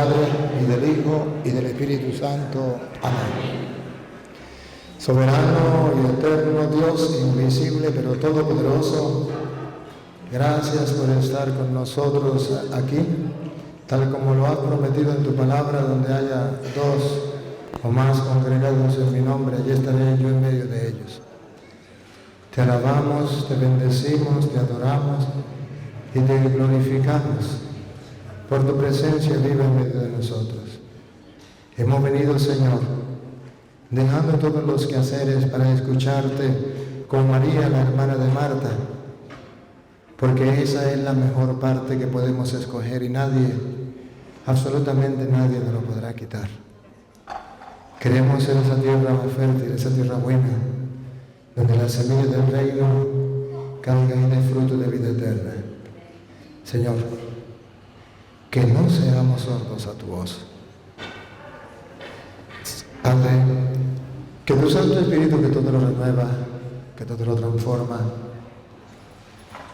Padre, y del Hijo, y del Espíritu Santo. Amén. Soberano y eterno Dios, invisible pero todopoderoso, gracias por estar con nosotros aquí, tal como lo has prometido en tu palabra, donde haya dos o más congregados en mi nombre, allí estaré yo en medio de ellos. Te alabamos, te bendecimos, te adoramos y te glorificamos por tu presencia viva en medio de nosotros. Hemos venido, Señor, dejando todos los quehaceres para escucharte con María, la hermana de Marta, porque esa es la mejor parte que podemos escoger y nadie, absolutamente nadie nos lo podrá quitar. Queremos en esa tierra fértil, esa tierra buena, donde la semilla del reino caiga y dé fruto de vida eterna. Señor, que no seamos sordos a tu voz. Padre, que tu Santo Espíritu, que todo lo renueva, que todo lo transforma,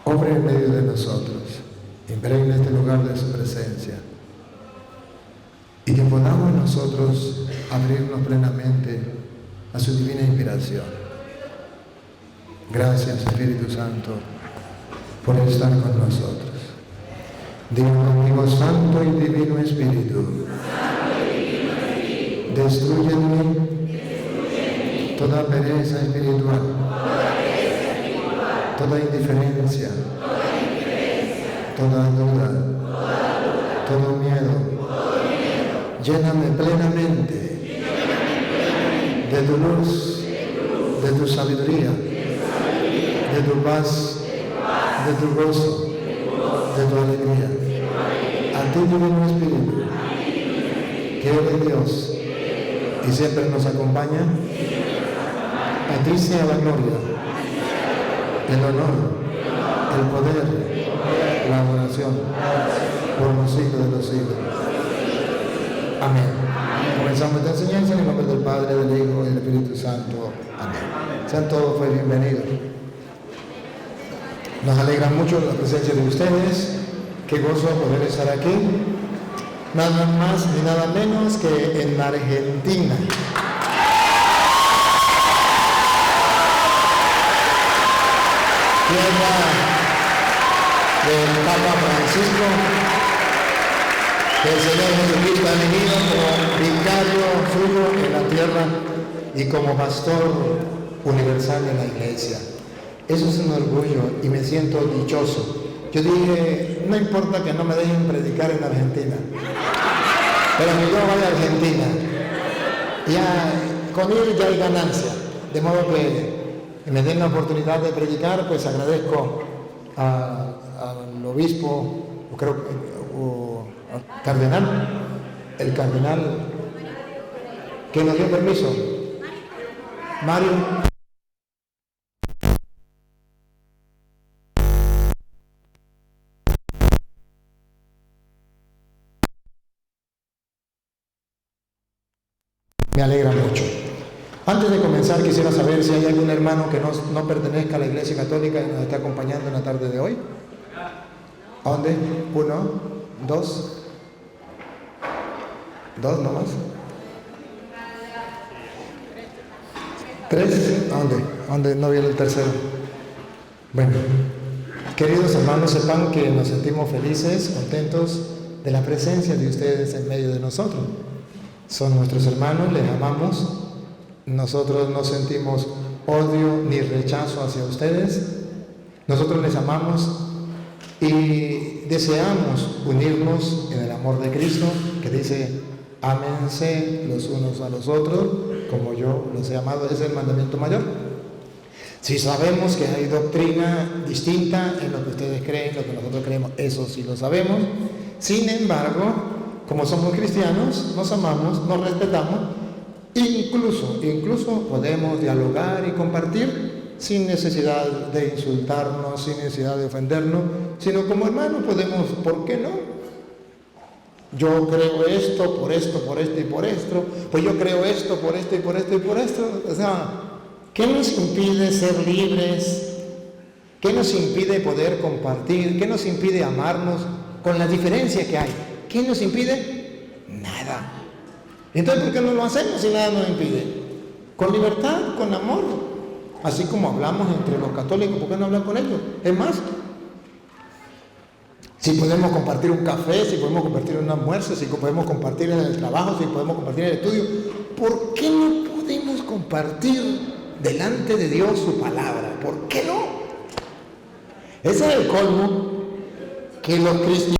obre en medio de nosotros, impregne este lugar de su presencia, y que podamos nosotros abrirnos plenamente a su divina inspiración. Gracias, Espíritu Santo, por estar con nosotros. Digo conmigo, Santo y Divino Espíritu, destruye en mí toda pereza espiritual, toda indiferencia, toda duda, todo miedo. Lléname plenamente de tu luz, de tu sabiduría, de tu paz, de tu gozo, de tu alegría. A ti, Divino Espíritu, que eres Dios y siempre nos acompaña, a ti sea la gloria, el honor, el poder, la adoración, por los siglos de los siglos. Amén. Comenzamos esta enseñanza en el nombre del Padre, del Hijo y del Espíritu Santo. Amén. Sean todos pues bienvenidos. Nos alegra mucho la presencia de ustedes. Qué gozo poder estar aquí. Nada más ni nada menos que en Argentina. Tierra del Papa Francisco, que el Señor Jesucristo ha venido como vicario suyo en la tierra y como pastor universal de la iglesia. Eso es un orgullo y me siento dichoso. Yo dije, no importa que no me dejen predicar en Argentina, pero que yo vaya a Argentina. Ya, con ir ya hay ganancia. De modo que me den la oportunidad de predicar, pues agradezco al obispo, o creo que cardenal, el cardenal que nos dio permiso, Mario. Me alegra mucho. Antes de comenzar, quisiera saber si hay algún hermano que no pertenezca a la Iglesia Católica y nos está acompañando en la tarde de hoy. ¿A dónde? ¿Uno? ¿Dos? ¿Dos nomás? ¿Tres? ¿A dónde? ¿A dónde no viene el tercero? Bueno, queridos hermanos, sepan que nos sentimos felices, contentos de la presencia de ustedes en medio de nosotros. Son nuestros hermanos, les amamos. Nosotros no sentimos odio ni rechazo hacia ustedes. Nosotros les amamos y deseamos unirnos en el amor de Cristo, que dice, ámense los unos a los otros, como yo los he amado. Ese es el mandamiento mayor. Si sabemos que hay doctrina distinta en lo que ustedes creen, lo que nosotros creemos, eso sí lo sabemos. Sin embargo, como somos cristianos, nos amamos, nos respetamos, incluso podemos dialogar y compartir sin necesidad de insultarnos, sin necesidad de ofendernos, sino como hermanos podemos, ¿por qué no? Yo creo esto, por esto, por esto y por esto, pues yo creo esto, por esto y por esto y por esto. O sea, ¿qué nos impide ser libres? ¿Qué nos impide poder compartir? ¿Qué nos impide amarnos con la diferencia que hay? ¿Qué nos impide? nada. Entonces, ¿por qué no lo hacemos si nada nos impide? Con libertad, con amor. Así como hablamos entre los católicos, ¿por qué no hablar con ellos? Es más, si podemos compartir un café, si podemos compartir un almuerzo, si podemos compartir en el trabajo, si podemos compartir en el estudio, ¿por qué no podemos compartir delante de Dios su palabra? ¿Por qué no? Ese es el colmo, que los cristianos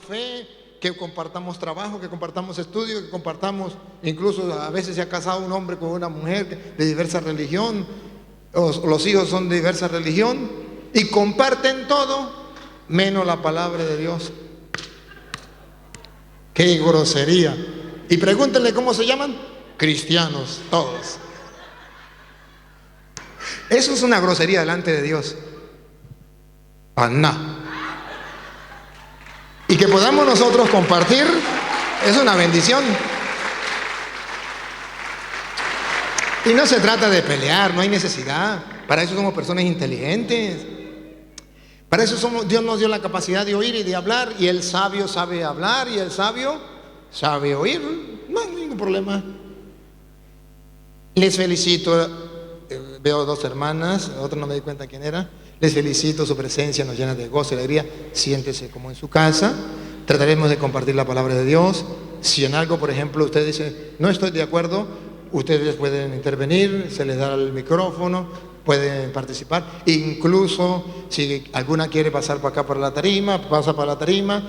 fe, que compartamos trabajo, que compartamos estudio, que compartamos, incluso a veces se ha casado un hombre con una mujer de diversa religión, o los hijos son de diversa religión, y comparten todo menos la palabra de Dios. ¡Qué grosería! Y pregúntenle cómo se llaman. Cristianos, todos. Eso es una grosería delante de Dios. Aná. Y que podamos nosotros compartir es una bendición. Y no se trata de pelear, no hay necesidad. Para eso somos personas inteligentes. Para eso Dios nos dio la capacidad de oír y de hablar. Y el sabio sabe hablar y el sabio sabe oír. No hay ningún problema. Les felicito. Veo dos hermanas, otra no me di cuenta quién era. Les felicito, su presencia nos llena de gozo y alegría. Siéntese como en su casa. Trataremos de compartir la palabra de Dios. Si en algo, por ejemplo, usted dice, no estoy de acuerdo, ustedes pueden intervenir, se les da el micrófono, pueden participar. Incluso si alguna quiere pasar para acá, para la tarima, pasa para la tarima,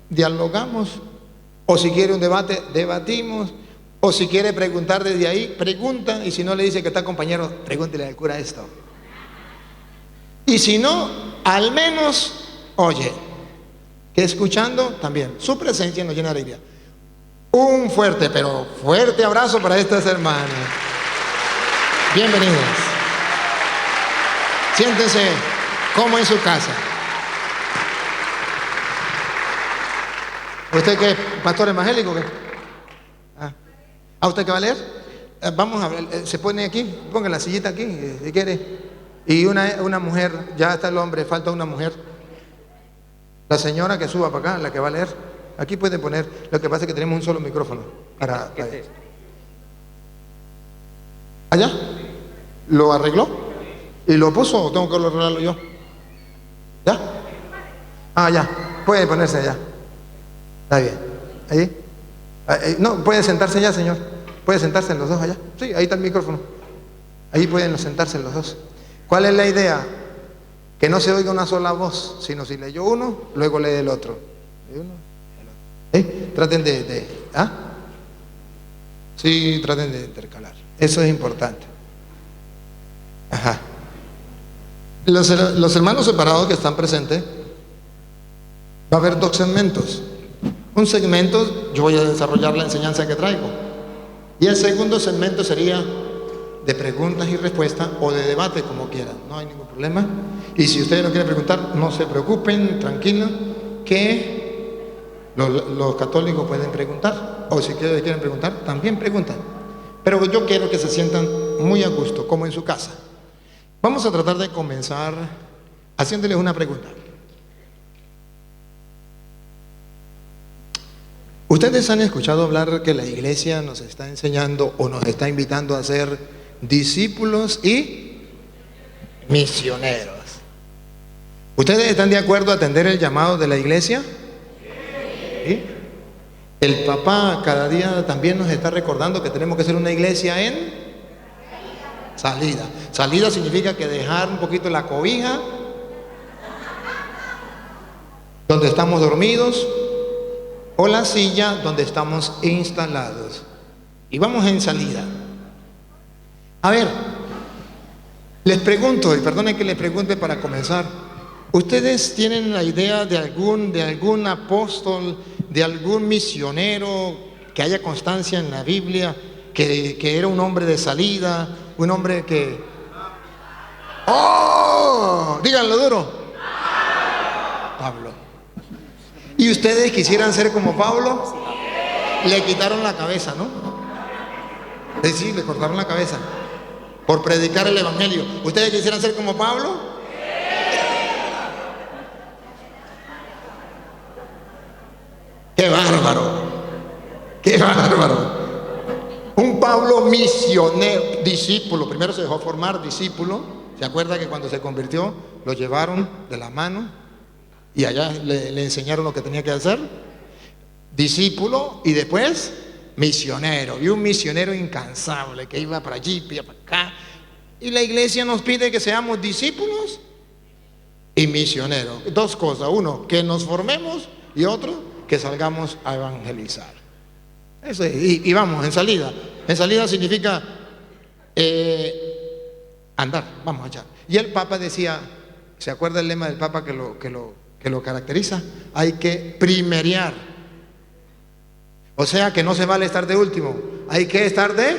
dialogamos. O si quiere un debate, debatimos. O si quiere preguntar desde ahí, pregunta. Y si no le dice que está compañero, pregúntele al cura esto. Y si no, al menos oye, que escuchando también. Su presencia nos llena de alegría. Un fuerte, pero fuerte abrazo para estas hermanas. Bienvenidos. Siéntense como en su casa. ¿Usted qué? ¿Pastor evangélico o qué? ¿A usted qué va a leer? Vamos a ver, se pone aquí, ponga la sillita aquí, si quiere. Y una mujer, ya está el hombre, falta una mujer. La señora que suba para acá, la que va a leer. Aquí puede poner, lo que pasa es que tenemos un solo micrófono. ¿Qué es esto? ¿Allá? ¿Lo arregló? ¿Y lo puso o tengo que arreglarlo yo? ¿Ya? Ah, ya, puede ponerse allá. Está bien. ¿Ahí? No, puede sentarse ya, señor. Puede sentarse en los dos allá. Sí, ahí está el micrófono. Ahí pueden sentarse los dos. ¿Cuál es la idea? Que no se oiga una sola voz, sino si leyó uno, luego lee el otro. ¿Lee uno? El otro. Traten ¿ah? Sí, traten de intercalar. Eso es importante. Ajá. Los hermanos separados que están presentes, va a haber dos segmentos. Un segmento, yo voy a desarrollar la enseñanza que traigo. Y el segundo segmento sería de preguntas y respuestas o de debate, como quieran. No hay ningún problema. Y si ustedes no quieren preguntar, no se preocupen, tranquilos, que los católicos pueden preguntar. O si quieren preguntar, también preguntan. Pero yo quiero que se sientan muy a gusto, como en su casa. Vamos a tratar de comenzar haciéndoles una pregunta. ¿Ustedes han escuchado hablar que la iglesia nos está enseñando o nos está invitando a ser discípulos y misioneros? ¿Ustedes están de acuerdo a atender el llamado de la iglesia? ¿Sí? El Papa cada día también nos está recordando que tenemos que ser una iglesia en salida. Salida significa que dejar un poquito la cobija donde estamos dormidos, o la silla donde estamos instalados. Y vamos en salida. A ver, les pregunto, y perdonen que les pregunte para comenzar, ¿ustedes tienen la idea de algún apóstol, de algún misionero que haya constancia en la Biblia, que era un hombre de salida, un hombre que... ¡Oh! Díganlo duro. Pablo. ¿Y ustedes quisieran ser como Pablo? Le quitaron la cabeza, ¿no? Sí, le cortaron la cabeza por predicar el evangelio. ¿Ustedes quisieran ser como Pablo? ¡Qué bárbaro! ¡Qué bárbaro! Un Pablo misionero, discípulo. Primero se dejó formar discípulo. ¿Se acuerda que cuando se convirtió lo llevaron de la mano y allá le enseñaron lo que tenía que hacer? Discípulo y después misionero. Y un misionero incansable que iba para allí, para acá. Y la iglesia nos pide que seamos discípulos y misioneros. Dos cosas. Uno, que nos formemos, y otro, que salgamos a evangelizar. Eso es. Y vamos, en salida. En salida significa andar, vamos allá. Y el Papa decía, ¿se acuerda el lema del Papa que lo caracteriza? Hay que primerear. O sea que no se vale estar de último, hay que estar de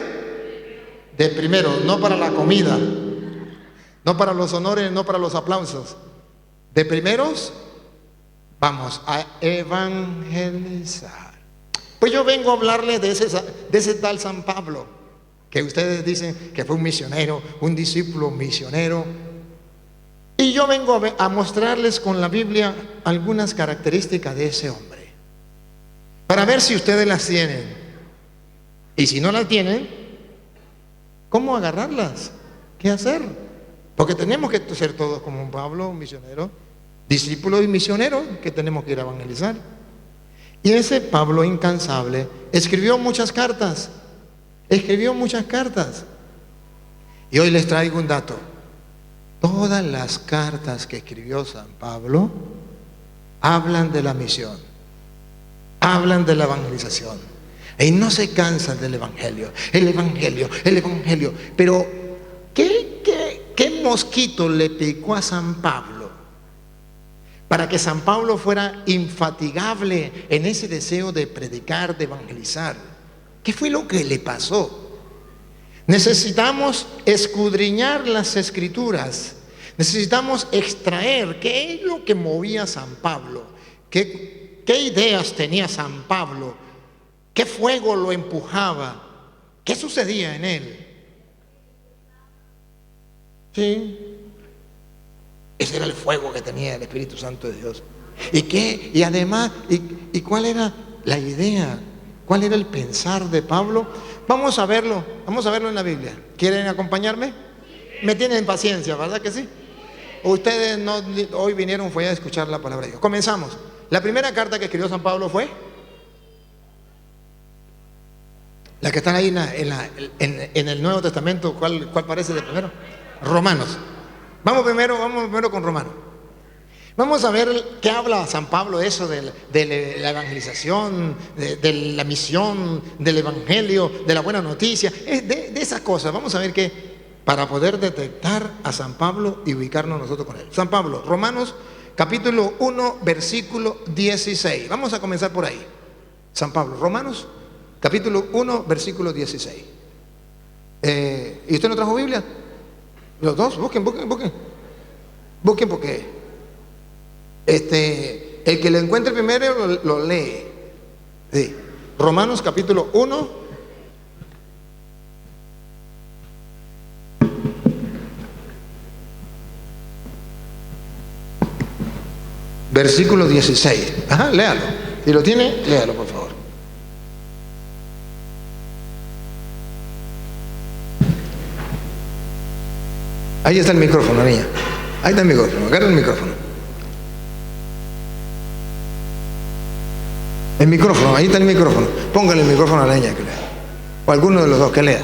primero, no para la comida, no para los honores, no para los aplausos. De primeros, vamos a evangelizar. Pues yo vengo a hablarles de ese tal San Pablo, que ustedes dicen que fue un misionero, un discípulo misionero. Y yo vengo a mostrarles con la Biblia algunas características de ese hombre, para ver si ustedes las tienen. Y si no las tienen, ¿cómo agarrarlas? ¿Qué hacer? Porque tenemos que ser todos como un Pablo, un misionero, discípulo y misionero, que tenemos que ir a evangelizar. Y ese Pablo incansable escribió muchas cartas. Y hoy les traigo un dato. Todas las cartas que escribió San Pablo hablan de la misión, hablan de la evangelización. Y no se cansan del evangelio, el evangelio. Pero, ¿qué mosquito le picó a San Pablo para que San Pablo fuera infatigable en ese deseo de predicar, de evangelizar? ¿Qué fue lo que le pasó? Necesitamos escudriñar las escrituras, necesitamos extraer qué es lo que movía a San Pablo, qué ideas tenía San Pablo, qué fuego lo empujaba, qué sucedía en él. Sí, ese era el fuego que tenía el Espíritu Santo de Dios. Y además, ¿cuál era la idea? ¿Cuál era el pensar de Pablo? Vamos a verlo en la Biblia. ¿Quieren acompañarme? Me tienen paciencia, ¿verdad que sí? Ustedes hoy vinieron fue a escuchar la palabra de Dios. Comenzamos. La primera carta que escribió San Pablo fue la que están ahí en el Nuevo Testamento. ¿Cuál parece de primero? Romanos. Vamos primero con Romanos. Vamos a ver qué habla San Pablo de eso, de la evangelización, de la misión, del evangelio, de la buena noticia, de esas cosas. Vamos a ver qué, para poder detectar a San Pablo y ubicarnos nosotros con él. San Pablo, Romanos capítulo 1, versículo 16. Vamos a comenzar por ahí. San Pablo, Romanos capítulo 1, versículo 16. ¿Y usted no trajo Biblia? Los dos, busquen porque el que lo encuentre primero lo lee. Sí. Romanos capítulo 1, versículo 16. Ajá, léalo. Si lo tiene, léalo, por favor. Ahí está el micrófono, niña. Ahí está el micrófono. Agarra el micrófono. El micrófono, ahí está el micrófono. Póngale el micrófono a la niña que lea. O alguno de los dos que lea.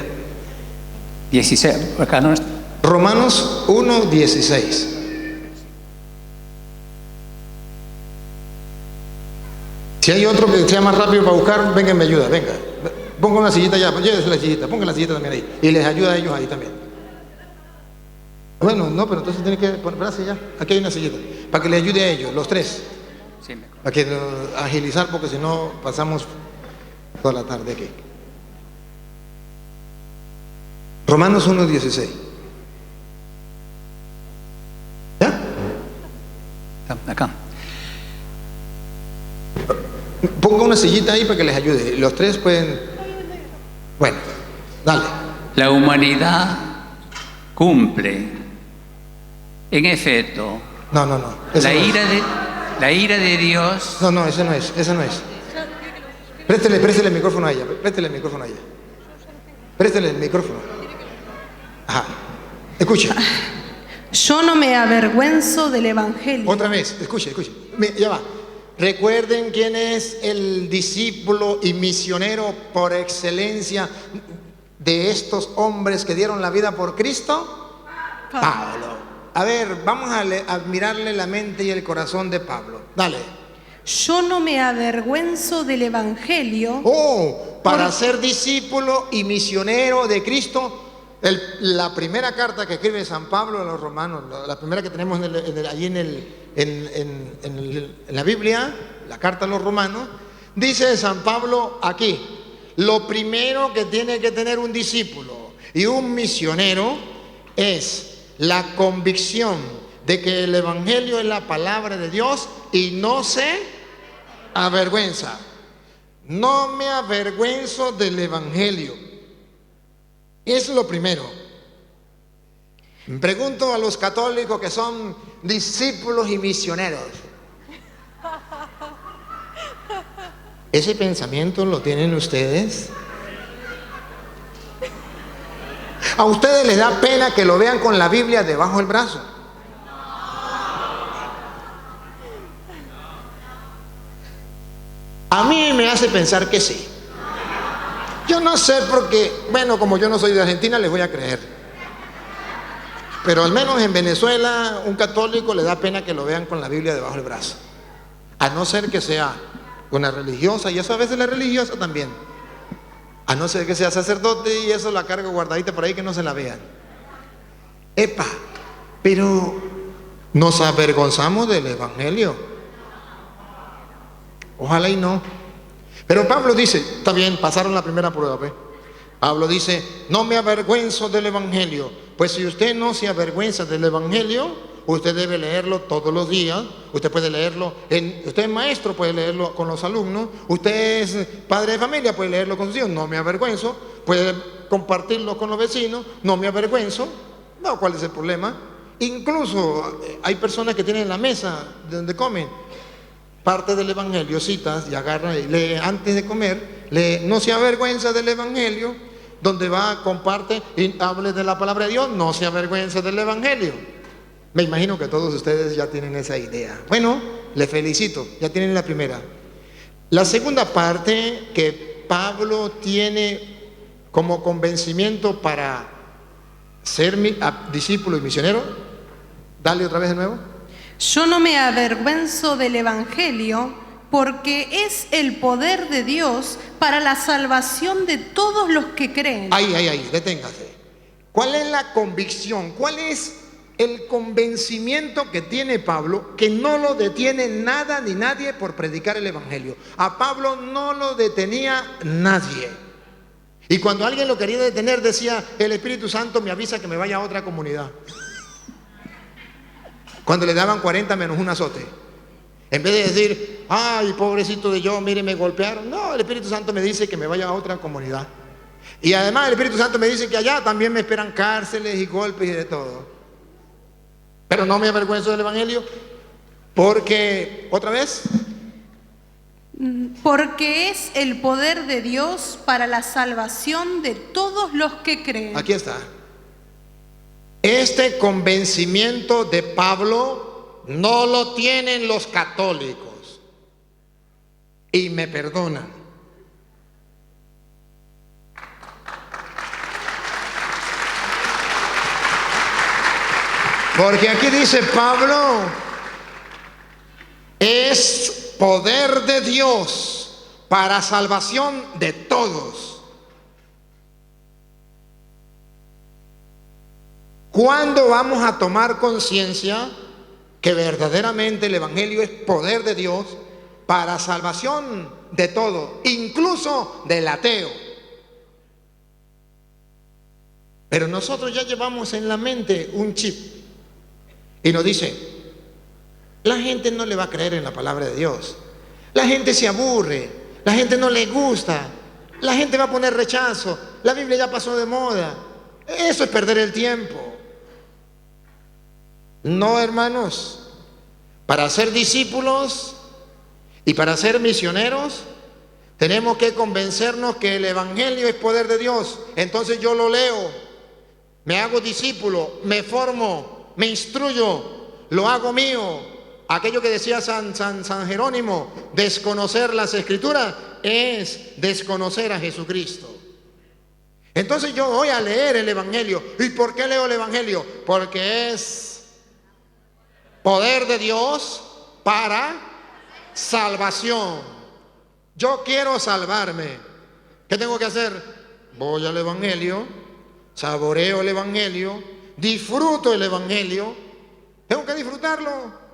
16. Acá no está. Romanos 1, 16. Si hay otro que sea más rápido para buscar, venga y me ayuda, venga. Ponga una sillita allá, llévese la sillita, ponga la sillita también ahí. Y les ayuda a ellos ahí también. Bueno, no, pero entonces tiene que ponerse ya. Aquí hay una sillita. Para que le ayude a ellos, los tres. Sí, Para que agilizar, porque si no pasamos toda la tarde aquí. Romanos 1, 16. ¿Ya? Acá. Ponga una sillita ahí para que les ayude. Los tres pueden. Bueno, dale. La humanidad cumple, en efecto, No. la ira de Dios. No, ese no es. Préstele el micrófono a ella. Préstele el micrófono a ella. Préstele el micrófono. Ajá. Escucha. Yo no me avergüenzo del Evangelio. Otra vez, escuche. Ya va. Recuerden quién es el discípulo y misionero por excelencia de estos hombres que dieron la vida por Cristo. Pablo. A ver, vamos a admirarle la mente y el corazón de Pablo. Dale. Yo no me avergüenzo del Evangelio. Para ser discípulo y misionero de Cristo. La primera carta que escribe San Pablo a los romanos, la primera que tenemos allí en la Biblia, la carta a los romanos, dice San Pablo aquí: lo primero que tiene que tener un discípulo y un misionero es la convicción de que el Evangelio es la palabra de Dios y no se avergüenza. No me avergüenzo del Evangelio. Es lo primero. Me pregunto a los católicos que son discípulos y misioneros, ¿ese pensamiento lo tienen ustedes? ¿A ustedes les da pena que lo vean con la Biblia debajo del brazo? A mí me hace pensar que sí. Yo no sé porque, bueno, como yo no soy de Argentina, les voy a creer. Pero al menos en Venezuela, un católico le da pena que lo vean con la Biblia debajo del brazo. A no ser que sea una religiosa, y eso a veces la religiosa también. A no ser que sea sacerdote y eso la carga guardadita por ahí que no se la vean. Epa, pero nos avergonzamos del Evangelio. Ojalá y no. Pero Pablo dice, está bien, pasaron la primera prueba, ¿ve? Pablo dice, no me avergüenzo del Evangelio. Pues si usted no se avergüenza del Evangelio, usted debe leerlo todos los días. Usted puede leerlo, usted es maestro, puede leerlo con los alumnos. Usted es padre de familia, puede leerlo con sus hijos. No me avergüenzo. Puede compartirlo con los vecinos. No me avergüenzo. No, ¿cuál es el problema? Incluso hay personas que tienen en la mesa donde comen parte del Evangelio, citas, y agarra y lee antes de comer, lee, no se avergüenza del Evangelio, donde va, comparte y hable de la palabra de Dios, no se avergüenza del Evangelio. Me imagino que todos ustedes ya tienen esa idea. Bueno, le felicito, ya tienen la primera. La segunda parte que Pablo tiene como convencimiento para ser discípulo y misionero, dale otra vez de nuevo. Yo no me avergüenzo del Evangelio porque es el poder de Dios para la salvación de todos los que creen. Ahí, deténgase. ¿Cuál es la convicción? ¿Cuál es el convencimiento que tiene Pablo, que no lo detiene nada ni nadie por predicar el Evangelio? A Pablo no lo detenía nadie. Y cuando alguien lo quería detener decía, el Espíritu Santo me avisa que me vaya a otra comunidad. Cuando le daban 40 menos un azote, en vez de decir, ay, pobrecito de yo, mire, me golpearon. No, el Espíritu Santo me dice que me vaya a otra comunidad. Y además el Espíritu Santo me dice que allá también me esperan cárceles y golpes y de todo. Pero no me avergüenzo del Evangelio porque, otra vez, porque es el poder de Dios para la salvación de todos los que creen. Aquí está. Este convencimiento de Pablo no lo tienen los católicos. Y me perdonan. Porque aquí dice Pablo, es poder de Dios para salvación de todos. ¿Cuándo vamos a tomar conciencia que verdaderamente el Evangelio es poder de Dios para salvación de todo, incluso del ateo? Pero nosotros ya llevamos en la mente un chip y nos dice, la gente no le va a creer en la palabra de Dios, la gente se aburre, la gente no le gusta, la gente va a poner rechazo, la Biblia ya pasó de moda, eso es perder el tiempo. No, hermanos, para ser discípulos y para ser misioneros, Tenemos que convencernos que el Evangelio es poder de Dios. Entonces yo lo leo, me hago discípulo, me formo, me instruyo, lo hago mío. Aquello que decía San Jerónimo, desconocer las Escrituras es desconocer a Jesucristo. Entonces yo voy a leer el Evangelio. ¿Y por qué leo el Evangelio? Porque es poder de Dios para salvación. Yo quiero salvarme. ¿Qué tengo que hacer? Voy al Evangelio, saboreo el Evangelio, disfruto el Evangelio. Tengo que disfrutarlo.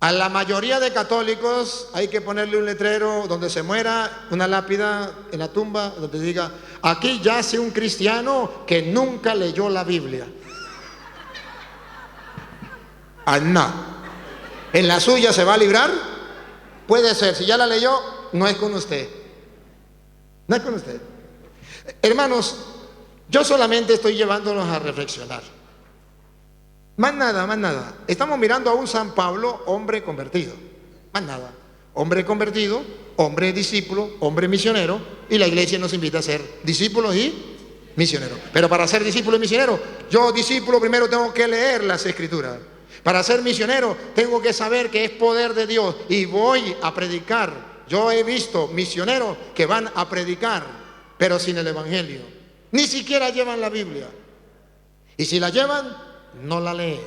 A la mayoría de católicos hay que ponerle un letrero donde se muera, una lápida en la tumba donde diga: aquí yace un cristiano que nunca leyó la Biblia. Ah, no. ¿En la suya se va a librar? Puede ser. Si ya la leyó, no es con usted. No es con usted. Hermanos, yo solamente estoy llevándolos a reflexionar. Más nada, más nada. Estamos mirando a un San Pablo, hombre convertido. Más nada. Hombre convertido, hombre discípulo, hombre misionero. Y la iglesia nos invita a ser discípulos y misioneros. Pero para ser discípulo y misionero, yo discípulo primero tengo que leer las Escrituras. Para ser misionero tengo que saber que es poder de Dios y voy a predicar. Yo he visto misioneros que van a predicar, pero sin el Evangelio. Ni siquiera llevan la Biblia. Y si la llevan, no la leen.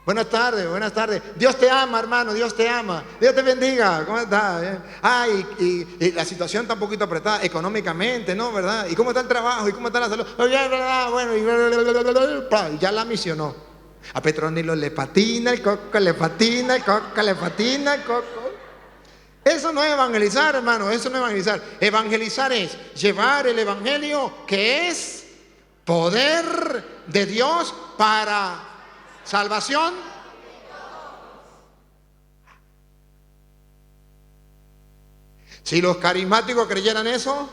Buenas tardes, buenas tardes. Dios te ama, hermano, Dios te ama. Dios te bendiga. ¿Cómo estás? Y la situación está un poquito apretada económicamente, ¿no? ¿Verdad? ¿Y cómo está el trabajo? ¿Y cómo está la salud? Bueno, y ya la misionó. A Petronilo le patina el coco, le patina el coco, le patina el coco. Eso no es evangelizar, hermano, eso no es evangelizar. Evangelizar es llevar el Evangelio, que es poder de Dios para salvación. Si los carismáticos creyeran eso,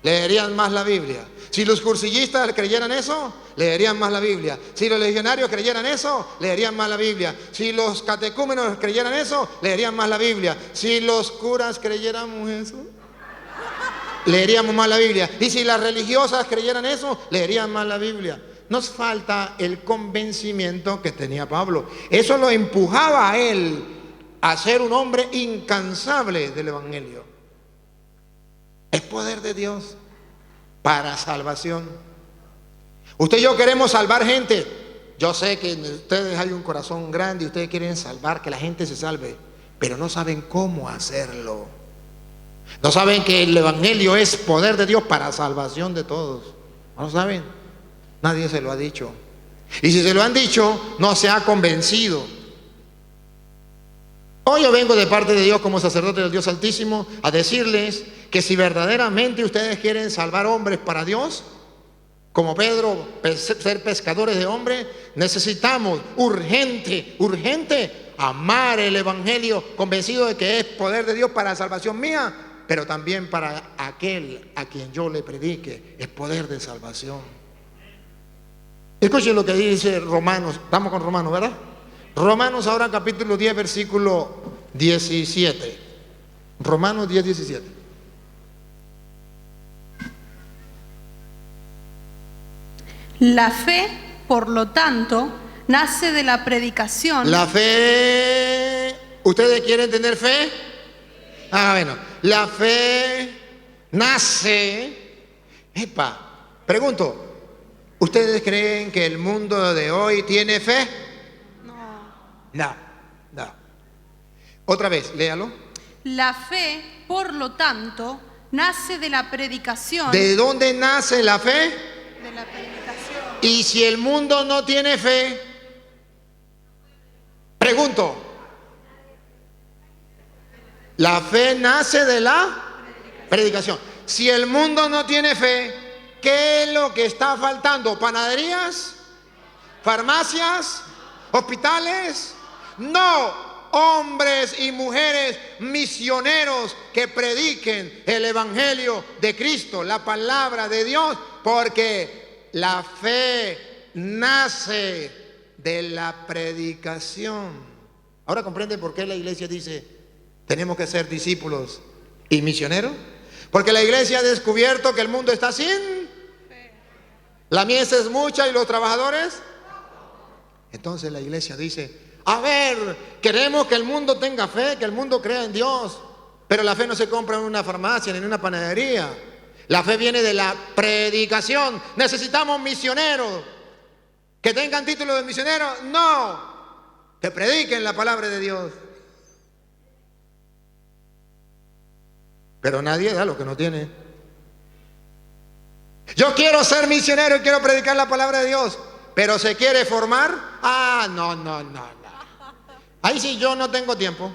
leerían más la Biblia. Si los cursillistas creyeran eso, leerían más la Biblia. Si los legionarios creyeran eso, leerían más la Biblia. Si los catecúmenos creyeran eso, leerían más la Biblia. Si los curas creyéramos eso, leeríamos más la Biblia. Y si las religiosas creyeran eso, leerían más la Biblia. Nos falta el convencimiento que tenía Pablo. Eso lo empujaba a él a ser un hombre incansable del Evangelio. Es poder de Dios para salvación. Usted y yo queremos salvar gente. Yo sé que en ustedes hay un corazón grande y ustedes quieren salvar, que la gente se salve, pero no saben cómo hacerlo. No saben que el Evangelio es poder de Dios para salvación de todos. ¿No lo saben? Nadie se lo ha dicho. Y si se lo han dicho, no se ha convencido. Hoy yo vengo de parte de Dios como sacerdote del Dios Altísimo a decirles que si verdaderamente ustedes quieren salvar hombres para Dios, como Pedro, ser pescadores de hombres, necesitamos urgente amar el Evangelio, convencido de que es poder de Dios para la salvación mía, pero también para aquel a quien yo le predique, es poder de salvación. Escuchen lo que dice Romanos. Estamos con Romanos, ¿verdad? Romanos ahora capítulo 10 versículo 17. Romanos 10, 17. La fe, por lo tanto, nace de la predicación. La fe, ¿ustedes quieren tener fe? Bueno, la fe nace. Pregunto, ¿ustedes creen que el mundo de hoy tiene fe? No. Otra vez, léalo. La fe, por lo tanto, nace de la predicación. ¿De dónde nace la fe? De la predicación. Y si el mundo no tiene fe, pregunto, la fe nace de la predicación. Si el mundo no tiene fe, ¿qué es lo que está faltando? ¿Panaderías? ¿Farmacias? ¿Hospitales? No. Hombres y mujeres misioneros que prediquen el Evangelio de Cristo, la palabra de Dios, porque la fe nace de la predicación. Ahora comprende por qué la iglesia dice: tenemos que ser discípulos y misioneros. Porque la iglesia ha descubierto que el mundo está sin. La mies es mucha y los trabajadores. Entonces la iglesia dice, a ver, queremos que el mundo tenga fe, que el mundo crea en Dios. Pero la fe no se compra en una farmacia ni en una panadería. La fe viene de la predicación. Necesitamos misioneros. ¿Que tengan título de misionero? No. Que prediquen la palabra de Dios. Pero nadie da lo que no tiene. Yo quiero ser misionero y quiero predicar la palabra de Dios. Pero ¿se quiere formar? Ah, no. Ahí sí yo no tengo tiempo.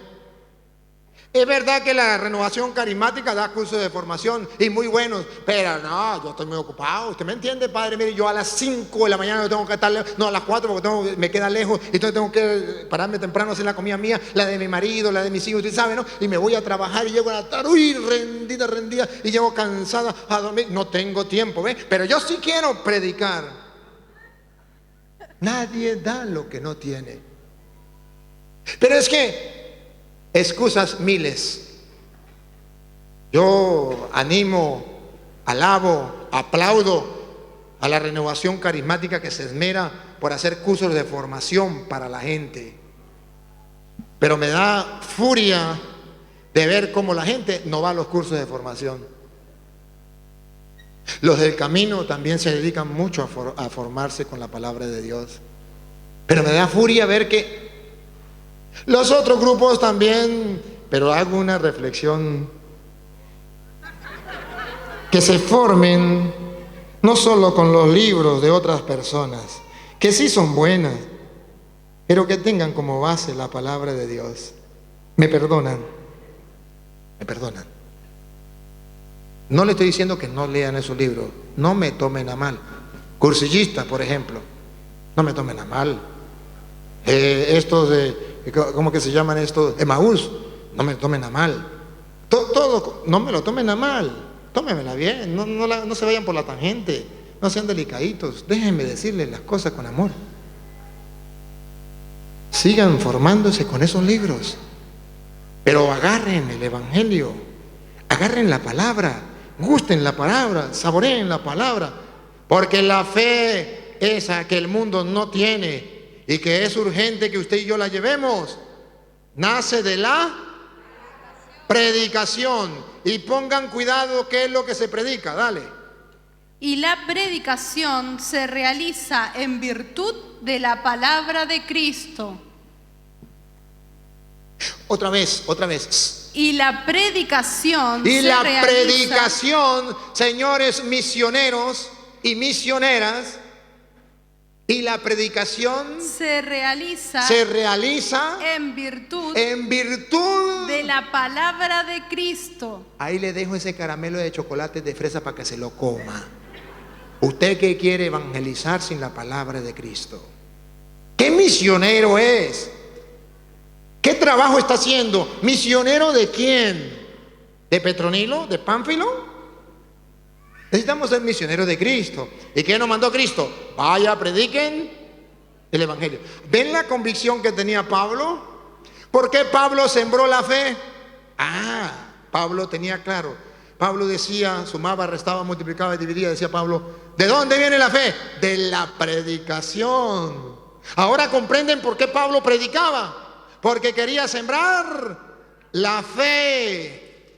Es verdad que la renovación carismática da cursos de formación y muy buenos, pero no, yo estoy muy ocupado. ¿Usted me entiende, padre? Mire, yo a las 5 de la mañana tengo que estar lejos, no, a las 4 porque me queda lejos, y entonces tengo que pararme temprano a hacer la comida mía, la de mi marido, la de mis hijos, usted sabe, ¿no? Y me voy a trabajar y llego a la tarde, uy, rendida, y llego cansada a dormir. No tengo tiempo, ¿ves? Pero yo sí quiero predicar. Nadie da lo que no tiene. Pero es que excusas miles. Yo animo, alabo, aplaudo a la renovación carismática que se esmera por hacer cursos de formación para la gente. Pero me da furia de ver cómo la gente no va a los cursos de formación. Los del camino también se dedican mucho a formarse con la palabra de Dios. Pero me da furia ver que los otros grupos también, pero hago una reflexión, que se formen no solo con los libros de otras personas, que sí son buenas, pero que tengan como base la palabra de Dios. ¿Me perdonan? ¿Me perdonan? No le estoy diciendo que no lean esos libros, no me tomen a mal. Cursillistas, por ejemplo, no me tomen a mal. Estos de, ¿cómo que se llaman estos? Emaús, no me tomen a mal. Todo, no me lo tomen a mal, tómenmela bien, no se vayan por la tangente, no sean delicaditos, déjenme decirles las cosas con amor. Sigan formándose con esos libros, pero agarren el evangelio, agarren la palabra, gusten la palabra, saboreen la palabra, porque la fe esa que el mundo no tiene y que es urgente que usted y yo la llevemos, nace de la predicación. Y pongan cuidado qué es lo que se predica, dale. Y la predicación se realiza en virtud de la palabra de Cristo. Otra vez. Y la predicación Y se la realiza, predicación, señores misioneros y misioneras, y la predicación se realiza en virtud de la palabra de Cristo. Ahí le dejo ese caramelo de chocolate de fresa para que se lo coma. Usted que quiere evangelizar sin la palabra de Cristo, ¿qué misionero es? ¿Qué trabajo está haciendo? ¿Misionero de quién? ¿De Petronilo? ¿De Pánfilo? Necesitamos ser misioneros de Cristo. ¿Y qué nos mandó Cristo? Vaya, prediquen el evangelio. ¿Ven la convicción que tenía Pablo? ¿Por qué Pablo sembró la fe? Pablo tenía claro. Pablo decía, sumaba, restaba, multiplicaba y dividía. Decía Pablo, ¿de dónde viene la fe? De la predicación. Ahora comprenden por qué Pablo predicaba. Porque quería sembrar la fe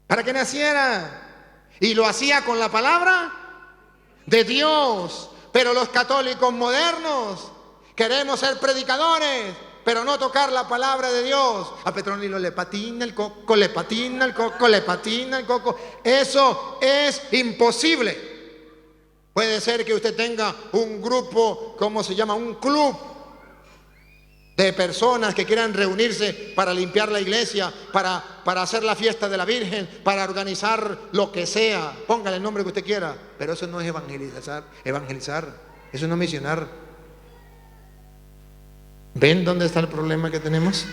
para que naciera. Y lo hacía con la palabra de Dios. Pero los católicos modernos queremos ser predicadores, pero no tocar la palabra de Dios. A Petronilo le patina el coco, le patina el coco, le patina el coco. Eso es imposible. Puede ser que usted tenga un grupo, ¿cómo se llama? Un club de personas que quieran reunirse para limpiar la iglesia, para hacer la fiesta de la Virgen, para organizar lo que sea. Póngale el nombre que usted quiera. Pero eso no es evangelizar. Eso no es misionar. ¿Ven dónde está el problema que tenemos?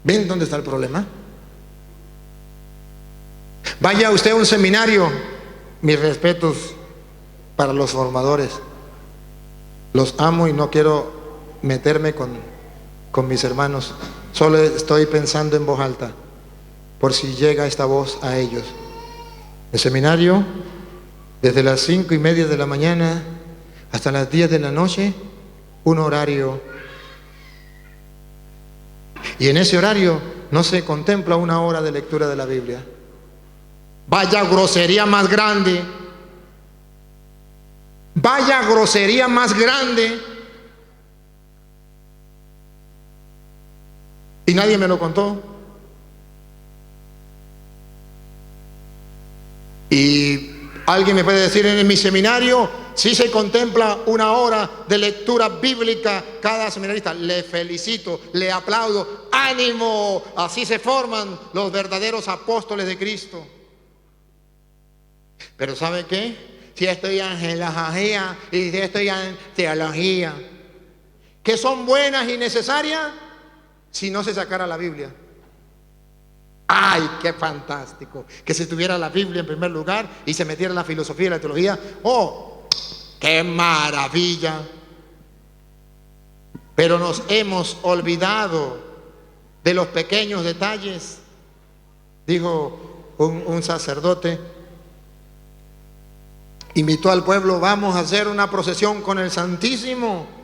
¿Ven dónde está el problema? Vaya usted a un seminario. Mis respetos para los formadores. Los amo y no quiero meterme con mis hermanos, Solo estoy pensando en voz alta, por si llega esta voz a ellos. El seminario, desde las 5:30 de la mañana hasta las 10 de la noche, un horario. Y en ese horario no se contempla una hora de lectura de la Biblia. Vaya grosería más grande. Vaya grosería más grande. Y nadie me lo contó. Y alguien me puede decir, en mi seminario sí se contempla una hora de lectura bíblica cada seminarista. Le felicito, le aplaudo, ánimo, así se forman los verdaderos apóstoles de Cristo. Pero ¿sabe qué? Si estoy en geología y si estoy en teología, que son buenas y necesarias si no se sacara la Biblia. ¡Ay, qué fantástico! Que se tuviera la Biblia en primer lugar y se metiera la filosofía y la teología. ¡Oh, qué maravilla! Pero nos hemos olvidado de los pequeños detalles. Dijo un sacerdote, invitó al pueblo: vamos a hacer una procesión con el Santísimo,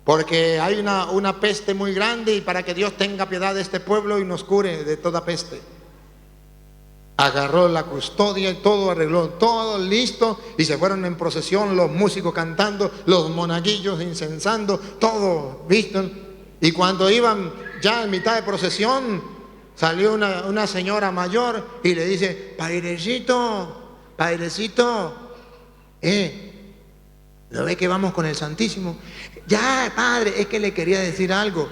porque hay una peste muy grande, y para que Dios tenga piedad de este pueblo y nos cure de toda peste. Agarró la custodia y todo, arregló todo listo, y se fueron en procesión, los músicos cantando, los monaguillos incensando, todo visto. Y cuando iban ya en mitad de procesión, salió una señora mayor y le dice: padrecito, ¿no ve que vamos con el Santísimo? Ya, padre, es que le quería decir algo,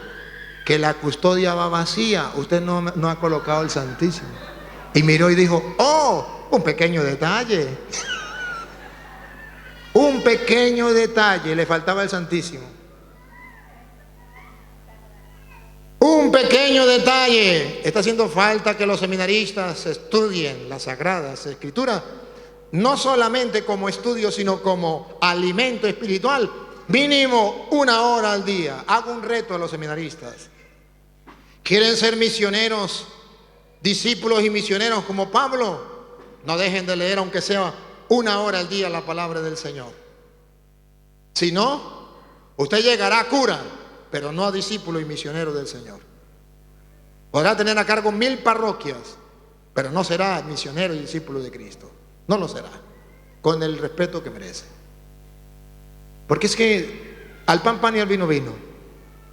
que la custodia va vacía, usted no ha colocado el Santísimo. Y miró y dijo: oh, un pequeño detalle. Un pequeño detalle, le faltaba el Santísimo. Un pequeño detalle. Está haciendo falta que los seminaristas estudien las Sagradas Escrituras, no solamente como estudio, sino como alimento espiritual, mínimo 1 hora al día. Hago un reto a los seminaristas. ¿Quieren ser misioneros, discípulos y misioneros como Pablo? No dejen de leer, aunque sea 1 hora al día, la palabra del Señor. Si no, usted llegará a cura, pero no a discípulo y misionero del Señor. Podrá tener a cargo 1000 parroquias, pero no será misionero y discípulo de Cristo. No lo será, con el respeto que merece. Porque es que al pan pan y al vino vino.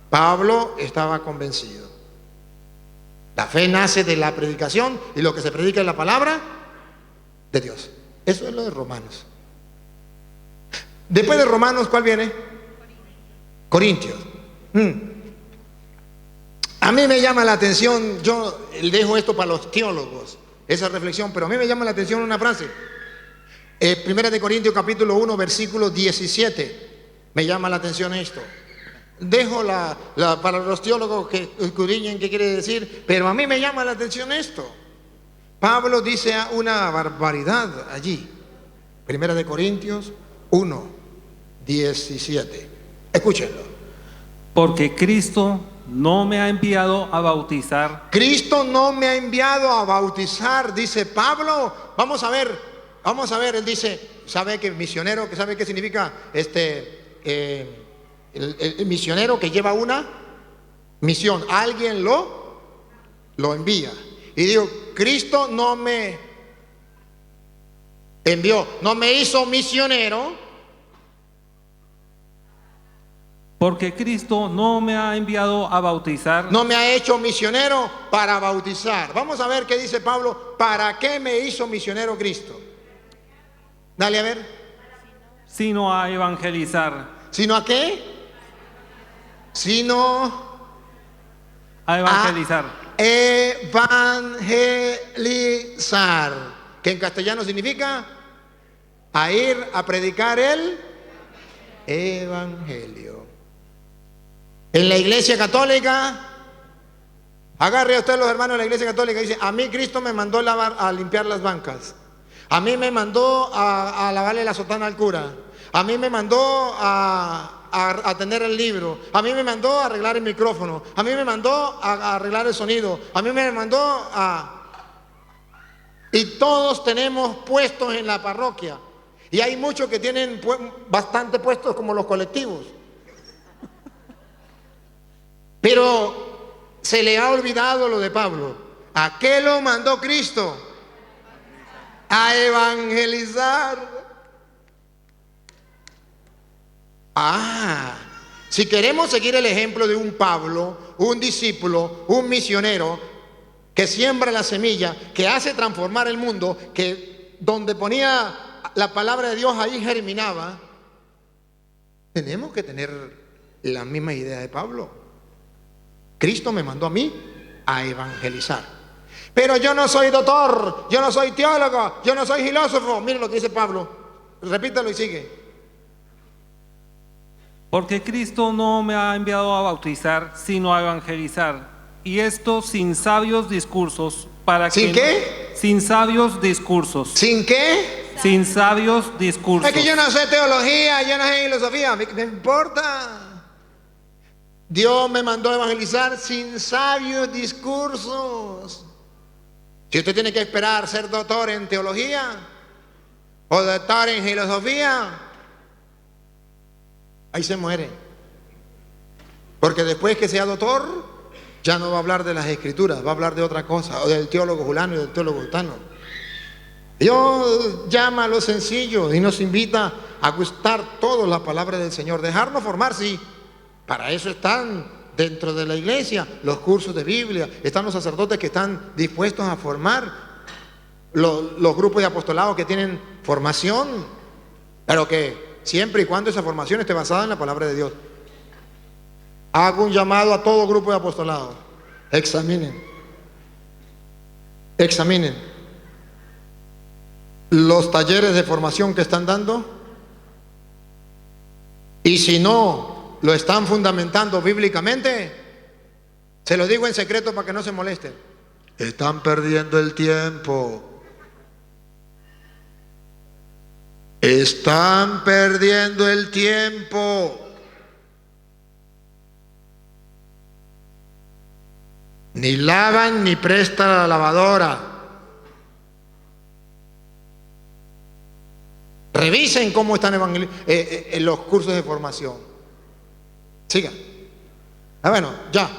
Pablo estaba convencido. La fe nace de la predicación, y lo que se predica es la palabra de Dios. Eso es lo de Romanos. Después de Romanos, ¿cuál viene? Corintios. A mí me llama la atención, yo dejo esto para los teólogos, esa reflexión, pero a mí me llama la atención una frase. 1 de Corintios capítulo 1 versículo 17. Me llama la atención esto. Dejo para los teólogos que escudriñen qué quiere decir, pero a mí me llama la atención esto. Pablo dice una barbaridad allí. 1 de Corintios 1, 17. Escúchenlo. Porque Cristo no me ha enviado a bautizar. Cristo no me ha enviado a bautizar, dice Pablo. Vamos a ver, él dice, ¿sabe qué misionero? ¿Sabe qué significa el misionero que lleva una misión? Alguien lo envía. Y digo, Cristo no me envió, no me hizo misionero. Porque Cristo no me ha enviado a bautizar. No me ha hecho misionero para bautizar. Vamos a ver qué dice Pablo. ¿Para qué me hizo misionero Cristo? Dale a ver. Sino a evangelizar. ¿Sino a qué? Sino a evangelizar. Evangelizar. Que en castellano significa a ir a predicar el evangelio. En la Iglesia Católica, agarre a usted los hermanos de la Iglesia Católica y dice: a mí Cristo me mandó a limpiar las bancas, a mí me mandó a lavarle la sotana al cura, a mí me mandó a a tener el libro, a mí me mandó a arreglar el micrófono, a mí me mandó a arreglar el sonido, a mí me mandó a... Y todos tenemos puestos en la parroquia. Y hay muchos que tienen bastante puestos como los colectivos. Pero se le ha olvidado lo de Pablo. ¿A qué lo mandó Cristo? A evangelizar. Si queremos seguir el ejemplo de un Pablo, un discípulo, un misionero que siembra la semilla, que hace transformar el mundo, que donde ponía la palabra de Dios ahí germinaba, tenemos que tener la misma idea de Pablo. Cristo me mandó a mí a evangelizar. Pero yo no soy doctor, yo no soy teólogo, yo no soy filósofo. Miren lo que dice Pablo. Repítalo y sigue. Porque Cristo no me ha enviado a bautizar, sino a evangelizar. Y esto sin sabios discursos. Para ¿Sin que qué? Sin sabios discursos. ¿Sin qué? Sin sabios discursos. Es que yo no sé teología, yo no sé filosofía. ¿Me importa? Dios me mandó a evangelizar sin sabios discursos. Si usted tiene que esperar ser doctor en teología o doctor en filosofía, ahí se muere. Porque después que sea doctor, ya no va a hablar de las escrituras, va a hablar de otra cosa, o del teólogo fulano y del teólogo gutano. Dios llama a lo sencillo y nos invita a gustar toda la palabra del Señor, dejarnos formar, sí. Para eso están dentro de la iglesia los cursos de Biblia, están los sacerdotes que están dispuestos a formar, los grupos de apostolado que tienen formación, pero que siempre y cuando esa formación esté basada en la palabra de Dios. Hago un llamado a todo grupo de apostolado. Examinen los talleres de formación que están dando, y si no lo están fundamentando bíblicamente, se lo digo en secreto para que no se molesten, están perdiendo el tiempo. Están perdiendo el tiempo. Ni lavan ni prestan la lavadora. Revisen cómo están en los cursos de formación. Sigan. Bueno, ya.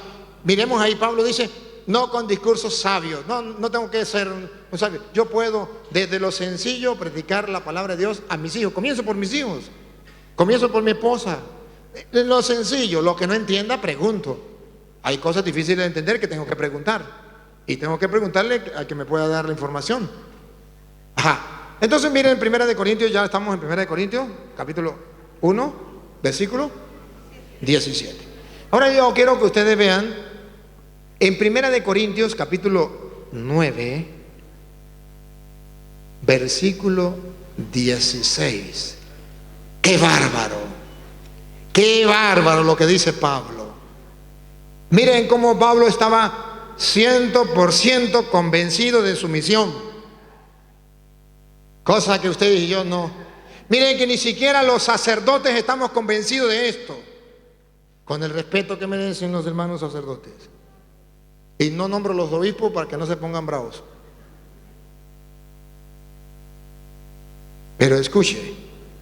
Miremos ahí, Pablo dice, no con discursos sabios. No tengo que ser un sabio. Yo puedo, desde lo sencillo, predicar la palabra de Dios a mis hijos. Comienzo por mis hijos. Comienzo por mi esposa. De lo sencillo, lo que no entienda, pregunto. Hay cosas difíciles de entender que tengo que preguntar. Y tengo que preguntarle al que me pueda dar la información. Entonces miren en 1 Corintios, ya estamos en 1 Corintios, capítulo 1, versículo 17. Ahora yo quiero que ustedes vean en 1 Corintios, capítulo 9, versículo 16. ¡Qué bárbaro! ¡Qué bárbaro lo que dice Pablo! Miren cómo Pablo estaba 100% convencido de su misión, cosa que ustedes y yo no. Miren que ni siquiera los sacerdotes estamos convencidos de esto, con el respeto que merecen los hermanos sacerdotes. Y no nombro los obispos para que no se pongan bravos. Pero escuche,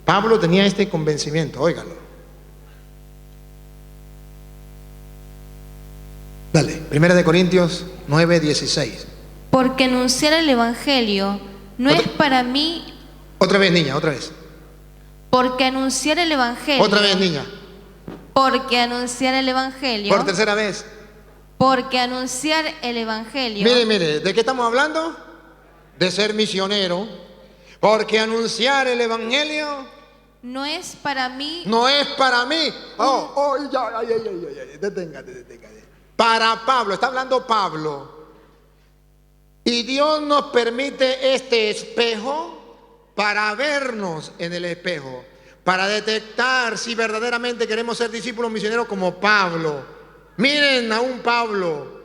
Pablo tenía este convencimiento, óigalo. Dale, 1 Corintios 9, 16. Porque anunciar el Evangelio no es para mí. Otra vez, niña, otra vez. Porque anunciar el Evangelio. Otra vez, niña. Porque anunciar el Evangelio. Por tercera vez. Porque anunciar el Evangelio. Mire, ¿de qué estamos hablando? De ser misionero. Porque anunciar el Evangelio no es para mí. No es para mí. Deténgate. Para Pablo, está hablando Pablo. Y Dios nos permite este espejo para vernos en el espejo, para detectar si verdaderamente queremos ser discípulos misioneros como Pablo. Miren a un Pablo.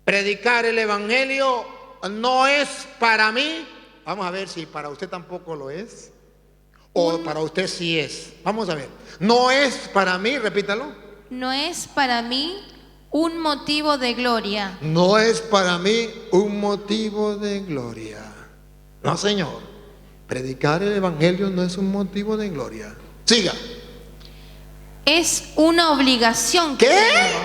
Predicar el Evangelio no es para mí. Vamos a ver si para usted tampoco lo es. ¿O para usted sí es? Vamos a ver. No es para mí, repítalo. No es para mí un motivo de gloria. No es para mí un motivo de gloria. No, Señor. Predicar el Evangelio no es un motivo de gloria. Siga. Es una obligación que ¿Qué? tengo.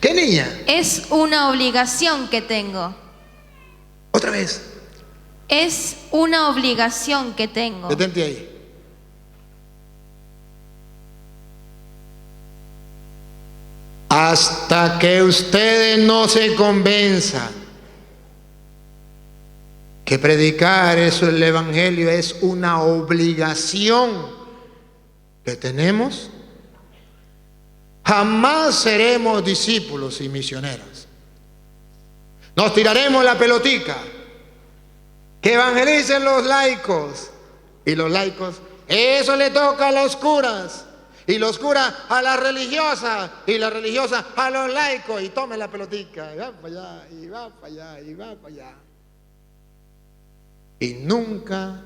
¿Qué, niña? Es una obligación que tengo. Otra vez. Es una obligación que tengo. Detente ahí. Hasta que ustedes no se convenzan que predicar eso, el Evangelio, es una obligación que tenemos, jamás seremos discípulos y misioneros. Nos tiraremos la pelotica. Que evangelicen los laicos. Y los laicos, eso le toca a los curas. Y los curas a las religiosas. Y las religiosas a los laicos. Y tomen la pelotica. Y va para allá, y va para allá, y va para allá. Y nunca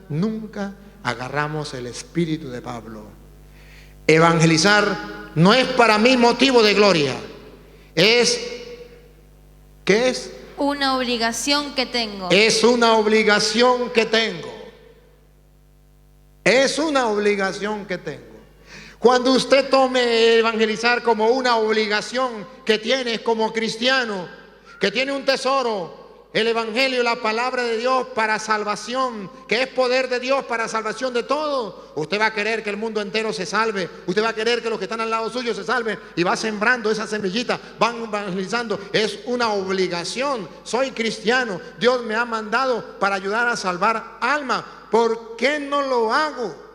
agarramos el espíritu de Pablo. Evangelizar no es para mí motivo de gloria. Es, ¿qué es? Una obligación que tengo. Es una obligación que tengo. Es una obligación que tengo. Cuando usted tome evangelizar como una obligación que tiene como cristiano, que tiene un tesoro, el Evangelio, la palabra de Dios para salvación, que es poder de Dios para salvación de todo, usted va a querer que el mundo entero se salve. Usted va a querer que los que están al lado suyo se salven y va sembrando esa semillita, van evangelizando. Es una obligación. Soy cristiano, Dios me ha mandado para ayudar a salvar almas. ¿Por qué no lo hago?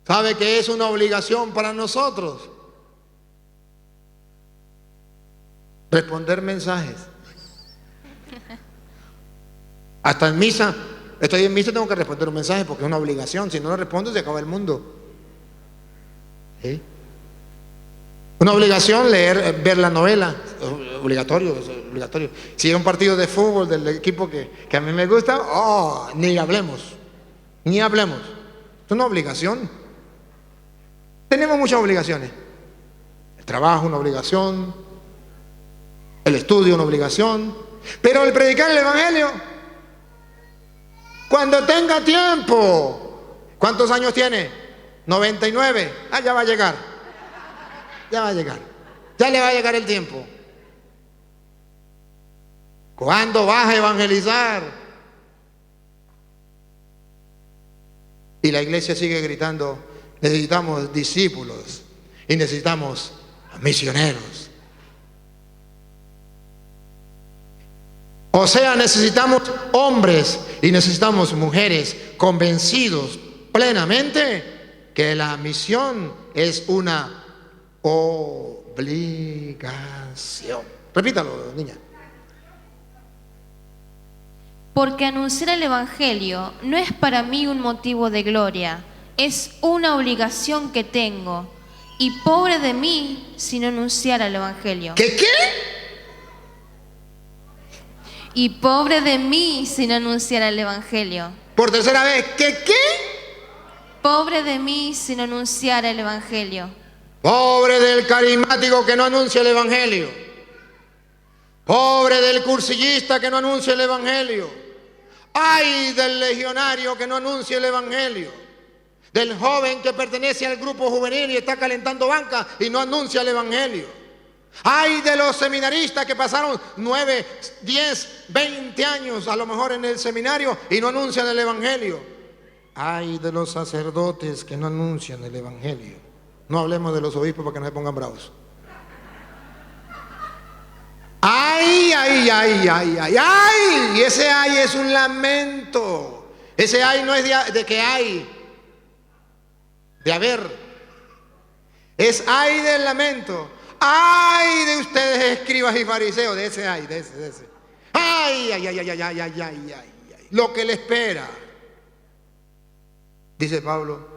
¿Sabe que es una obligación para nosotros? Responder mensajes. Hasta en misa, estoy en misa, tengo que responder un mensaje porque es una obligación. Si no lo respondo, se acaba el mundo. ¿Sí? Una obligación ver la novela. Obligatorio, es obligatorio. Si es un partido de fútbol del equipo que a mí me gusta, ni hablemos. Ni hablemos. Es una obligación. Tenemos muchas obligaciones. El trabajo, una obligación. El estudio, una obligación. Pero el predicar el Evangelio, cuando tenga tiempo. ¿Cuántos años tiene? 99. Ya va a llegar. Ya va a llegar. Ya le va a llegar el tiempo. ¿Cuándo vas a evangelizar? Y la iglesia sigue gritando, necesitamos discípulos y necesitamos misioneros. O sea, necesitamos hombres y necesitamos mujeres convencidos plenamente que la misión es una obligación. Repítalo, niña. Porque anunciar el Evangelio no es para mí un motivo de gloria, es una obligación que tengo. Y pobre de mí si no anunciara el Evangelio. ¿Qué? Y pobre de mí si no anunciara el Evangelio. Por tercera vez, ¿qué? Pobre de mí si no anunciara el Evangelio. Pobre del carismático que no anuncia el Evangelio. Pobre del cursillista que no anuncia el Evangelio. Ay del legionario que no anuncia el Evangelio. Del joven que pertenece al grupo juvenil y está calentando banca y no anuncia el Evangelio. Ay de los seminaristas que pasaron 9, 10, 20 años a lo mejor en el seminario y no anuncian el Evangelio. Ay de los sacerdotes que no anuncian el Evangelio. No hablemos de los obispos para que no se pongan bravos. Ay. Y ese ay es un lamento. Ese ay no es de que hay, de haber. Es ay del lamento. Ay de ustedes escribas y fariseos. De ese ay, de ese. Ay. Lo que le espera. Dice Pablo,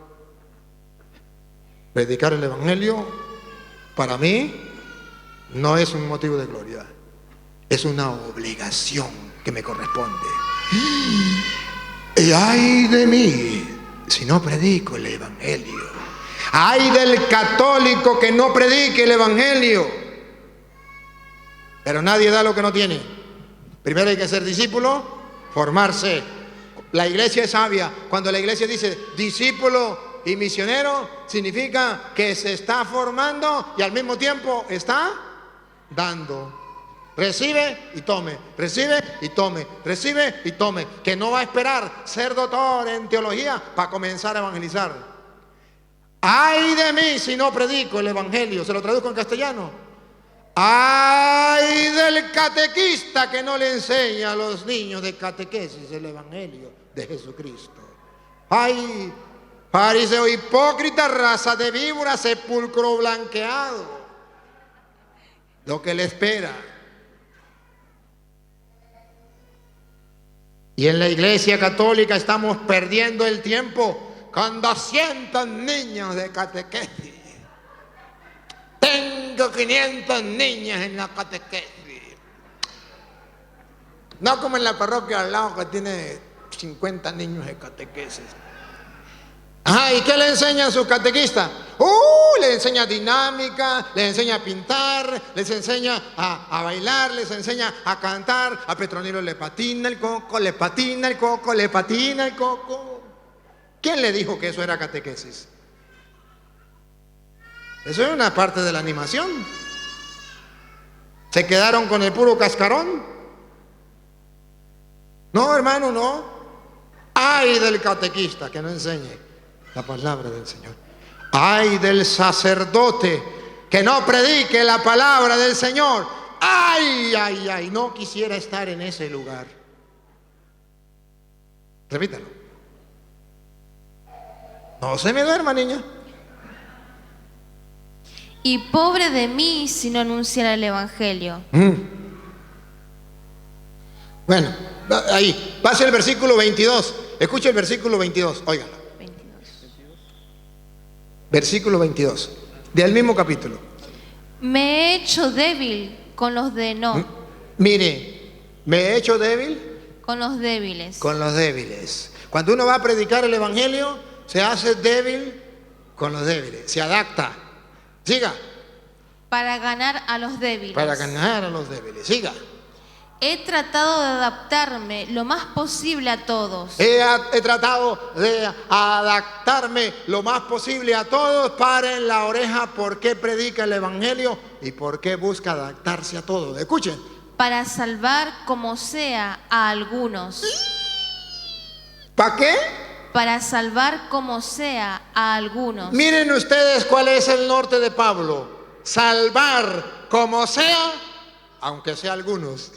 predicar el Evangelio para mí no es un motivo de gloria. Es una obligación que me corresponde. Y ay de mí si no predico el evangelio. Ay del católico que no predique el evangelio. Pero nadie da lo que no tiene. Primero hay que ser discípulo, formarse. La iglesia es sabia. Cuando la iglesia dice discípulo y misionero, significa que se está formando y al mismo tiempo está dando. Recibe y tome, recibe y tome, recibe y tome. Que no va a esperar ser doctor en teología para comenzar a evangelizar. Ay de mí si no predico el evangelio. Se lo traduzco en castellano. Ay del catequista que no le enseña a los niños de catequesis el evangelio de Jesucristo. Ay, fariseo hipócrita, raza de víbora, sepulcro blanqueado. Lo que le espera. Y en la iglesia católica estamos perdiendo el tiempo con 200 niños de catequesis. Tengo 500 niñas en la catequesis. No como en la parroquia al lado que tiene 50 niños de catequesis. Ajá, ¿y qué le enseñan sus catequistas? Le enseña dinámica, les enseña a pintar, les enseña a bailar, les enseña a cantar. A Petronilo le patina el coco, le patina el coco, le patina el coco. ¿Quién le dijo que eso era catequesis? Eso es una parte de la animación. ¿Se quedaron con el puro cascarón? No, hermano, no. Ay del catequista que no enseñe la palabra del Señor. Ay del sacerdote que no predique la palabra del Señor. Ay, ay, ay, no quisiera estar en ese lugar. Repítalo. No se me duerma, niña. Y pobre de mí si no anunciara el evangelio. Bueno, ahí, pase el versículo 22. Escuche el versículo 22, óigalo. Versículo 22, del mismo capítulo. Me he hecho débil con los de no. Mire, me he hecho débil con los débiles. Con los débiles. Cuando uno va a predicar el evangelio, se hace débil con los débiles, se adapta. Siga. Para ganar a los débiles. Para ganar a los débiles, siga. He tratado de adaptarme lo más posible a todos. He tratado de adaptarme lo más posible a todos. Paren la oreja, ¿por qué predica el evangelio? ¿Y por qué busca adaptarse a todos? Escuchen. Para salvar como sea a algunos. ¿Para qué? Para salvar como sea a algunos. Miren ustedes cuál es el norte de Pablo. Salvar como sea, aunque sea algunos.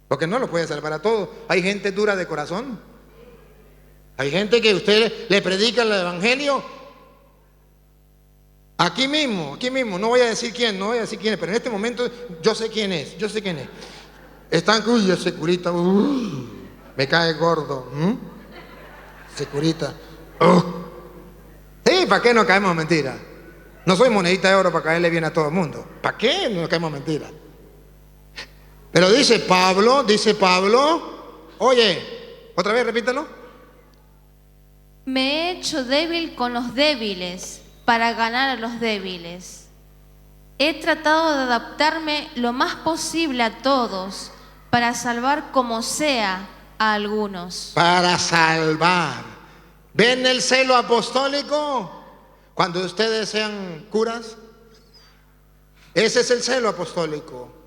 Porque no lo puede salvar a todos. Hay gente dura de corazón. Hay gente que usted le predica el evangelio. Aquí mismo. No voy a decir quién, pero en este momento yo sé quién es. Están, uy, ese curita, me cae gordo. Ese curita. Sí, ¿para qué nos caemos mentiras? No soy monedita de oro para caerle bien a todo el mundo. ¿Para qué nos caemos mentiras? Pero dice Pablo, oye, otra vez repítalo. Me he hecho débil con los débiles para ganar a los débiles. He tratado de adaptarme lo más posible a todos para salvar como sea a algunos. Para salvar. ¿Ven el celo apostólico? Cuando ustedes sean curas, ese es el celo apostólico.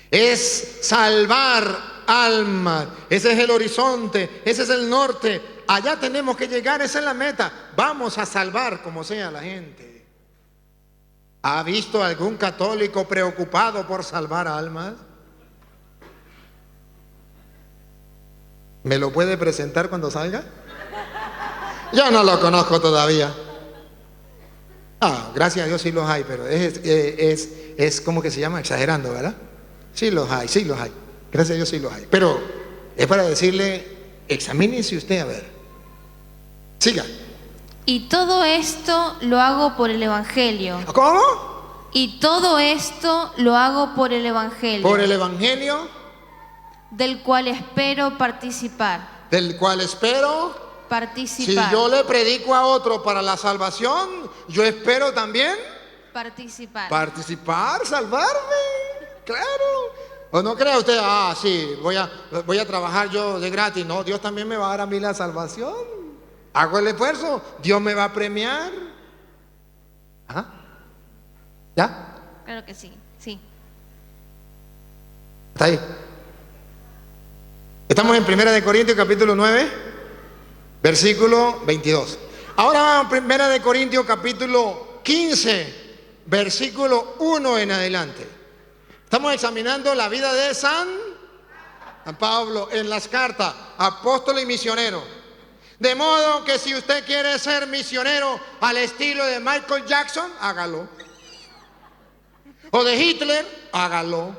Es salvar almas. Ese es el horizonte, ese es el norte. Allá tenemos que llegar, esa es la meta. Vamos a salvar como sea la gente. ¿Ha visto algún católico preocupado por salvar almas? ¿Me lo puede presentar cuando salga? Yo no lo conozco todavía. Gracias a Dios sí los hay, pero es como que se llama exagerando, ¿verdad? Sí los hay. Gracias a Dios sí los hay. Pero es para decirle, examínese usted a ver. Siga. Y todo esto lo hago por el evangelio. ¿Cómo? Y todo esto lo hago por el evangelio. ¿Por el evangelio? del cual espero participar. Del cual espero. Si Participar. yo le predico a otro para la salvación, yo espero también Participar. participar, salvarme. Claro. ¿O no cree usted? Ah, sí, voy a trabajar yo de gratis. No, Dios también me va a dar a mí la salvación. Hago el esfuerzo, Dios me va a premiar. ¿Ah? ¿Ya? Claro que sí, sí. ¿Está ahí? Estamos en 1 Corintios capítulo 9, versículo 22. Ahora vamos a 1 Corintios capítulo 15, versículo 1 en adelante. Estamos examinando la vida de San Pablo en las cartas, apóstol y misionero. De modo que si usted quiere ser misionero al estilo de Michael Jackson, hágalo. O de Hitler, hágalo.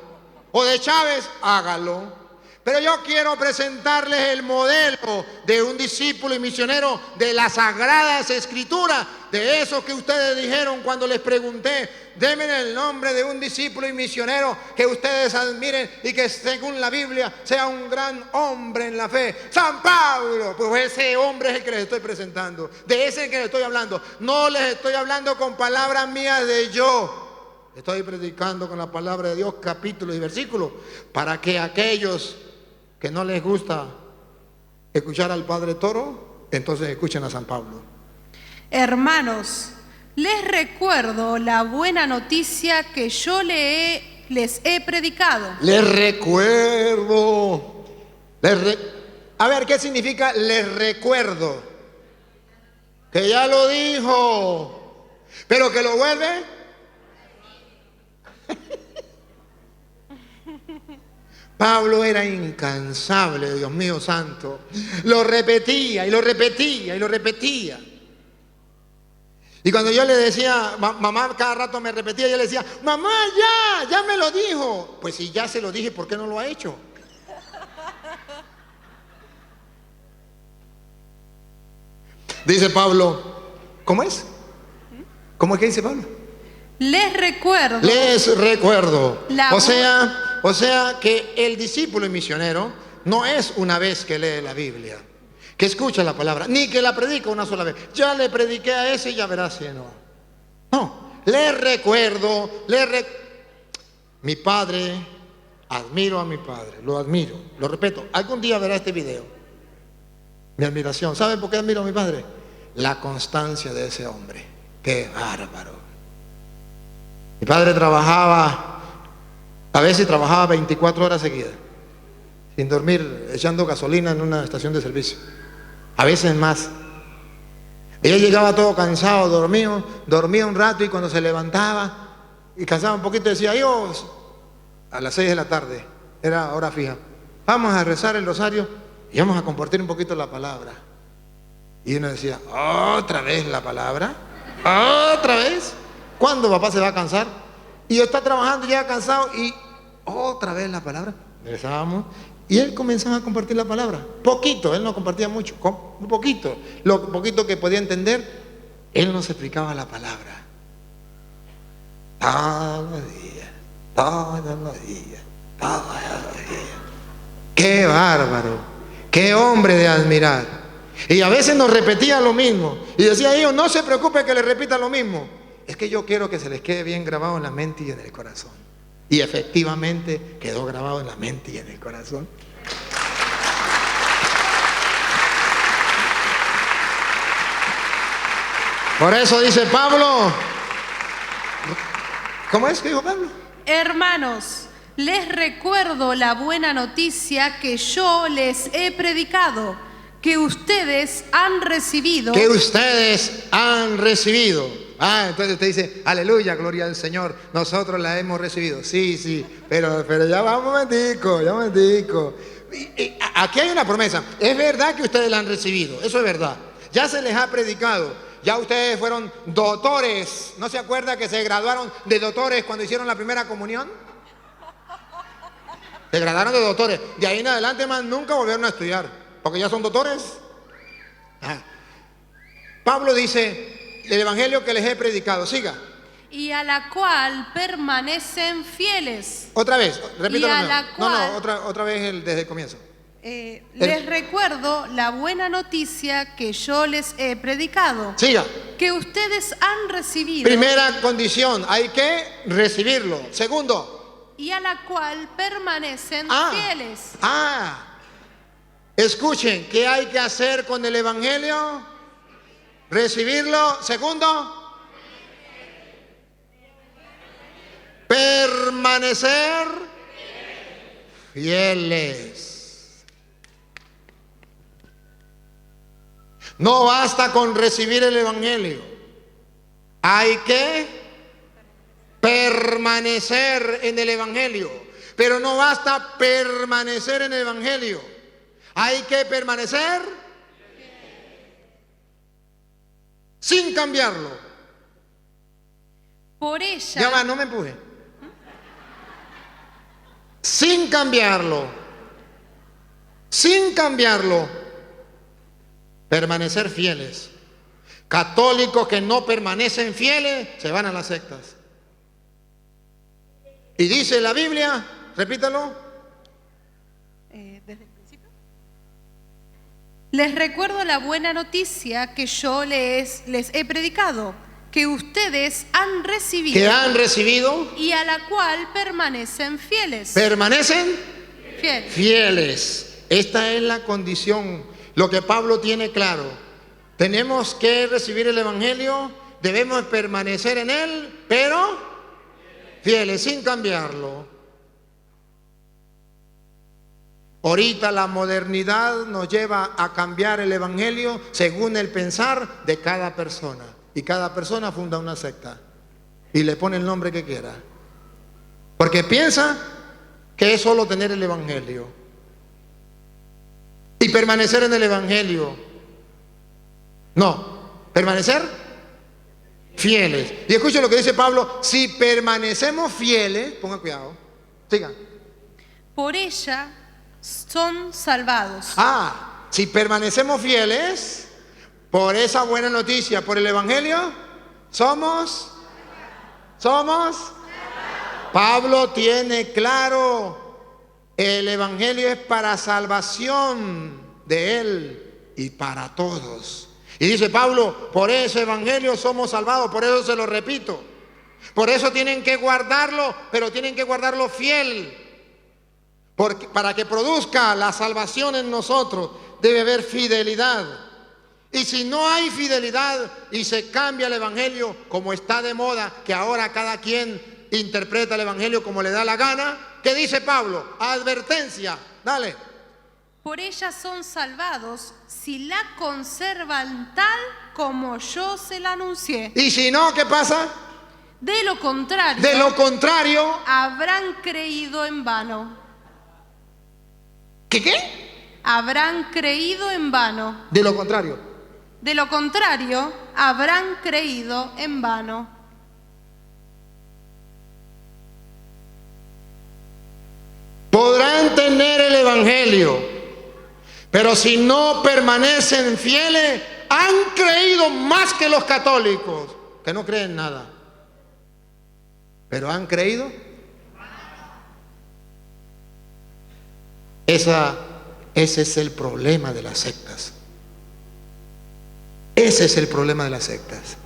O de Chávez, hágalo. Pero yo quiero presentarles el modelo de un discípulo y misionero de las Sagradas Escrituras, de eso que ustedes dijeron cuando les pregunté, denme el nombre de un discípulo y misionero que ustedes admiren y que según la Biblia sea un gran hombre en la fe. San Pablo, pues ese hombre es el que les estoy presentando, de ese es el que les estoy hablando. No les estoy hablando con palabras mías de yo, estoy predicando con la palabra de Dios, capítulos y versículos, para que aquellos que no les gusta escuchar al Padre Toro, entonces escuchen a San Pablo. Hermanos, les recuerdo la buena noticia que yo les he predicado. Les recuerdo. A ver, ¿qué significa les recuerdo? Que ya lo dijo, pero que lo vuelve. Pablo era incansable, Dios mío santo. Lo repetía y lo repetía y lo repetía. Y cuando yo le decía, mamá cada rato me repetía, yo le decía, mamá, ya me lo dijo. Pues si ya se lo dije, ¿por qué no lo ha hecho? Dice Pablo, ¿cómo es? ¿Cómo es que dice Pablo? Les recuerdo. Les recuerdo. O sea que el discípulo y misionero no es una vez que lee la Biblia, que escucha la palabra, ni que la predica una sola vez. Ya le prediqué a ese y ya verás si no. No, les recuerdo, mi padre, admiro a mi padre, lo admiro, lo respeto. Algún día verá este video. Mi admiración. ¿Saben por qué admiro a mi padre? La constancia de ese hombre. ¡Qué bárbaro! Mi padre trabajaba, a veces trabajaba 24 horas seguidas, sin dormir, echando gasolina en una estación de servicio. A veces más. Ella llegaba todo cansado, dormía un rato y cuando se levantaba y cansaba un poquito decía, Dios, a las 6 de la tarde, era hora fija, vamos a rezar el rosario y vamos a compartir un poquito la palabra. Y uno decía, ¿otra vez la palabra? ¿Otra vez? ¿Cuándo papá se va a cansar? Y yo está trabajando, llega cansado y otra vez la palabra. Rezábamos y él comenzaba a compartir la palabra. Poquito, él no compartía mucho, un poquito. Lo poquito que podía entender, él nos explicaba la palabra. Todos los días, todos los días, todos los días. ¡Qué bárbaro! ¡Qué hombre de admirar! Y a veces nos repetía lo mismo. Y decía yo, no se preocupe que le repita lo mismo. Es que yo quiero que se les quede bien grabado en la mente y en el corazón. Y efectivamente quedó grabado en la mente y en el corazón. Por eso dice Pablo, ¿cómo es que dijo Pablo? Hermanos, les recuerdo la buena noticia que yo les he predicado, que ustedes han recibido. Que ustedes han recibido. Ah, entonces usted dice, aleluya, gloria al Señor, nosotros la hemos recibido. Sí, pero ya va un momentico. Aquí hay una promesa. Es verdad que ustedes la han recibido, eso es verdad. Ya se les ha predicado. Ya ustedes fueron doctores. ¿No se acuerda que se graduaron de doctores cuando hicieron la primera comunión? Se graduaron de doctores. De ahí en adelante más nunca volvieron a estudiar, porque ya son doctores. Pablo dice, el evangelio que les he predicado, siga. y a la cual permanecen fieles. Otra vez, repítalo. Y a de la nuevo. cual- otra vez desde el comienzo. Les recuerdo la buena noticia que yo les he predicado, Siga. que ustedes han recibido Primera condición, hay que recibirlo. Segundo, y a la cual permanecen fieles. Escuchen, ¿qué hay que hacer con el Evangelio? Recibirlo. Segundo, permanecer fieles. No basta con recibir el Evangelio. Hay que permanecer en el Evangelio. Pero no basta permanecer en el Evangelio. Hay que permanecer sin cambiarlo. Por ella, Ya va, no me empuje. Sin cambiarlo. Sin cambiarlo. Permanecer fieles. Católicos que no permanecen fieles se van a las sectas. Y dice la Biblia, repítalo. desde el principio. Les recuerdo la buena noticia que yo les he predicado, que ustedes han recibido, Que han recibido, y a la cual permanecen fieles. permanecen Fieles. fieles. Esta es la condición. Lo que Pablo tiene claro. Tenemos que recibir el Evangelio, debemos permanecer en él, pero fieles, sin cambiarlo. Ahorita la modernidad nos lleva a cambiar el Evangelio según el pensar de cada persona. Y cada persona funda una secta y le pone el nombre que quiera. Porque piensa que es solo tener el Evangelio. Y permanecer en el Evangelio. No, permanecer fieles. Y escuchen lo que dice Pablo, si permanecemos fieles, pongan cuidado, sigan. Por ella son salvados. Si permanecemos fieles, por esa buena noticia, por el Evangelio, somos. Pablo tiene claro, el Evangelio es para salvación de él y para todos. Y dice Pablo, por ese Evangelio somos salvados, por eso se lo repito. Por eso tienen que guardarlo, pero tienen que guardarlo fiel. Porque para que produzca la salvación en nosotros, debe haber fidelidad. Y si no hay fidelidad y se cambia el Evangelio, como está de moda, que ahora cada quien interpreta el Evangelio como le da la gana, ¿qué dice Pablo? Advertencia, dale. Por ella son salvados si la conservan tal como yo se la anuncié. Y si no, ¿qué pasa? De lo contrario, habrán creído en vano. ¿Qué? Habrán creído en vano. De lo contrario. De lo contrario, habrán creído en vano. Podrán tener el Evangelio, pero si no permanecen fieles, han creído más que los católicos, que no creen nada. Pero han creído. Ese es el problema de las sectas. Ese es el problema de las sectas.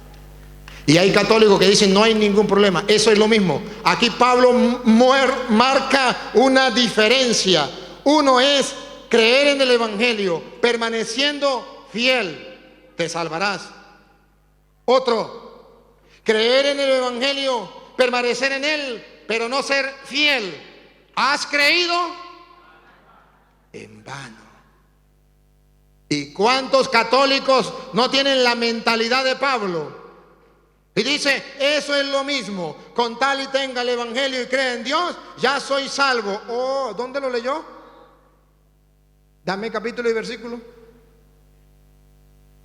Y hay católicos que dicen no hay ningún problema. Eso es lo mismo. Aquí Pablo marca una diferencia. Uno es creer en el Evangelio, permaneciendo fiel, te salvarás. Otro, creer en el Evangelio, permanecer en él, pero no ser fiel. ¿Has creído? En vano. ¿Y cuántos católicos no tienen la mentalidad de Pablo? Y dice, eso es lo mismo, con tal y tenga el Evangelio y cree en Dios, ya soy salvo. Oh, ¿dónde lo leyó? Dame capítulo y versículo.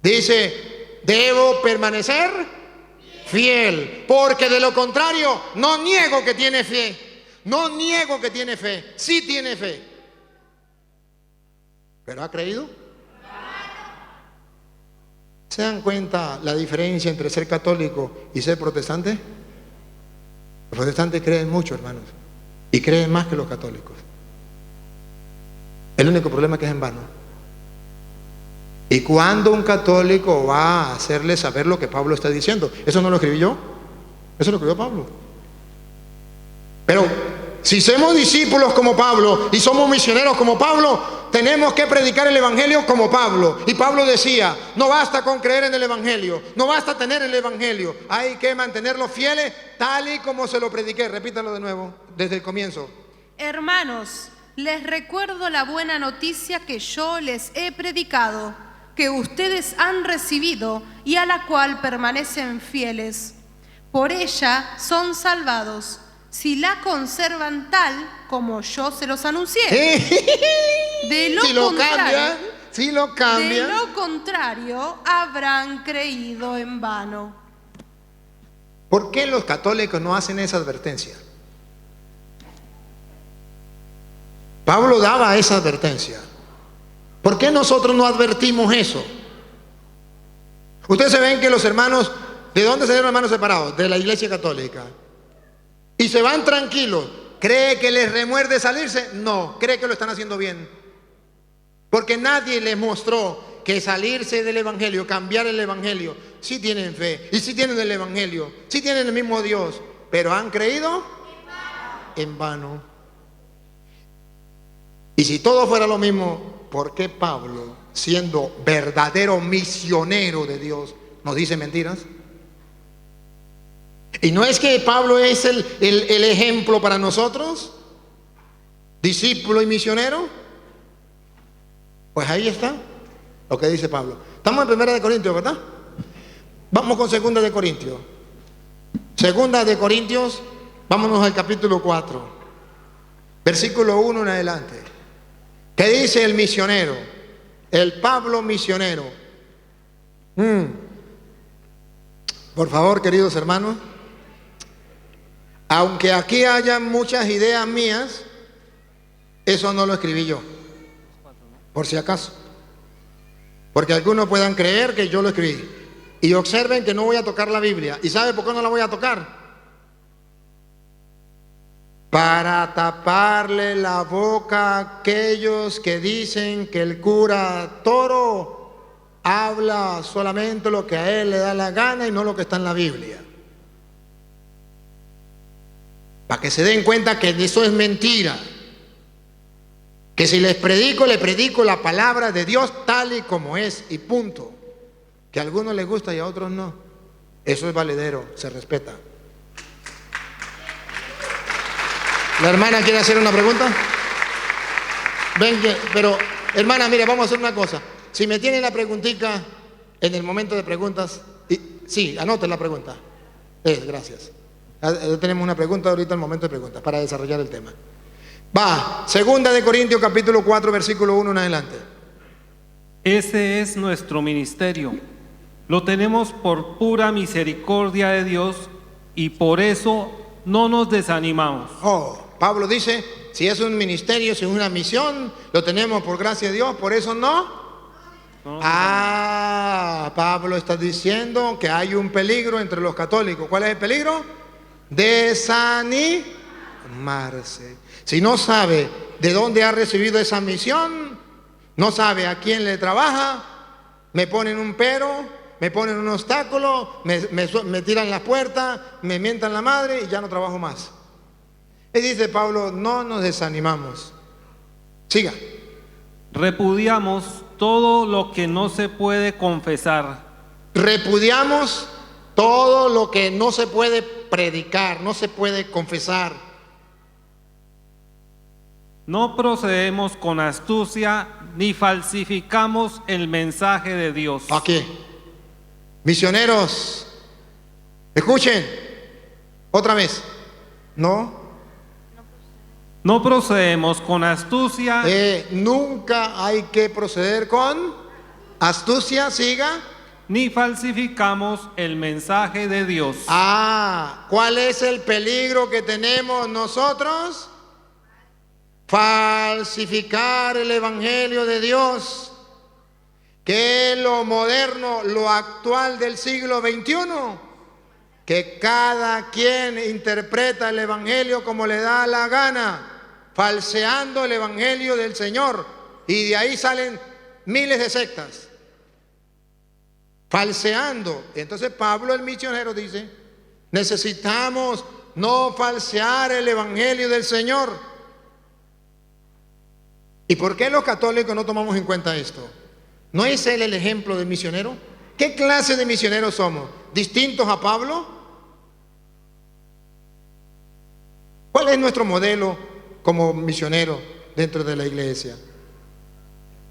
Dice, debo permanecer fiel, porque de lo contrario, no niego que tiene fe. No niego que tiene fe, sí tiene fe. ¿Pero ha creído? ¿Se dan cuenta la diferencia entre ser católico y ser protestante? Los protestantes creen mucho, hermanos, y creen más que los católicos. El único problema es que es en vano. ¿Y cuándo un católico va a hacerle saber lo que Pablo está diciendo? Eso no lo escribí yo, eso lo escribió Pablo. Pero si somos discípulos como Pablo y somos misioneros como Pablo, tenemos que predicar el Evangelio como Pablo. Y Pablo decía, no basta con creer en el Evangelio, no basta tener el Evangelio, hay que mantenerlo fieles tal y como se lo prediqué. Repítalo de nuevo, desde el comienzo. Hermanos, les recuerdo la buena noticia que yo les he predicado, que ustedes han recibido y a la cual permanecen fieles. Por ella son salvados, si la conservan tal como yo se los anuncié. De lo contrario, habrán creído en vano. ¿Por qué los católicos no hacen esa advertencia? Pablo daba esa advertencia. ¿Por qué nosotros no advertimos eso? Ustedes se ven que los hermanos, ¿de dónde salieron hermanos separados? De la Iglesia Católica. Y se van tranquilos. ¿Cree que les remuerde salirse? No, cree que lo están haciendo bien. Porque nadie les mostró que salirse del Evangelio, cambiar el Evangelio, sí tienen fe, y sí tienen el Evangelio, sí tienen el mismo Dios, pero han creído en vano. Y si todo fuera lo mismo, ¿por qué Pablo, siendo verdadero misionero de Dios, nos dice mentiras? Y no es que Pablo es el ejemplo para nosotros, discípulo y misionero. Pues ahí está lo que dice Pablo. Estamos en 1 Corintios, ¿verdad? Vamos con 2 Corintios. 2 Corintios, vámonos al capítulo 4, versículo 1 en adelante. ¿Qué dice el misionero? El Pablo misionero. Por favor, queridos hermanos, aunque aquí haya muchas ideas mías, eso no lo escribí yo, por si acaso, porque algunos puedan creer que yo lo escribí. Y observen que no voy a tocar la Biblia. ¿Y sabe por qué no la voy a tocar? Para taparle la boca a aquellos que dicen que el cura Toro habla solamente lo que a él le da la gana y no lo que está en la Biblia. Para que se den cuenta que eso es mentira. Que si les predico, le predico la palabra de Dios tal y como es y punto. Que a algunos les gusta y a otros no. Eso es valedero, se respeta. ¿La hermana quiere hacer una pregunta? Ven, pero hermana, mire, vamos a hacer una cosa. Si me tiene la preguntita en el momento de preguntas, sí, anote la pregunta. Gracias. Tenemos una pregunta ahorita en el momento de preguntas para desarrollar el tema. Va, 2 Corintios capítulo 4, versículo 1 en adelante. Ese es nuestro ministerio. Lo tenemos por pura misericordia de Dios y por eso no nos desanimamos. Pablo dice, si es un ministerio, si es una misión, lo tenemos por gracia de Dios, por eso no. Pablo está diciendo que hay un peligro entre los católicos. ¿Cuál es el peligro? Desanimarse. Si no sabe de dónde ha recibido esa misión, no sabe a quién le trabaja, me ponen un pero, me ponen un obstáculo, me tiran las puertas, me mientan la madre y ya no trabajo más. Y dice Pablo, no nos desanimamos. Siga. Repudiamos todo lo que no se puede confesar. Repudiamos todo lo que no se puede predicar, no se puede confesar. No procedemos con astucia ni falsificamos el mensaje de Dios. Aquí, misioneros, escuchen, otra vez. No procedemos con astucia. Nunca hay que proceder con astucia, siga. Ni falsificamos el mensaje de Dios. ¿Cuál es el peligro que tenemos nosotros? Falsificar el Evangelio de Dios, que es lo moderno, lo actual del siglo XXI. que cada quien interpreta el evangelio como le da la gana, falseando el evangelio del Señor, y de ahí salen miles de sectas, falseando. Entonces Pablo el misionero dice, necesitamos no falsear el evangelio del Señor. ¿Y por qué los católicos no tomamos en cuenta esto? ¿No es él el ejemplo de misionero? ¿Qué clase de misioneros somos? ¿Distintos a Pablo? ¿Cuál es nuestro modelo como misionero dentro de la iglesia?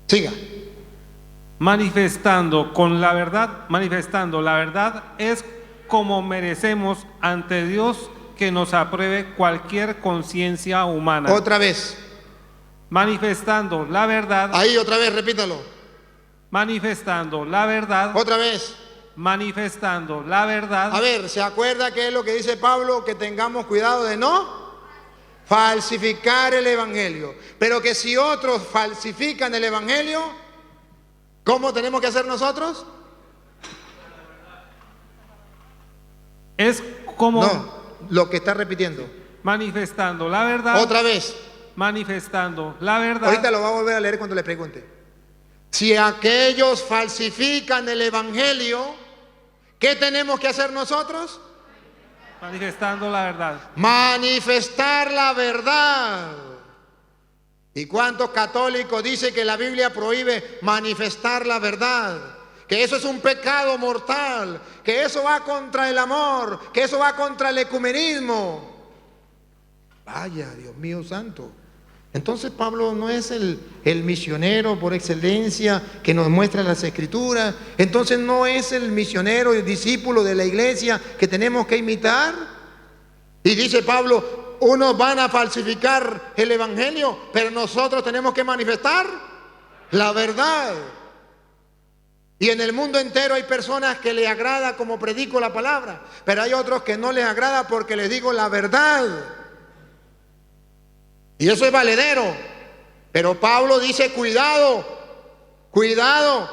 Siga. Manifestando la verdad es como merecemos ante Dios que nos apruebe cualquier conciencia humana. Otra vez. Manifestando la verdad. Ahí otra vez, repítalo. Manifestando la verdad. Otra vez. Manifestando la verdad. A ver, ¿se acuerda qué es lo que dice Pablo? Que tengamos cuidado de no falsificar el evangelio. Pero que si otros falsifican el evangelio, ¿cómo tenemos que hacer nosotros? Es como No, lo que está repitiendo. manifestando la verdad. Otra vez. Manifestando la verdad. Ahorita lo va a volver a leer cuando le pregunte. Si aquellos falsifican el evangelio, ¿qué tenemos que hacer nosotros? Manifestando la verdad. Manifestar la verdad. ¿Y cuántos católicos dicen que la Biblia prohíbe manifestar la verdad? Que eso es un pecado mortal, que eso va contra el amor, que eso va contra el ecumenismo. Vaya, Dios mío santo. Entonces Pablo no es el misionero por excelencia que nos muestra las escrituras. Entonces no es el misionero, el discípulo de la iglesia que tenemos que imitar. Y dice Pablo, unos van a falsificar el evangelio, pero nosotros tenemos que manifestar la verdad. Y en el mundo entero hay personas que les agrada como predico la palabra, pero hay otros que no les agrada porque les digo la verdad. Y eso es valedero. Pero Pablo dice, cuidado, cuidado,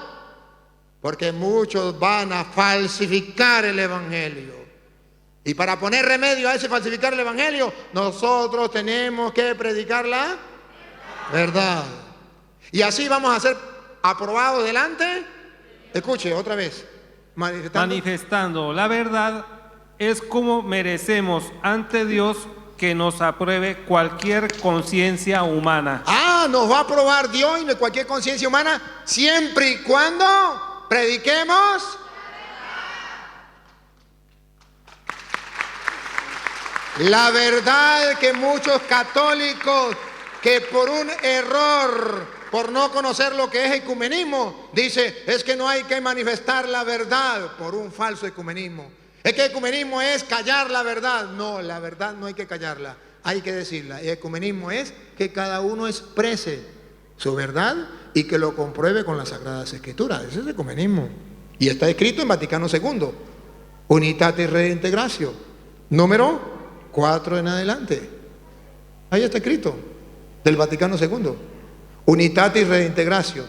porque muchos van a falsificar el evangelio. Y para poner remedio a ese falsificar el evangelio, nosotros tenemos que predicar la verdad. Y así vamos a ser aprobados delante. Escuche otra vez. Manifestando la verdad es como merecemos ante Dios que nos apruebe cualquier conciencia humana. Nos va a aprobar Dios y cualquier conciencia humana siempre y cuando prediquemos la verdad. Que muchos católicos que por un error, por no conocer lo que es ecumenismo, dice, es que no hay que manifestar la verdad, por un falso ecumenismo. Es que ecumenismo es callar la verdad. No, la verdad no hay que callarla, hay que decirla. Y ecumenismo es que cada uno exprese su verdad y que lo compruebe con las Sagradas Escrituras. Ese es ecumenismo. Y está escrito en Vaticano II. Unitatis Redintegratio, número 4 en adelante. Ahí está escrito, del Vaticano II. Unitatis Redintegratio,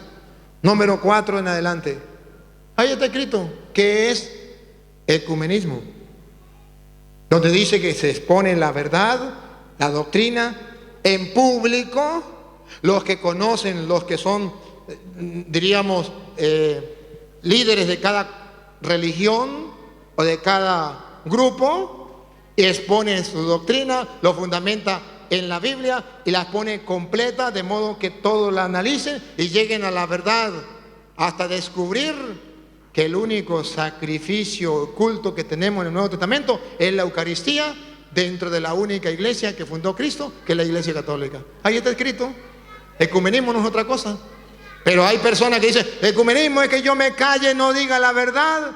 número 4 en adelante. Ahí está escrito que es ecumenismo, donde dice que se expone la verdad, la doctrina en público. Los que conocen, los que son, diríamos, líderes de cada religión o de cada grupo, exponen su doctrina, lo fundamenta en la Biblia y las pone completa, de modo que todos la analicen y lleguen a la verdad, hasta descubrir que el único sacrificio oculto que tenemos en el Nuevo Testamento es la Eucaristía, dentro de la única iglesia que fundó Cristo, que es la Iglesia Católica. Ahí está escrito. Ecumenismo no es otra cosa. Pero hay personas que dicen, ecumenismo es que yo me calle, no diga la verdad,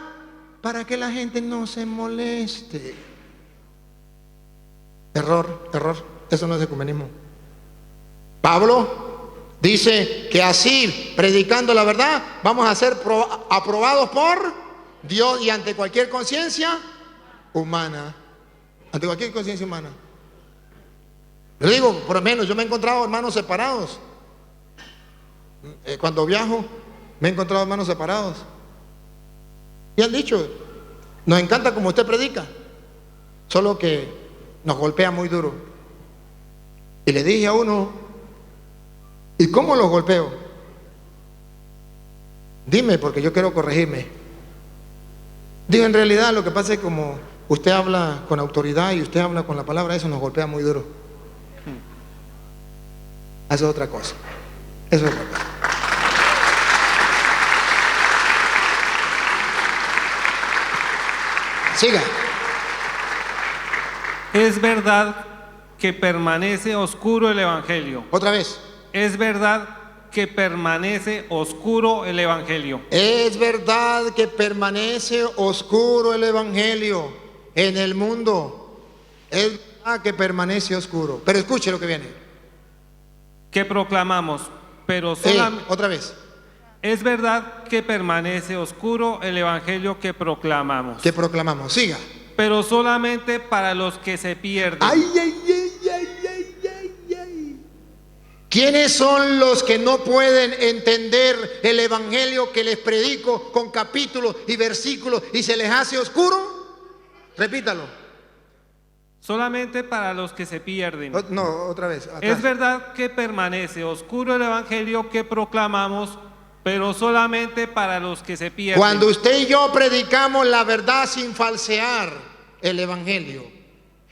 para que la gente no se moleste. Error, error. Eso no es ecumenismo. Pablo dice que así, predicando la verdad, vamos a ser aprobados por Dios y ante cualquier conciencia humana. Ante cualquier conciencia humana. Yo digo, por lo menos, yo me he encontrado hermanos separados. Cuando viajo, me he encontrado hermanos separados. Y han dicho, nos encanta como usted predica. solo que nos golpea muy duro. Y le dije a uno, ¿y cómo los golpeo? Dime, porque yo quiero corregirme. Digo, en realidad lo que pasa es como usted habla con autoridad y usted habla con la palabra, eso nos golpea muy duro. Eso es otra cosa. Eso es otra cosa. Siga. Es verdad que permanece oscuro el Evangelio. Otra vez. Es verdad que permanece oscuro el Evangelio. Es verdad que permanece oscuro el Evangelio en el mundo. Es verdad que permanece oscuro. Pero escuche lo que viene. Que proclamamos, pero solamente... Otra vez. Es verdad que permanece oscuro el Evangelio que proclamamos. Que proclamamos. Siga. Pero solamente para los que se pierden. Ay, ay, ay, ay, ay, ay, ay. ¿Quiénes son los que no pueden entender el Evangelio que les predico con capítulos y versículos y se les hace oscuro? Repítalo. Solamente para los que se pierden. No, otra vez. Atrás. Es verdad que permanece oscuro el Evangelio que proclamamos, pero solamente para los que se pierden. Cuando usted y yo predicamos la verdad sin falsear el Evangelio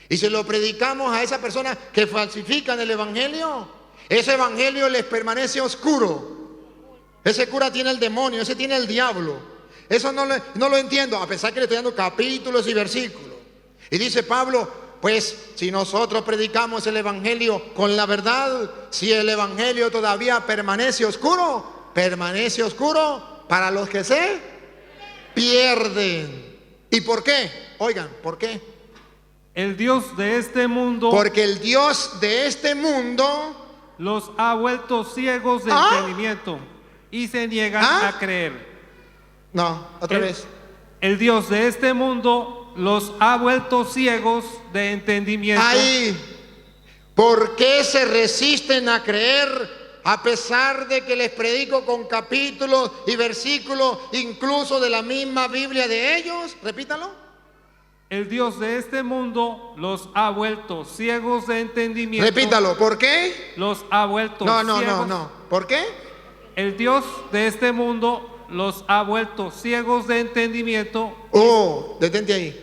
y se lo predicamos a esa persona que falsifican el Evangelio, ese Evangelio les permanece oscuro. Ese cura tiene el demonio, ese tiene el diablo. Eso no lo entiendo, a pesar que le estoy dando capítulos y versículos. Y dice Pablo, pues si nosotros predicamos el Evangelio con la verdad, si el Evangelio todavía permanece oscuro para los que se pierden. ¿Y por qué? Oigan, ¿por qué? El Dios de este mundo... Porque el Dios de este mundo los ha vuelto ciegos de entendimiento y se niegan a creer. No, otra vez. El Dios de este mundo los ha vuelto ciegos de entendimiento. Ahí. ¿Por qué se resisten a creer a pesar de que les predico con capítulos y versículos incluso de la misma Biblia de ellos? Repítalo. El Dios de este mundo los ha vuelto ciegos de entendimiento. Repítalo, ¿por qué? Los ha vuelto ciegos. No. ¿Por qué? El Dios de este mundo los ha vuelto ciegos de entendimiento. Detente ahí.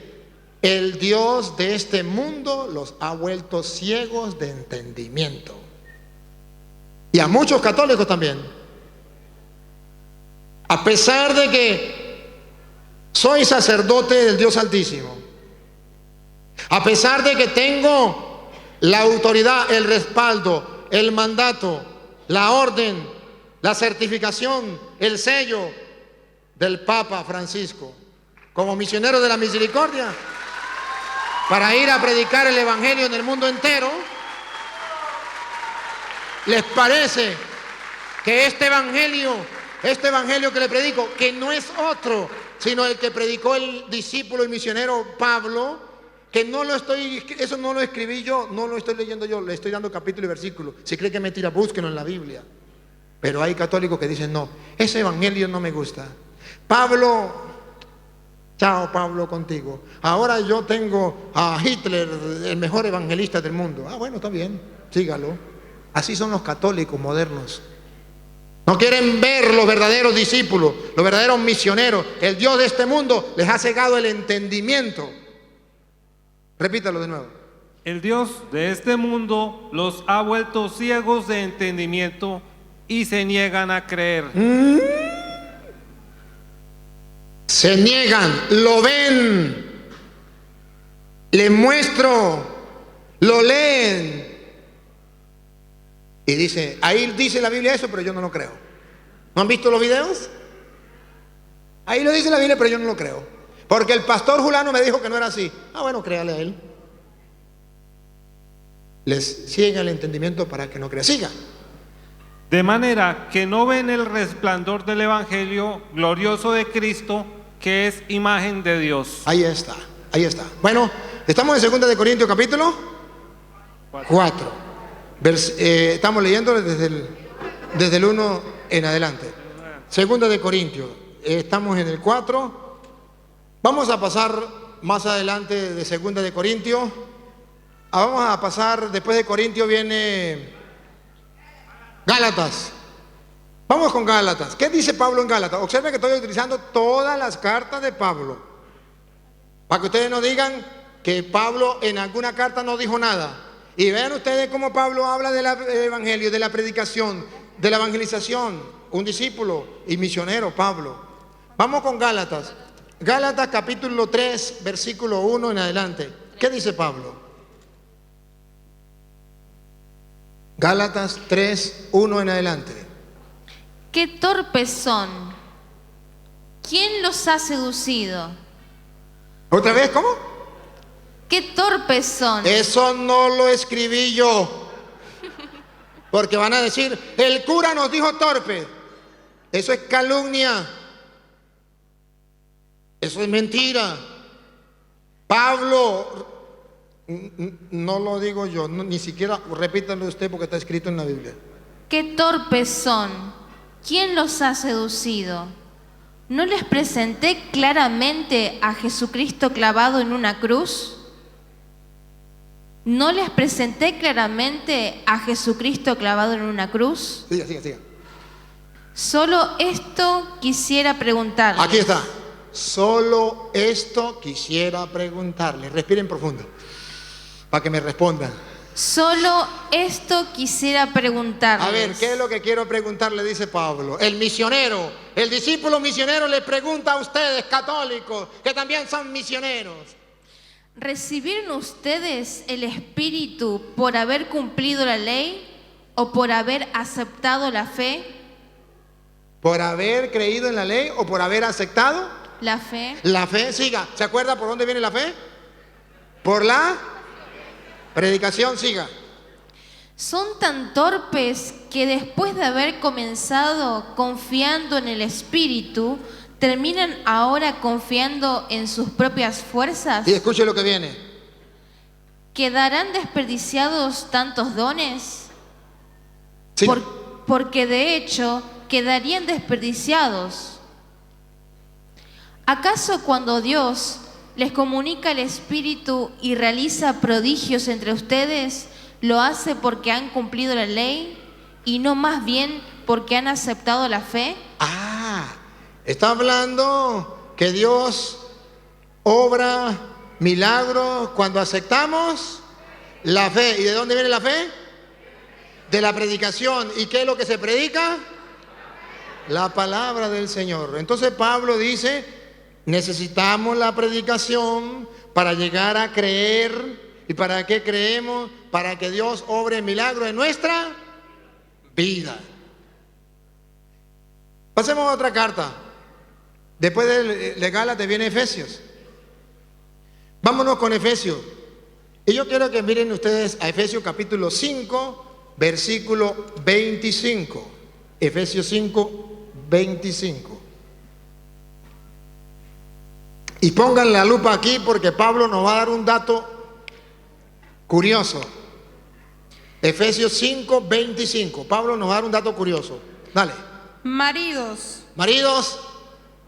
El Dios de este mundo los ha vuelto ciegos de entendimiento. Y a muchos católicos también. A pesar de que soy sacerdote del Dios Altísimo, a pesar de que tengo la autoridad, el respaldo, el mandato, la orden, la certificación, el sello del Papa Francisco como misionero de la misericordia para ir a predicar el Evangelio en el mundo entero, ¿les parece que este evangelio que le predico, que no es otro, sino el que predicó el discípulo y misionero Pablo, que eso no lo escribí yo, no lo estoy leyendo yo, le estoy dando capítulo y versículo? Si cree que es mentira, búsquenlo en la Biblia. Pero hay católicos que dicen, no, ese evangelio no me gusta. Pablo, chao Pablo contigo. Ahora yo tengo a Hitler, el mejor evangelista del mundo. Bueno, está bien, sígalo. Así son los católicos modernos. No quieren ver los verdaderos discípulos, los verdaderos misioneros. El Dios de este mundo les ha cegado el entendimiento. Repítalo de nuevo. El Dios de este mundo los ha vuelto ciegos de entendimiento y se niegan a creer. Se niegan, lo ven, les muestro, lo leen. Y dice, ahí dice la Biblia eso, pero yo no lo creo. ¿No han visto los videos? Ahí lo dice la Biblia, pero yo no lo creo. Porque el pastor Julano me dijo que no era así. Bueno, créale a él. Les ciega el entendimiento para que no crea. Siga. De manera que no ven el resplandor del Evangelio glorioso de Cristo, que es imagen de Dios. Ahí está, ahí está. Bueno, estamos en 2 de Corintios capítulo 4. Estamos leyendo desde el 1 en adelante. 2 de Corintios, estamos en el 4. Vamos a pasar más adelante de 2 de Corintios. Vamos a pasar, después de Corintios viene Gálatas. Vamos con Gálatas. ¿Qué dice Pablo en Gálatas? Observen que estoy utilizando todas las cartas de Pablo, para que ustedes no digan que Pablo en alguna carta no dijo nada. Y vean ustedes cómo Pablo habla del evangelio, de la predicación, de la evangelización. Un discípulo y misionero, Pablo. Vamos con Gálatas. Gálatas capítulo 3, versículo 1 en adelante. ¿Qué dice Pablo? Gálatas 3, 1 en adelante. ¡Qué torpes son! ¿Quién los ha seducido? ¿Otra vez? ¿Cómo? ¡Qué torpes son! Eso no lo escribí yo. Porque van a decir, el cura nos dijo torpe. Eso es calumnia. Eso es mentira. Pablo, no lo digo yo, ni siquiera repítalo usted porque está escrito en la Biblia. ¡Qué torpes son! ¿Quién los ha seducido? ¿No les presenté claramente a Jesucristo clavado en una cruz? ¿No les presenté claramente a Jesucristo clavado en una cruz? Siga. Solo esto quisiera preguntarles. Aquí está. Solo esto quisiera preguntarle. Respiren profundo para que me respondan. Solo esto quisiera preguntarles. A ver, ¿qué es lo que quiero preguntarle? Dice Pablo. El misionero, el discípulo misionero le pregunta a ustedes, católicos, que también son misioneros. ¿Recibieron ustedes el Espíritu por haber cumplido la ley o por haber aceptado la fe? ¿Por haber creído en la ley o por haber aceptado? La fe. La fe, siga. ¿Se acuerda por dónde viene la fe? Por la predicación, siga. Son tan torpes que después de haber comenzado confiando en el Espíritu, ¿terminan ahora confiando en sus propias fuerzas? Y escuche lo que viene. ¿Quedarán desperdiciados tantos dones? Siga. Porque de hecho quedarían desperdiciados. ¿Acaso cuando Dios les comunica el Espíritu y realiza prodigios entre ustedes, lo hace porque han cumplido la ley y no más bien porque han aceptado la fe? Está hablando que Dios obra milagros cuando aceptamos la fe. ¿Y de dónde viene la fe? De la predicación. ¿Y qué es lo que se predica? La palabra del Señor. Entonces Pablo dice, necesitamos la predicación para llegar a creer. ¿Y para qué creemos? Para que Dios obre milagros en nuestra vida. Pasemos a otra carta. Después de Gálatas viene Efesios. Vámonos con Efesios. Y yo quiero que miren ustedes a Efesios capítulo 5, versículo 25. Efesios 5, 25. Y pongan la lupa aquí porque Pablo nos va a dar un dato curioso. Efesios 5, 25. Pablo nos va a dar un dato curioso. Dale. Maridos,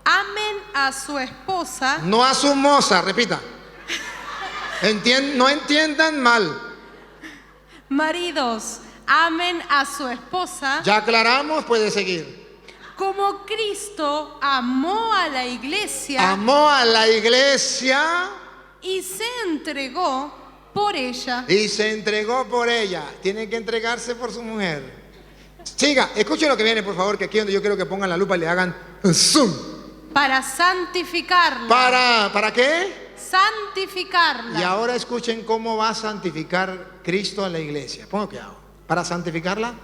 amen a su esposa. No a su moza, repita. No entiendan mal. Maridos, amen a su esposa. Ya aclaramos, puede seguir. Como Cristo amó a la iglesia. Amó a la iglesia. Y se entregó por ella. Y se entregó por ella. Tiene que entregarse por su mujer. Siga, escuchen lo que viene, por favor, que aquí donde yo quiero que pongan la lupa y le hagan zoom. Para santificarla. ¿Para qué? Santificarla. Y ahora escuchen cómo va a santificar Cristo a la iglesia. Pongo cuidado. Para santificarla.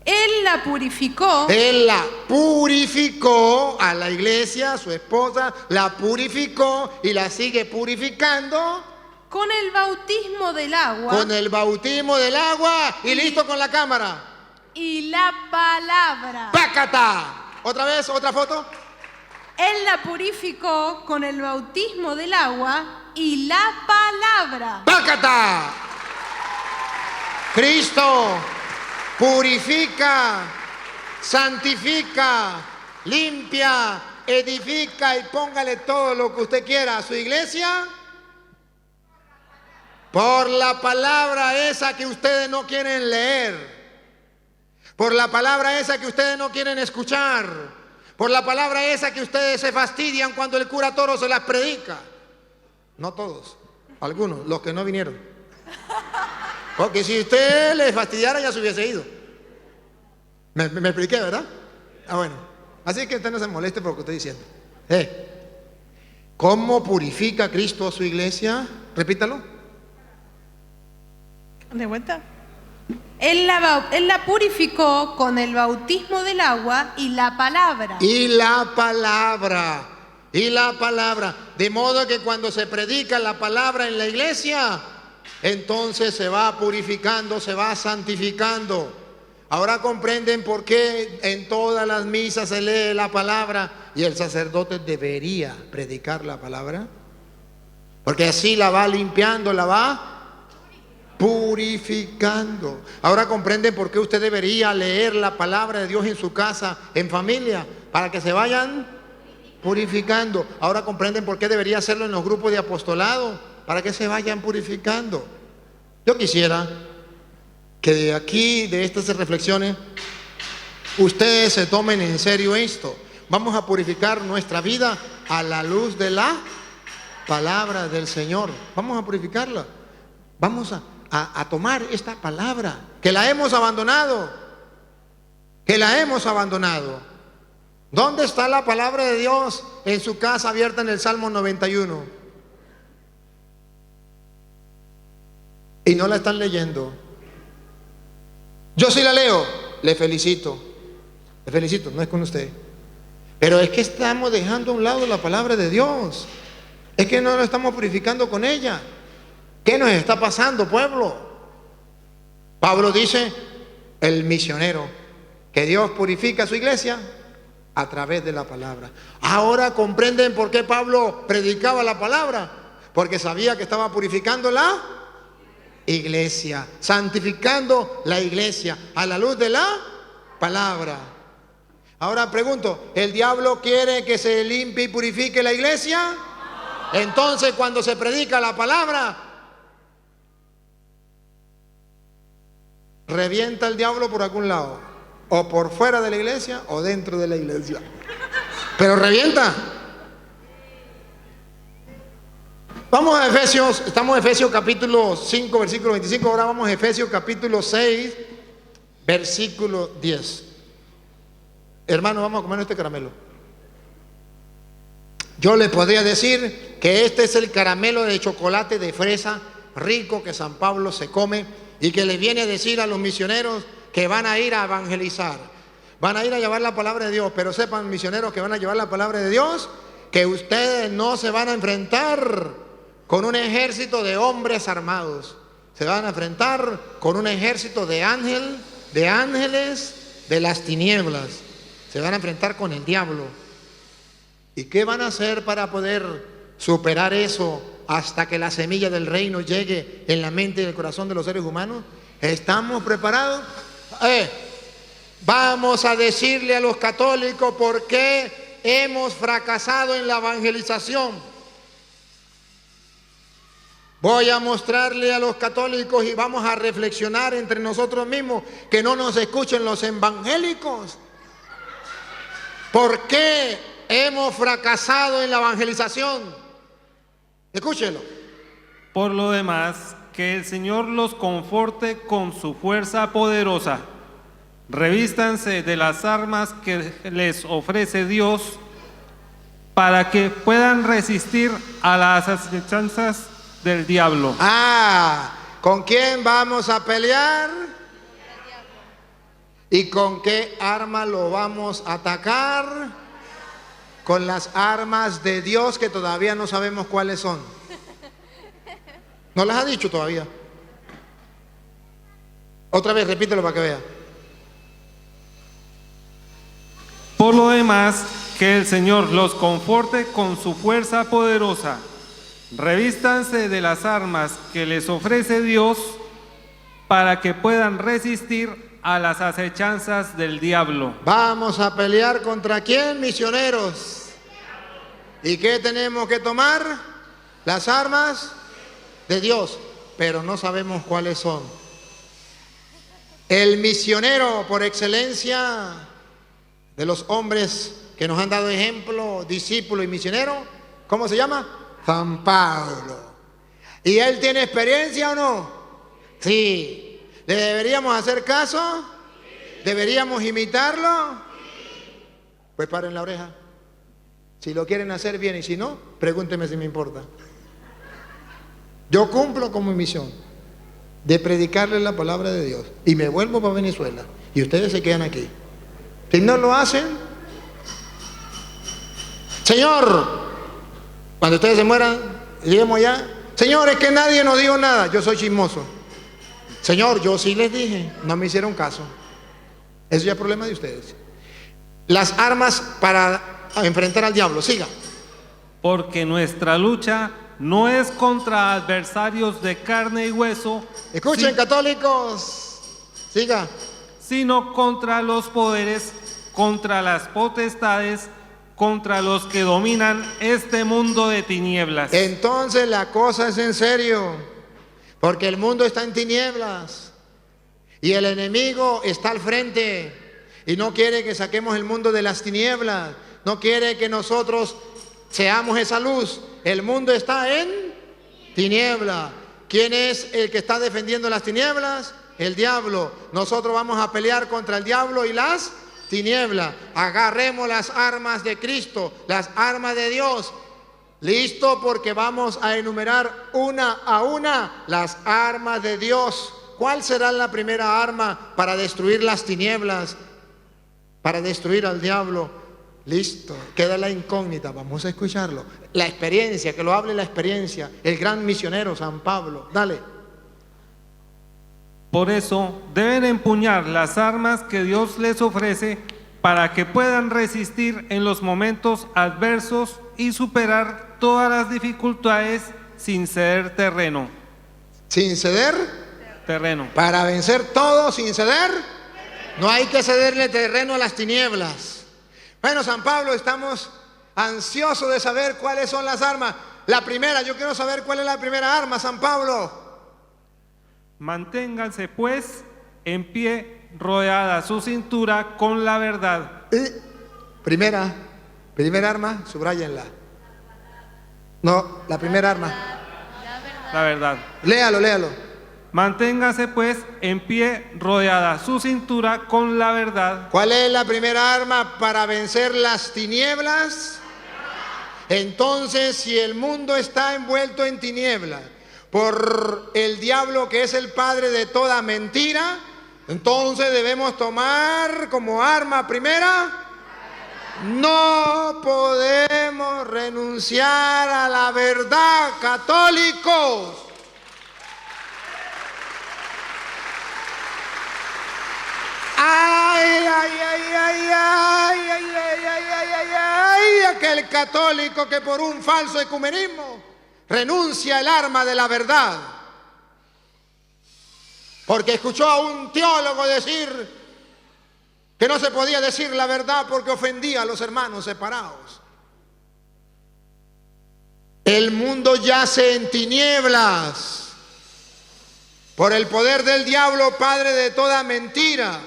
Él la purificó. Él la purificó a la iglesia, a su esposa, la purificó y la sigue purificando. Con el bautismo del agua. Con el bautismo del agua y listo con la cámara. Y la palabra. ¡Pácata! Otra vez, otra foto. Él la purificó con el bautismo del agua y la palabra. ¡Pácata! Cristo purifica, santifica, limpia, edifica y póngale todo lo que usted quiera a su iglesia por la palabra esa que ustedes no quieren leer, por la palabra esa que ustedes no quieren escuchar, por la palabra esa que ustedes se fastidian cuando el cura Toro se las predica. No todos, algunos, los que no vinieron. Porque si usted les fastidiara ya se hubiese ido. Me expliqué, ¿verdad? Ah, bueno. Así que usted no se moleste por lo que estoy diciendo. ¿Cómo purifica Cristo a su iglesia? Repítalo. De vuelta. Él la purificó con el bautismo del agua y la palabra. Y la palabra. Y la palabra. De modo que cuando se predica la palabra en la iglesia, entonces se va purificando, se va santificando. Ahora comprenden por qué en todas las misas se lee la palabra y el sacerdote debería predicar la palabra. Porque así la va limpiando, la va purificando. Ahora comprenden por qué usted debería leer la palabra de Dios en su casa, en familia, para que se vayan purificando. Ahora comprenden por qué debería hacerlo en los grupos de apostolado, para que se vayan purificando. Yo quisiera que de aquí, de estas reflexiones, ustedes se tomen en serio esto. Vamos a purificar nuestra vida a la luz de la palabra del Señor. Vamos a purificarla. Vamos a tomar esta palabra, que la hemos abandonado. Que la hemos abandonado. ¿Dónde está la palabra de Dios en su casa abierta en el Salmo 91? Y no la están leyendo. Yo sí la leo, le felicito, no es con usted. Pero es que estamos dejando a un lado la palabra de Dios. Es que no nos estamos purificando con ella. ¿Qué nos está pasando, pueblo? Pablo dice, el misionero, que Dios purifica a su iglesia a través de la palabra. Ahora comprenden por qué Pablo predicaba la palabra, porque sabía que estaba purificando la iglesia, santificando la iglesia a la luz de la palabra. Ahora pregunto, ¿el diablo quiere que se limpie y purifique la iglesia? Entonces cuando se predica la palabra, revienta el diablo por algún lado, o por fuera de la iglesia o dentro de la iglesia, pero revienta. Vamos a Efesios, estamos en Efesios capítulo 5, versículo 25, ahora vamos a Efesios capítulo 6, versículo 10. Hermano, vamos a comer este caramelo. Yo le podría decir que este es el caramelo de chocolate de fresa rico que San Pablo se come y que le viene a decir a los misioneros que van a ir a evangelizar, van a ir a llevar la palabra de Dios, pero sepan, misioneros que van a llevar la palabra de Dios, que ustedes no se van a enfrentar con un ejército de hombres armados, se van a enfrentar con un ejército de ángeles de las tinieblas, se van a enfrentar con el diablo. ¿Y qué van a hacer para poder superar eso hasta que la semilla del reino llegue en la mente y el corazón de los seres humanos? ¿Estamos preparados? Vamos a decirle a los católicos por qué hemos fracasado en la evangelización. Voy a mostrarle a los católicos y vamos a reflexionar entre nosotros mismos que no nos escuchen los evangélicos. ¿Por qué hemos fracasado en la evangelización? Escúchelo. Por lo demás, que el Señor los conforte con su fuerza poderosa. Revístanse de las armas que les ofrece Dios para que puedan resistir a las acechanzas del diablo. ¿Con quién vamos a pelear? ¿Y con qué arma lo vamos a atacar? Con las armas de Dios que todavía no sabemos cuáles son. No las ha dicho todavía. Otra vez, repítelo para que vea. Por lo demás, que el Señor los conforte con su fuerza poderosa. Revístanse de las armas que les ofrece Dios para que puedan resistir a las acechanzas del diablo. ¿Vamos a pelear contra quién, misioneros? ¿Y qué tenemos que tomar? Las armas de Dios, pero no sabemos cuáles son. El misionero por excelencia de los hombres que nos han dado ejemplo, discípulo y misionero, ¿cómo se llama? San Pablo. ¿Y él tiene experiencia o no? Sí. ¿Le deberíamos hacer caso? ¿Deberíamos imitarlo? Pues paren la oreja. Si lo quieren hacer bien y si no, pregúnteme si me importa. Yo cumplo con mi misión de predicarles la palabra de Dios y me vuelvo para Venezuela y ustedes se quedan aquí. Si no lo hacen, Señor, cuando ustedes se mueran, lleguemos allá, Señor, es que nadie nos dijo nada, yo soy chismoso. Señor, yo sí les dije, no me hicieron caso. Eso ya es problema de ustedes. Las armas para enfrentar al diablo, siga. Porque nuestra lucha no es contra adversarios de carne y hueso. Escuchen, católicos, siga. Sino contra los poderes, contra las potestades, contra los que dominan este mundo de tinieblas. Entonces la cosa es en serio, porque el mundo está en tinieblas y el enemigo está al frente y no quiere que saquemos el mundo de las tinieblas, no quiere que nosotros seamos esa luz. El mundo está en tiniebla. ¿Quién es el que está defendiendo las tinieblas? El diablo. Nosotros vamos a pelear contra el diablo y las tinieblas. Agarremos las armas de Cristo, las armas de Dios. Listo, porque vamos a enumerar una a una las armas de Dios. ¿Cuál será la primera arma para destruir las tinieblas? Para destruir al diablo. Listo, queda la incógnita, vamos a escucharlo. La experiencia, que lo hable la experiencia, el gran misionero San Pablo. Dale. Por eso deben empuñar las armas que Dios les ofrece para que puedan resistir en los momentos adversos y superar todas las dificultades sin ceder terreno. ¿Sin ceder? Terreno. Para vencer todo sin ceder, no hay que cederle terreno a las tinieblas. Bueno, San Pablo, estamos ansiosos de saber cuáles son las armas. La primera, yo quiero saber cuál es la primera arma, San Pablo. Manténganse pues en pie, rodeada su cintura con la verdad. Primera arma, subráyenla. No, la primera arma. La verdad. Léalo. Manténgase pues en pie, rodeada su cintura con la verdad. ¿Cuál es la primera arma para vencer las tinieblas? Entonces, si el mundo está envuelto en tinieblas por el diablo, que es el padre de toda mentira, entonces debemos tomar como arma primera: no podemos renunciar a la verdad, católicos. Ay, aquel católico que por un falso ecumenismo renuncia al arma de la verdad. Porque escuchó a un teólogo decir que no se podía decir la verdad porque ofendía a los hermanos separados. El mundo yace en tinieblas por el poder del diablo, padre de toda mentira.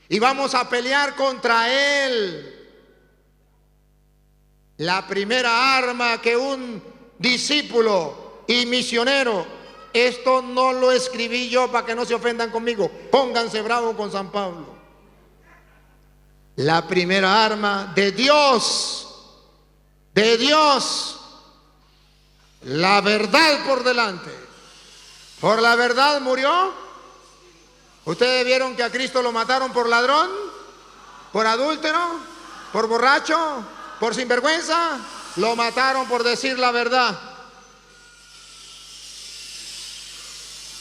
Y vamos a pelear contra él. La primera arma que un discípulo y misionero, esto no lo escribí yo para que no se ofendan conmigo, pónganse bravos con San Pablo. La primera arma de Dios, la verdad por delante. Por la verdad murió. ¿Ustedes vieron que a Cristo lo mataron por ladrón? ¿Por adúltero? ¿Por borracho? ¿Por sinvergüenza? Lo mataron por decir la verdad.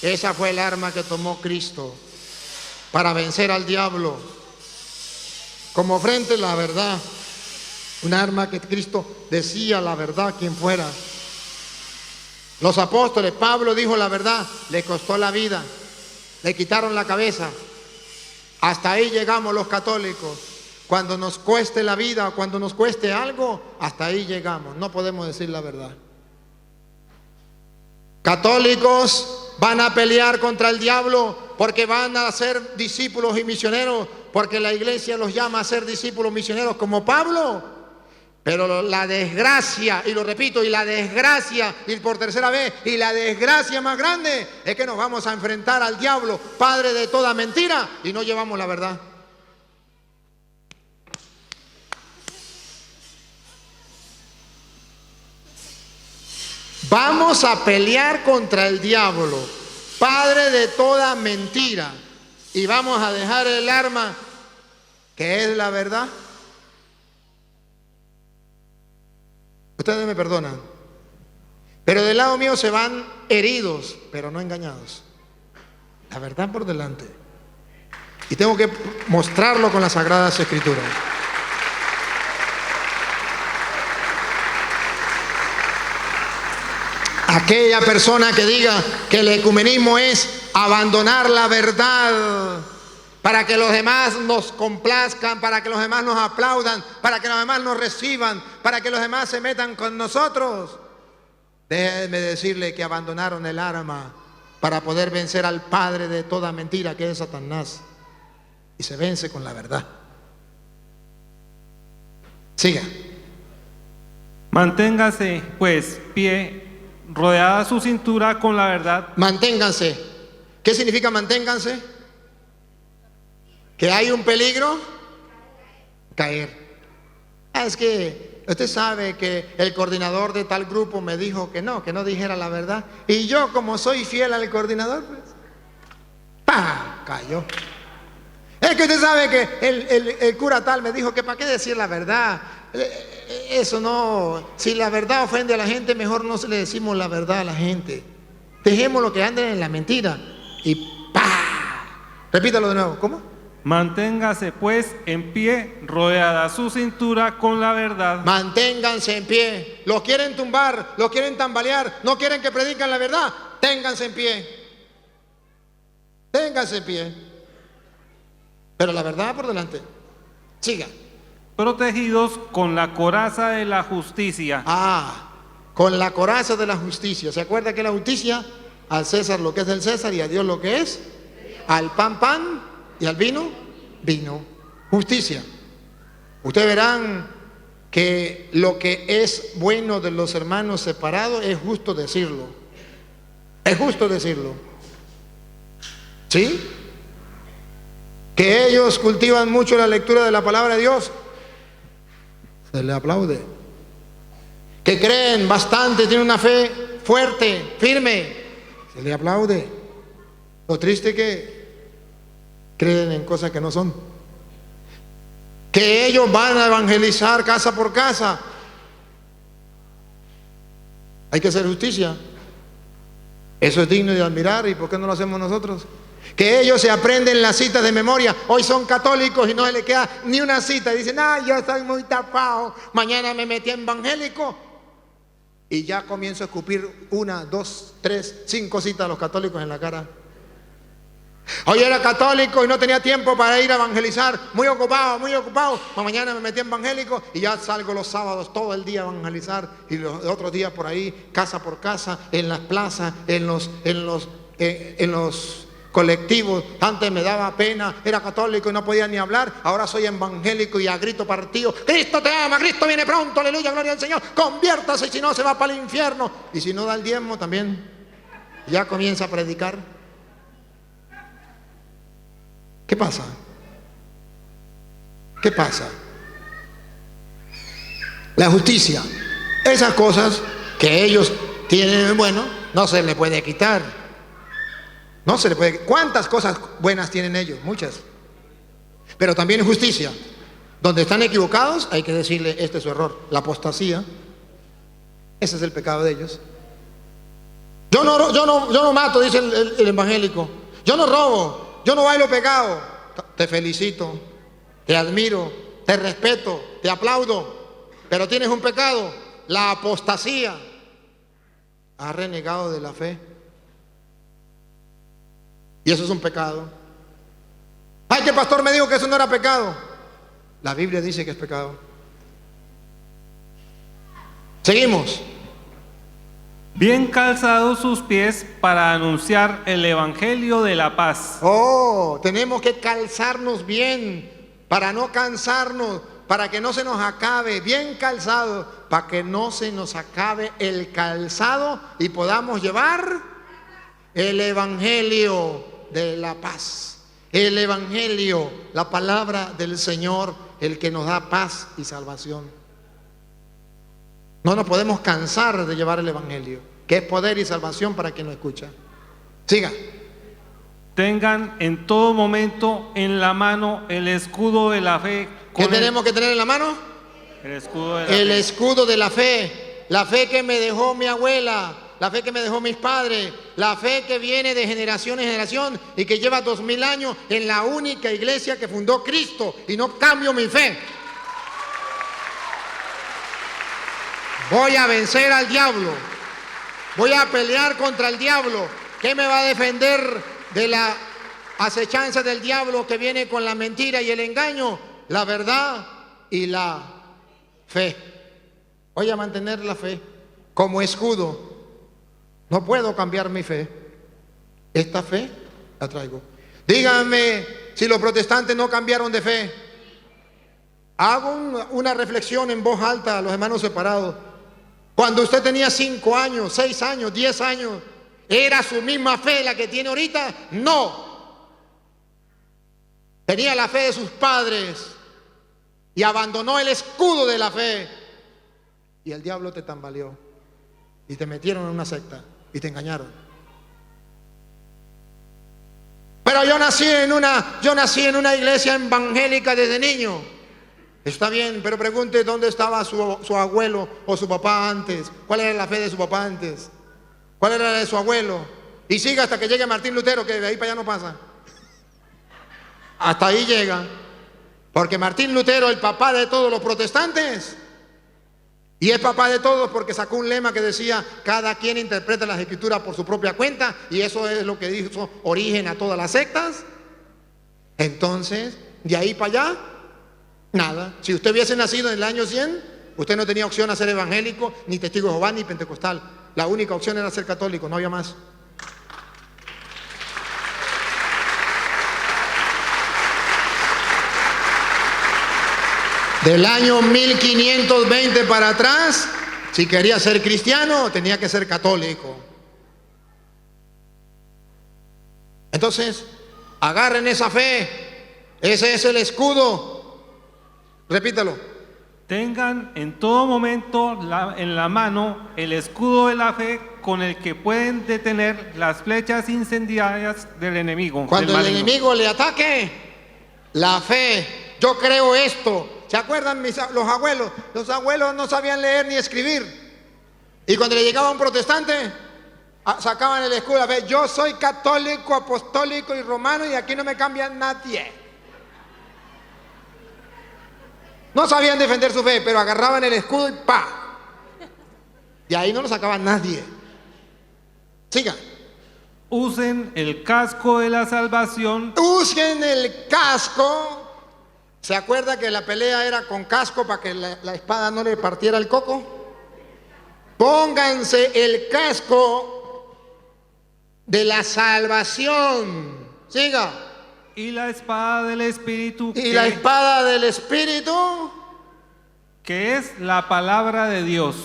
Esa fue el arma que tomó Cristo para vencer al diablo. Como frente la verdad. Un arma que Cristo decía la verdad quien fuera. Los apóstoles, Pablo dijo la verdad, le costó la vida. Le quitaron la cabeza. Hasta ahí llegamos los católicos. cuando nos cueste la vida, cuando nos cueste algo, hasta ahí llegamos, no podemos decir la verdad. Católicos van a pelear contra el diablo porque van a ser discípulos y misioneros, porque la iglesia los llama a ser discípulos misioneros como Pablo. Pero la desgracia, y lo repito, y la desgracia, y por tercera vez, y la desgracia más grande es que nos vamos a enfrentar al diablo, padre de toda mentira, y no llevamos la verdad. Vamos a pelear contra el diablo, padre de toda mentira, y vamos a dejar el arma que es la verdad. Ustedes me perdonan, pero del lado mío se van heridos, pero no engañados. La verdad por delante. Y tengo que mostrarlo con las Sagradas Escrituras. Aquella persona que diga que el ecumenismo es abandonar la verdad para que los demás nos complazcan, para que los demás nos aplaudan, para que los demás nos reciban, para que los demás se metan con nosotros. Déjenme decirle que abandonaron el arma para poder vencer al padre de toda mentira, que es Satanás, y se vence con la verdad. Siga. Manténgase, pues, pie, rodeada su cintura con la verdad. Manténganse. ¿Qué significa manténganse? ¿Que hay un peligro? Caer. Es que usted sabe que el coordinador de tal grupo me dijo que no dijera la verdad. Y yo, como soy fiel al coordinador, pues, ¡pah!, cayó. Es que usted sabe que el cura tal me dijo que para qué decir la verdad. Eso no, si la verdad ofende a la gente, mejor no se le decimos la verdad a la gente. Dejemos lo que anden en la mentira. Y ¡pah! Repítalo de nuevo. ¿Cómo? Manténgase pues en pie, rodeada su cintura con la verdad. Manténganse en pie. Los quieren tumbar, los quieren tambalear, no quieren que predican la verdad. Ténganse en pie. Ténganse en pie. Pero la verdad por delante. Siga. Protegidos con la coraza de la justicia. Con la coraza de la justicia. ¿Se acuerda que la justicia? Al César lo que es del César y a Dios lo que es. Al pan, pan. ¿Y al vino? Vino. Justicia. Ustedes verán que lo que es bueno de los hermanos separados es justo decirlo. Es justo decirlo. ¿Sí? Que ellos cultivan mucho la lectura de la palabra de Dios. Se le aplaude. Que creen bastante, tienen una fe fuerte, firme. Se le aplaude. Lo triste que creen en cosas que no son. Que ellos van a evangelizar casa por casa. Hay que hacer justicia. Eso es digno de admirar. ¿Y por qué no lo hacemos nosotros? Que ellos se aprenden las citas de memoria. Hoy son católicos y no se les queda ni una cita. Y dicen, yo estoy muy tapado. Mañana me metí en evangélico. Y ya comienzo a escupir 1, 2, 3, 5 citas a los católicos en la cara. Hoy era católico y no tenía tiempo para ir a evangelizar, muy ocupado, mañana me metí en evangélico y ya salgo los sábados todo el día a evangelizar y los otros días por ahí, casa por casa, en las plazas, en los colectivos. Antes me daba pena, era católico y no podía ni hablar, ahora soy evangélico y a grito partido, Cristo te ama, Cristo viene pronto, aleluya, gloria al Señor, conviértase, si no se va para el infierno. Y si no da el diezmo también, ya comienza a predicar. ¿Qué pasa? ¿Qué pasa? La justicia, esas cosas que ellos tienen, bueno, no se le puede quitar. No se le puede. ¿Cuántas cosas buenas tienen ellos? Muchas. Pero también justicia. Donde están equivocados, hay que decirle, este es su error. La apostasía, ese es el pecado de ellos. Yo no mato, dice el evangélico. Yo no robo. Yo no bailo pecado. Te felicito, te admiro, te respeto, te aplaudo, pero tienes un pecado, la apostasía. Has renegado de la fe. Y eso es un pecado. Ay, que el pastor me dijo que eso no era pecado. La Biblia dice que es pecado. Seguimos. Bien calzados sus pies para anunciar el evangelio de la paz. Oh, tenemos que calzarnos bien para no cansarnos, para que no se nos acabe, bien calzado, para que no se nos acabe el calzado y podamos llevar el evangelio de la paz. El evangelio, la palabra del Señor, el que nos da paz y salvación. No nos podemos cansar de llevar el evangelio, que es poder y salvación para quien lo escucha. Siga. Tengan en todo momento en la mano el escudo de la fe. ¿Qué tenemos que tener en la mano? El escudo de la El fe. escudo de la fe. La fe que me dejó mi abuela, la fe que me dejó mis padres, la fe que viene de generación en generación y que lleva 2000 años en la única iglesia que fundó Cristo, y no cambio mi fe. Voy a vencer al diablo. Voy a pelear contra el diablo. ¿Qué me va a defender de la acechanza del diablo que viene con la mentira y el engaño? La verdad y la fe. Voy a mantener la fe como escudo. No puedo cambiar mi fe. Esta fe la traigo. Díganme si los protestantes no cambiaron de fe. Hago una reflexión en voz alta a los hermanos separados. Cuando usted tenía 5 años, 6 años, 10 años, ¿era su misma fe la que tiene ahorita? No. Tenía la fe de sus padres y abandonó el escudo de la fe. Y el diablo te tambaleó y te metieron en una secta y te engañaron. Pero yo nací en una iglesia evangélica desde niño. Está bien, pero pregunte dónde estaba su abuelo o su papá antes. ¿Cuál era la fe de su papá antes? ¿Cuál era la de su abuelo? Y siga hasta que llegue Martín Lutero, que de ahí para allá no pasa. Hasta ahí llega. Porque Martín Lutero, el papá de todos los protestantes, y es papá de todos porque sacó un lema que decía: cada quien interpreta las escrituras por su propia cuenta, y eso es lo que hizo origen a todas las sectas. Entonces, de ahí para allá, nada. Si usted hubiese nacido en el año 100, usted no tenía opción a ser evangélico, ni testigo de Jehová, ni pentecostal. La única opción era ser católico, no había más. Del año 1520 para atrás, si quería ser cristiano, tenía que ser católico. Entonces, agarren esa fe. Ese es el escudo. Repítalo. Tengan en todo momento en la mano el escudo de la fe con el que pueden detener las flechas incendiarias del enemigo. Cuando el enemigo le ataque, la fe. Yo creo esto. ¿Se acuerdan los abuelos? Los abuelos no sabían leer ni escribir. Y cuando le llegaba un protestante, sacaban el escudo de la fe. Yo soy católico, apostólico y romano, y aquí no me cambia nadie. No sabían defender su fe, pero agarraban el escudo y ¡pa! Y ahí no lo sacaba nadie. Siga. Usen el casco de la salvación. Usen el casco. ¿Se acuerda que la pelea era con casco para que la espada no le partiera el coco? Pónganse el casco de la salvación. Siga. Y la espada del Espíritu. Y la espada del Espíritu, que es la palabra de Dios.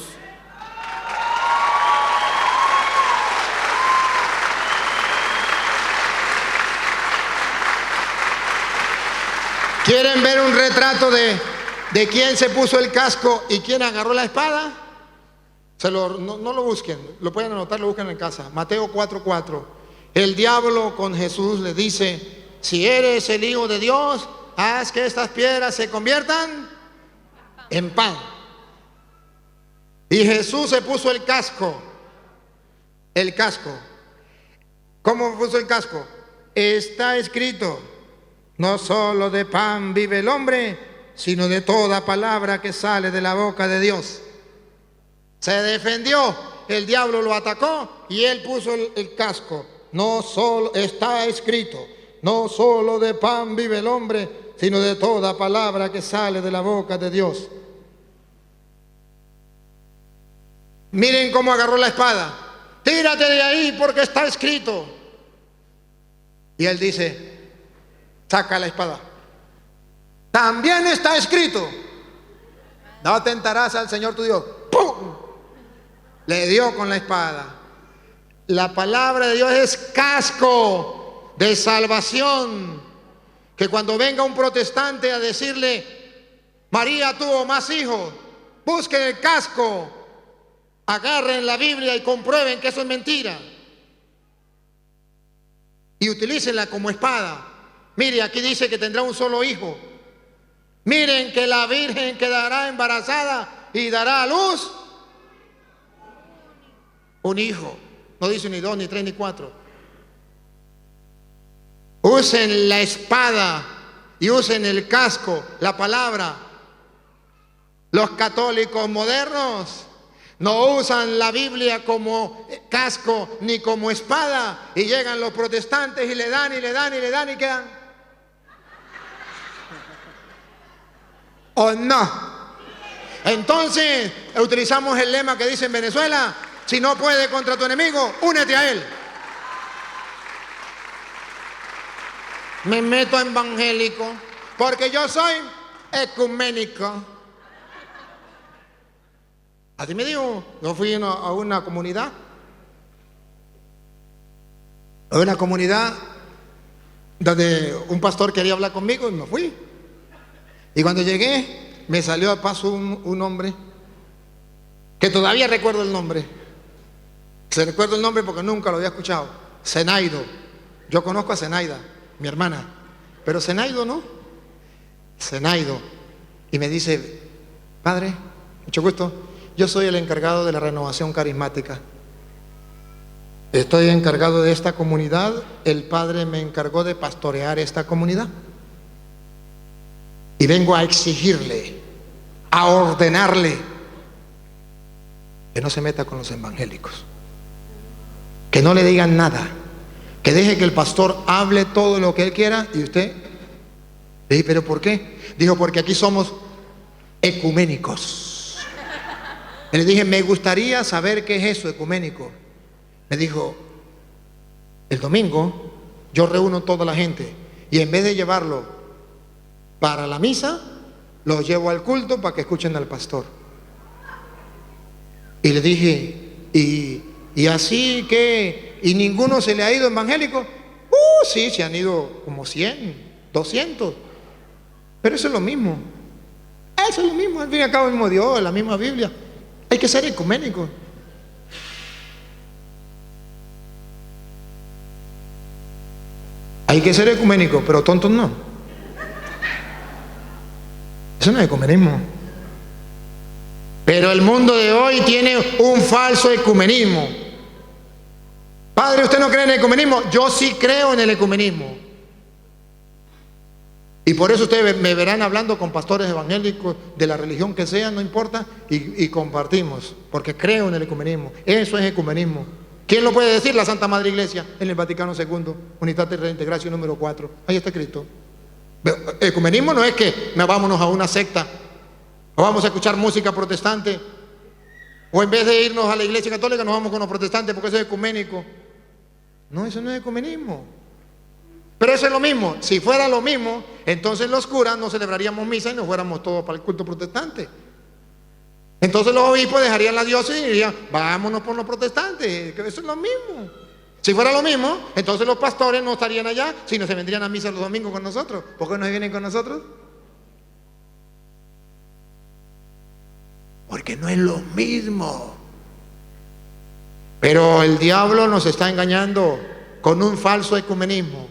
¿Quieren ver un retrato de quién se puso el casco y quién agarró la espada? No lo busquen, lo pueden anotar, lo buscan en casa. Mateo 4:4. El diablo con Jesús le dice: si eres el Hijo de Dios, haz que estas piedras se conviertan en pan. Y Jesús se puso el casco. El casco. ¿Cómo puso el casco? Está escrito: no solo de pan vive el hombre, sino de toda palabra que sale de la boca de Dios. Se defendió, el diablo lo atacó y él puso el casco. No solo está escrito: no solo de pan vive el hombre, sino de toda palabra que sale de la boca de Dios. Miren cómo agarró la espada. Tírate de ahí porque está escrito. Y él dice, saca la espada. También está escrito, no tentarás al Señor tu Dios. ¡Pum! Le dio con la espada. La palabra de Dios es casco de salvación. Que cuando venga un protestante a decirle, María tuvo más hijos, busquen el casco, agarren la Biblia y comprueben que eso es mentira. Y utilícenla como espada. Mire, aquí dice que tendrá un solo hijo. Miren que la Virgen quedará embarazada y dará a luz un hijo. No dice ni 2, ni 3, ni 4. Usen la espada y usen el casco, la palabra. Los católicos modernos no usan la Biblia como casco ni como espada, y llegan los protestantes y le dan y le dan y le dan y quedan. ¿O no? Entonces utilizamos el lema que dice en Venezuela: si no puedes contra tu enemigo, únete a él. Me meto a evangélico porque yo soy ecuménico. Así me dijo. Yo fui a una comunidad. A una comunidad donde un pastor quería hablar conmigo y me fui. Y cuando llegué, me salió a paso un hombre que todavía recuerdo el nombre. Se recuerdo el nombre porque nunca lo había escuchado. Zenaido. Yo conozco a Zenaida, mi hermana, pero Zenaido no. Zenaido. Y me dice, padre, mucho gusto, yo soy el encargado de la renovación carismática. Estoy encargado de esta comunidad. El padre me encargó de pastorear esta comunidad. Y vengo a exigirle, a ordenarle que no se meta con los evangélicos, que no le digan nada, que deje que el pastor hable todo lo que él quiera. Y usted, le dije, ¿pero por qué? Dijo, porque aquí somos ecuménicos. Y le dije, me gustaría saber qué es eso, ecuménico. Me dijo, el domingo yo reúno toda la gente y en vez de llevarlo para la misa, los llevo al culto para que escuchen al pastor. Y le dije, y así que, ¿y ninguno se le ha ido evangélico? Sí, se han ido como 100, 200. Pero eso es lo mismo. Eso es lo mismo, al fin y al cabo el mismo Dios, la misma Biblia. Hay que ser ecuménico. Hay que ser ecuménico, pero tontos no. Eso no es ecumenismo. Pero el mundo de hoy tiene un falso ecumenismo. Padre, ¿usted no cree en el ecumenismo? Yo sí creo en el ecumenismo. Y por eso ustedes me verán hablando con pastores evangélicos de la religión que sea, no importa, y compartimos, porque creo en el ecumenismo. Eso es ecumenismo. ¿Quién lo puede decir? La Santa Madre Iglesia en el Vaticano II, Unitatis Redintegratio número 4. Ahí está Cristo. Ecumenismo no es que vámonos a una secta o vamos a escuchar música protestante, o en vez de irnos a la iglesia católica nos vamos con los protestantes porque eso es ecuménico. No, eso no es ecumenismo. Pero eso es lo mismo. Si fuera lo mismo, entonces los curas no celebraríamos misa y nos fuéramos todos para el culto protestante. Entonces los obispos dejarían la diócesis y dirían, vámonos por los protestantes, que eso es lo mismo. Si fuera lo mismo, entonces los pastores no estarían allá, sino se vendrían a misa los domingos con nosotros. ¿Por qué no vienen con nosotros? Porque no es lo mismo. Pero el diablo nos está engañando con un falso ecumenismo.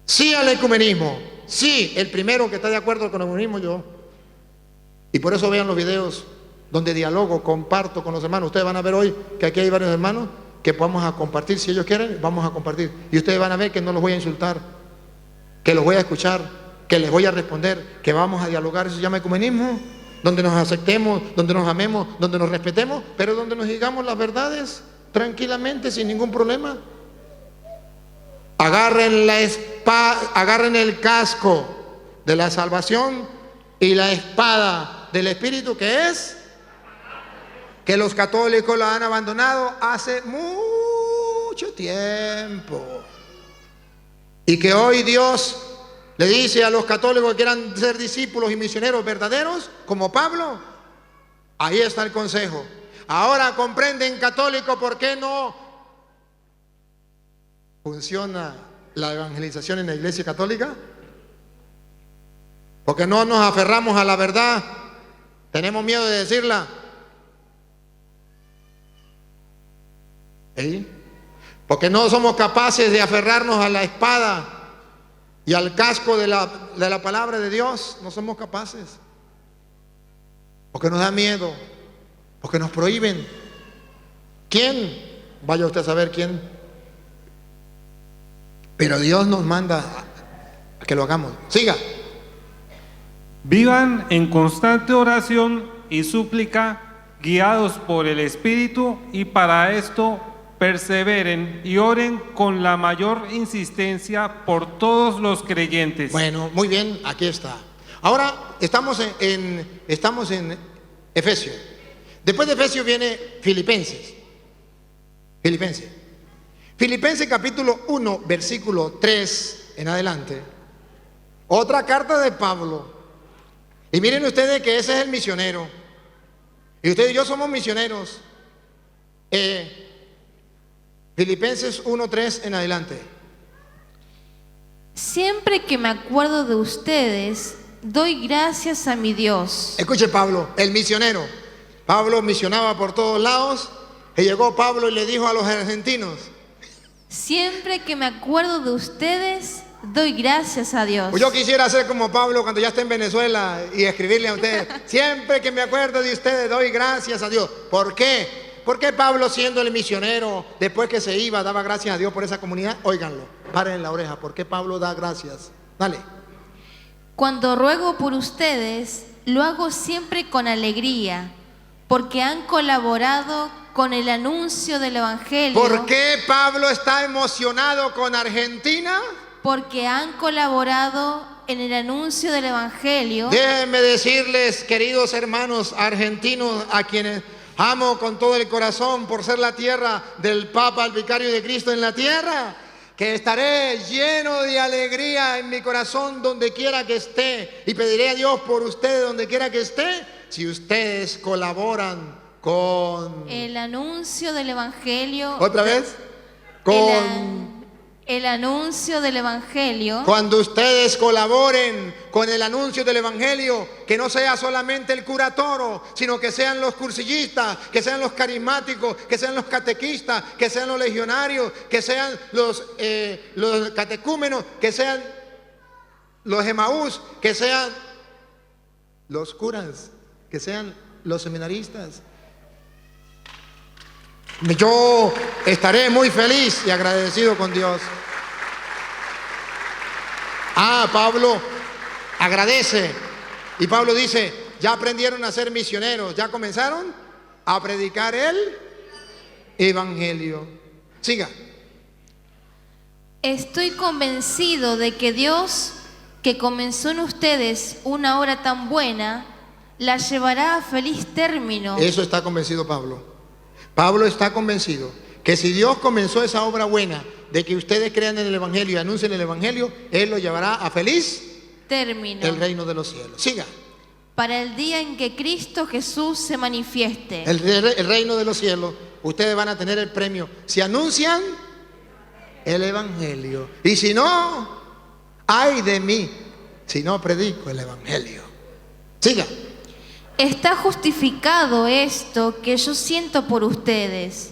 Sí al ecumenismo, sí, el primero que está de acuerdo con el ecumenismo, yo. Y por eso vean los videos donde dialogo, comparto con los hermanos. Ustedes van a ver hoy que aquí hay varios hermanos que vamos a compartir. Si ellos quieren, vamos a compartir. Y ustedes van a ver que no los voy a insultar, que los voy a escuchar, que les voy a responder, que vamos a dialogar. Eso se llama ecumenismo, donde nos aceptemos, donde nos amemos, donde nos respetemos, pero donde nos digamos las verdades tranquilamente, sin ningún problema. Agarren la espada, agarren el casco de la salvación y la espada del Espíritu, que es que los católicos la han abandonado hace mucho tiempo. Y que hoy Dios le dice a los católicos que quieran ser discípulos y misioneros verdaderos, como Pablo, ahí está el consejo. Ahora comprenden, católico, por qué no funciona la evangelización en la Iglesia Católica. Porque no nos aferramos a la verdad, tenemos miedo de decirla. ¿Sí? Porque no somos capaces de aferrarnos a la espada y al casco de la palabra de Dios. No somos capaces. Porque nos da miedo. Porque nos prohíben. ¿Quién? Vaya usted a saber quién. Pero Dios nos manda a que lo hagamos. Siga. Vivan en constante oración y súplica, guiados por el Espíritu, y para esto perseveren y oren con la mayor insistencia por todos los creyentes. Bueno, muy bien, aquí está. Ahora estamos en Efesios. Después de Efesios viene Filipenses. Filipenses capítulo 1, versículo 3 en adelante. Otra carta de Pablo. Y miren ustedes que ese es el misionero. Y ustedes y yo somos misioneros. Filipenses 1:3 en adelante. Siempre que me acuerdo de ustedes, doy gracias a mi Dios. Escuche Pablo, el misionero. Pablo misionaba por todos lados. Y llegó Pablo y le dijo a los argentinos: Siempre que me acuerdo de ustedes, doy gracias a Dios. Pues yo quisiera ser como Pablo cuando ya esté en Venezuela y escribirle a ustedes: siempre que me acuerdo de ustedes, doy gracias a Dios. ¿Por qué? Porque Pablo, siendo el misionero, después que se iba, daba gracias a Dios por esa comunidad. Óiganlo, paren en la oreja. ¿Por qué Pablo da gracias? Dale. Cuando ruego por ustedes, lo hago siempre con alegría, porque han colaborado con el anuncio del Evangelio. ¿Por qué Pablo está emocionado con Argentina? Porque han colaborado en el anuncio del Evangelio. Déjenme decirles, queridos hermanos argentinos, a quienes amo con todo el corazón por ser la tierra del Papa, el vicario de Cristo en la tierra, que estaré lleno de alegría en mi corazón donde quiera que esté, y pediré a Dios por ustedes donde quiera que esté, si ustedes colaboran con el anuncio del Evangelio. ¿Otra vez? Con el anuncio del Evangelio. Cuando ustedes colaboren con el anuncio del Evangelio, que no sea solamente el cura Toro, sino que sean los cursillistas, que sean los carismáticos, que sean los catequistas, que sean los legionarios, que sean los catecúmenos, que sean los Emaús, que sean los curas, que sean los seminaristas. Yo estaré muy feliz y agradecido con Dios. Pablo agradece. Y Pablo dice: ya aprendieron a ser misioneros, ya comenzaron a predicar el Evangelio. Siga. Estoy convencido de que Dios, que comenzó en ustedes una obra tan buena, la llevará a feliz término. Eso está convencido Pablo. Pablo está convencido que si Dios comenzó esa obra buena de que ustedes crean en el Evangelio y anuncien el Evangelio, Él lo llevará a feliz término el reino de los cielos. Siga. Para el día en que Cristo Jesús se manifieste. El reino de los cielos, ustedes van a tener el premio si anuncian el Evangelio. Y si no, ay de mí si no predico el Evangelio. Siga. Está justificado esto que yo siento por ustedes,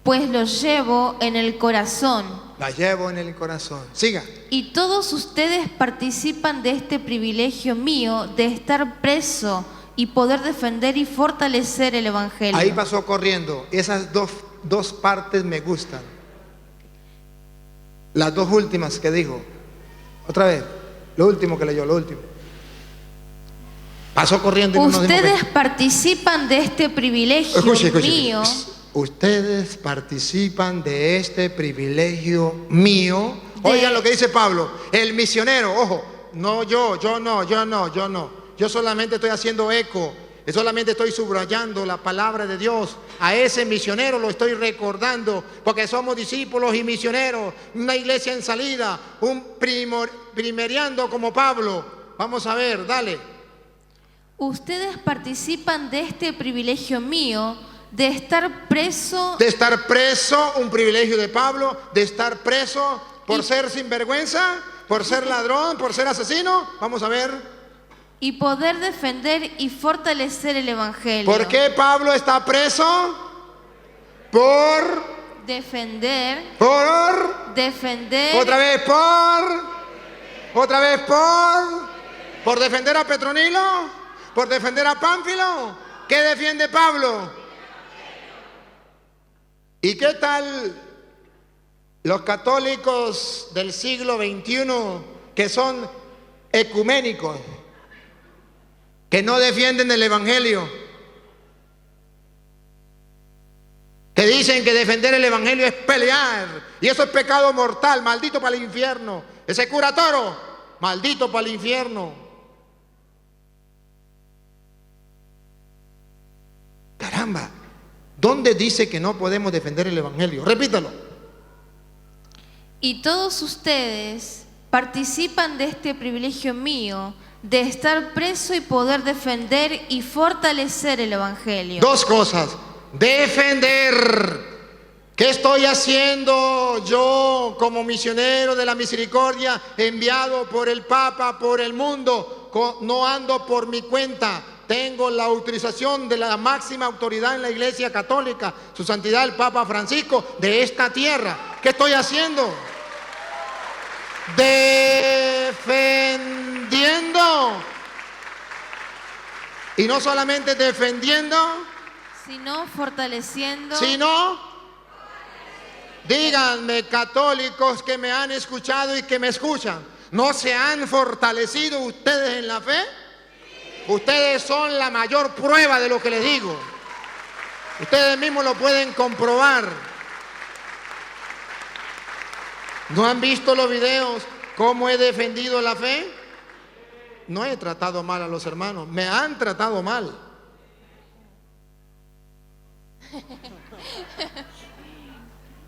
pues lo llevo en el corazón. La llevo en el corazón. Siga. Y todos ustedes participan de este privilegio mío de estar preso y poder defender y fortalecer el Evangelio. Ahí pasó corriendo. Esas dos partes me gustan. Las dos últimas que dijo. Otra vez. Lo último que leyó, lo último. Pasó corriendo. Ustedes participan de este privilegio mío. Ustedes participan de este privilegio mío. Oigan lo que dice Pablo, el misionero, ojo, No yo no. Yo solamente estoy haciendo eco. Yo solamente estoy subrayando la palabra de Dios. A ese misionero lo estoy recordando, porque somos discípulos y misioneros, una iglesia en salida, un primeriando como Pablo. Vamos a ver, dale. Ustedes participan de este privilegio mío de estar preso. De estar preso, un privilegio de Pablo, de estar preso por ser sinvergüenza, por ser ladrón, por ser asesino. Vamos a ver. Y poder defender y fortalecer el Evangelio. ¿Por qué Pablo está preso? Por defender. Otra vez por defender a Petronilo, por defender a Pánfilo. ¿Qué defiende Pablo? ¿Y qué tal los católicos del siglo XXI que son ecuménicos, que no defienden el Evangelio, que dicen que defender el Evangelio es pelear, y eso es pecado mortal, maldito para el infierno? Ese cura Toro, maldito para el infierno. Caramba, ¿dónde dice que no podemos defender el Evangelio? Repítalo. Y todos ustedes participan de este privilegio mío de estar preso y poder defender y fortalecer el Evangelio. Dos cosas. Defender. ¿Qué estoy haciendo yo como misionero de la misericordia, enviado por el Papa, por el mundo? No ando por mi cuenta. Tengo la autorización de la máxima autoridad en la Iglesia Católica, su santidad el Papa Francisco, de esta tierra. ¿Qué estoy haciendo? Defendiendo. Y no solamente defendiendo, sino fortaleciendo. Díganme, católicos que me han escuchado y que me escuchan, ¿no se han fortalecido ustedes en la fe? Ustedes son la mayor prueba de lo que les digo. Ustedes mismos lo pueden comprobar. ¿No han visto los videos cómo he defendido la fe? No he tratado mal a los hermanos, me han tratado mal.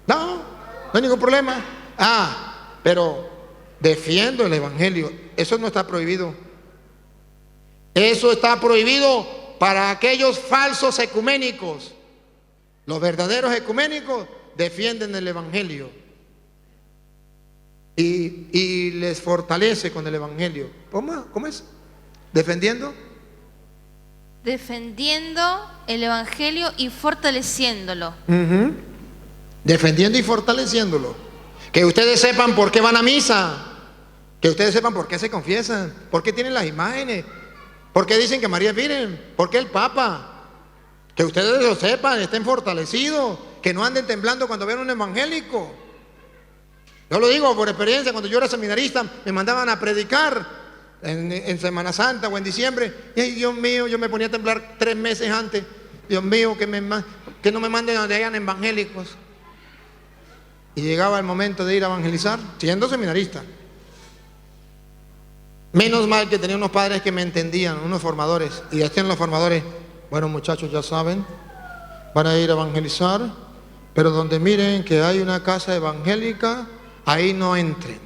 No hay ningún problema. Pero defiendo el Evangelio. Eso no está prohibido. Eso está prohibido para aquellos falsos ecuménicos. Los verdaderos ecuménicos defienden el Evangelio y les fortalece con el Evangelio. ¿Cómo es? ¿Defendiendo? Defendiendo el Evangelio y fortaleciéndolo. Defendiendo y fortaleciéndolo. Que ustedes sepan por qué van a misa, que ustedes sepan por qué se confiesan, por qué tienen las imágenes, por qué dicen que María es virgen, por qué el Papa. Que ustedes lo sepan, estén fortalecidos, que no anden temblando cuando vean un evangélico. Yo lo digo por experiencia. Cuando yo era seminarista me mandaban a predicar en Semana Santa o en diciembre, y ay, Dios mío, yo me ponía a temblar 3 meses antes. Dios mío, que no me manden donde hayan evangélicos. Y llegaba el momento de ir a evangelizar, siendo seminarista. Menos mal que tenía unos padres que me entendían, unos formadores. Y decían los formadores: bueno, muchachos, ya saben, van a ir a evangelizar, pero donde miren que hay una casa evangélica, ahí no entren.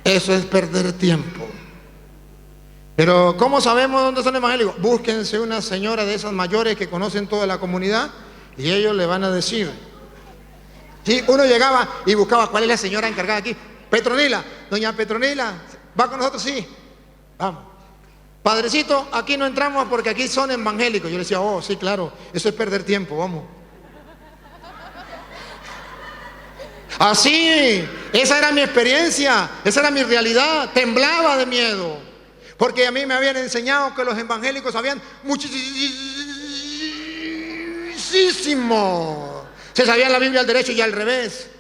Eso es perder tiempo. Pero ¿cómo sabemos dónde son evangélicos? Búsquense una señora de esas mayores que conocen toda la comunidad y ellos le van a decir. Sí, uno llegaba y buscaba cuál es la señora encargada aquí. Petronila, doña Petronila, ¿va con nosotros? Sí, vamos. Padrecito, aquí no entramos porque aquí son evangélicos. Yo le decía: oh, sí, claro, eso es perder tiempo, vamos. Así, esa era mi experiencia, esa era mi realidad. Temblaba de miedo, porque a mí me habían enseñado que los evangélicos sabían muchísimo. Se sabían la Biblia al derecho y al revés.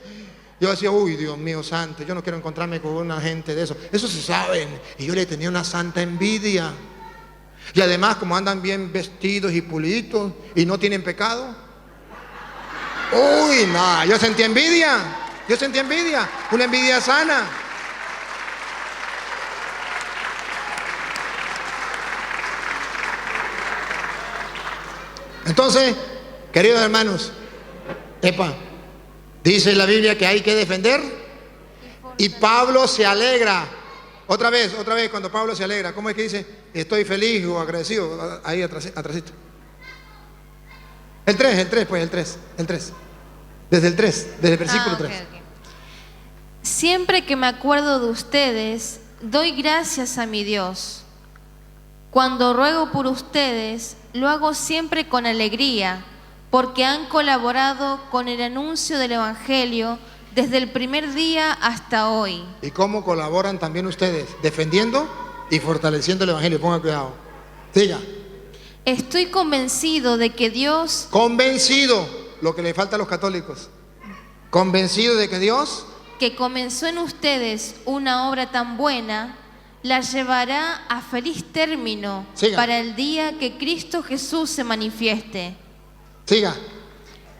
Yo decía: uy, Dios mío santo, yo no quiero encontrarme con una gente de eso. Eso se saben. Y yo le tenía una santa envidia. Y además, como andan bien vestidos y pulidos y no tienen pecado. Uy, nada, yo sentía envidia. Una envidia sana. Entonces, queridos hermanos, dice la Biblia que hay que defender y Pablo se alegra. Otra vez, cuando Pablo se alegra, ¿cómo es que dice? Estoy feliz o agradecido. Ahí atrásito. El 3. Desde el 3, desde el versículo 3. Ok. Siempre que me acuerdo de ustedes, doy gracias a mi Dios. Cuando ruego por ustedes, lo hago siempre con alegría, porque han colaborado con el anuncio del Evangelio desde el primer día hasta hoy. ¿Y cómo colaboran también ustedes? Defendiendo y fortaleciendo el Evangelio. Pongan cuidado. Siga. Estoy convencido de que Dios... Convencido, lo que le falta a los católicos. Convencido de que Dios... que comenzó en ustedes una obra tan buena, la llevará a feliz término. Siga. Para el día que Cristo Jesús se manifieste. Siga.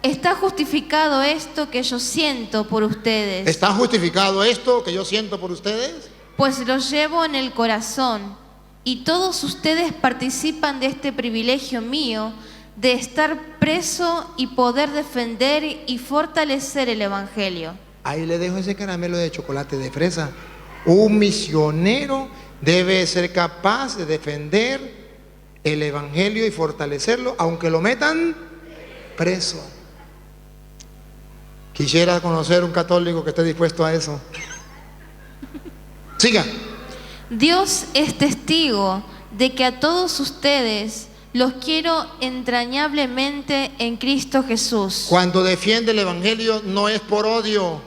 Está justificado esto que yo siento por ustedes. ¿Está justificado esto que yo siento por ustedes? Pues lo llevo en el corazón, y todos ustedes participan de este privilegio mío de estar preso y poder defender y fortalecer el Evangelio. Ahí le dejo ese caramelo de chocolate de fresa. Un misionero debe ser capaz de defender el Evangelio y fortalecerlo, aunque lo metan preso. Quisiera conocer un católico que esté dispuesto a eso. Siga. Dios es testigo de que a todos ustedes los quiero entrañablemente en Cristo Jesús. Cuando defiende el Evangelio no es por odio,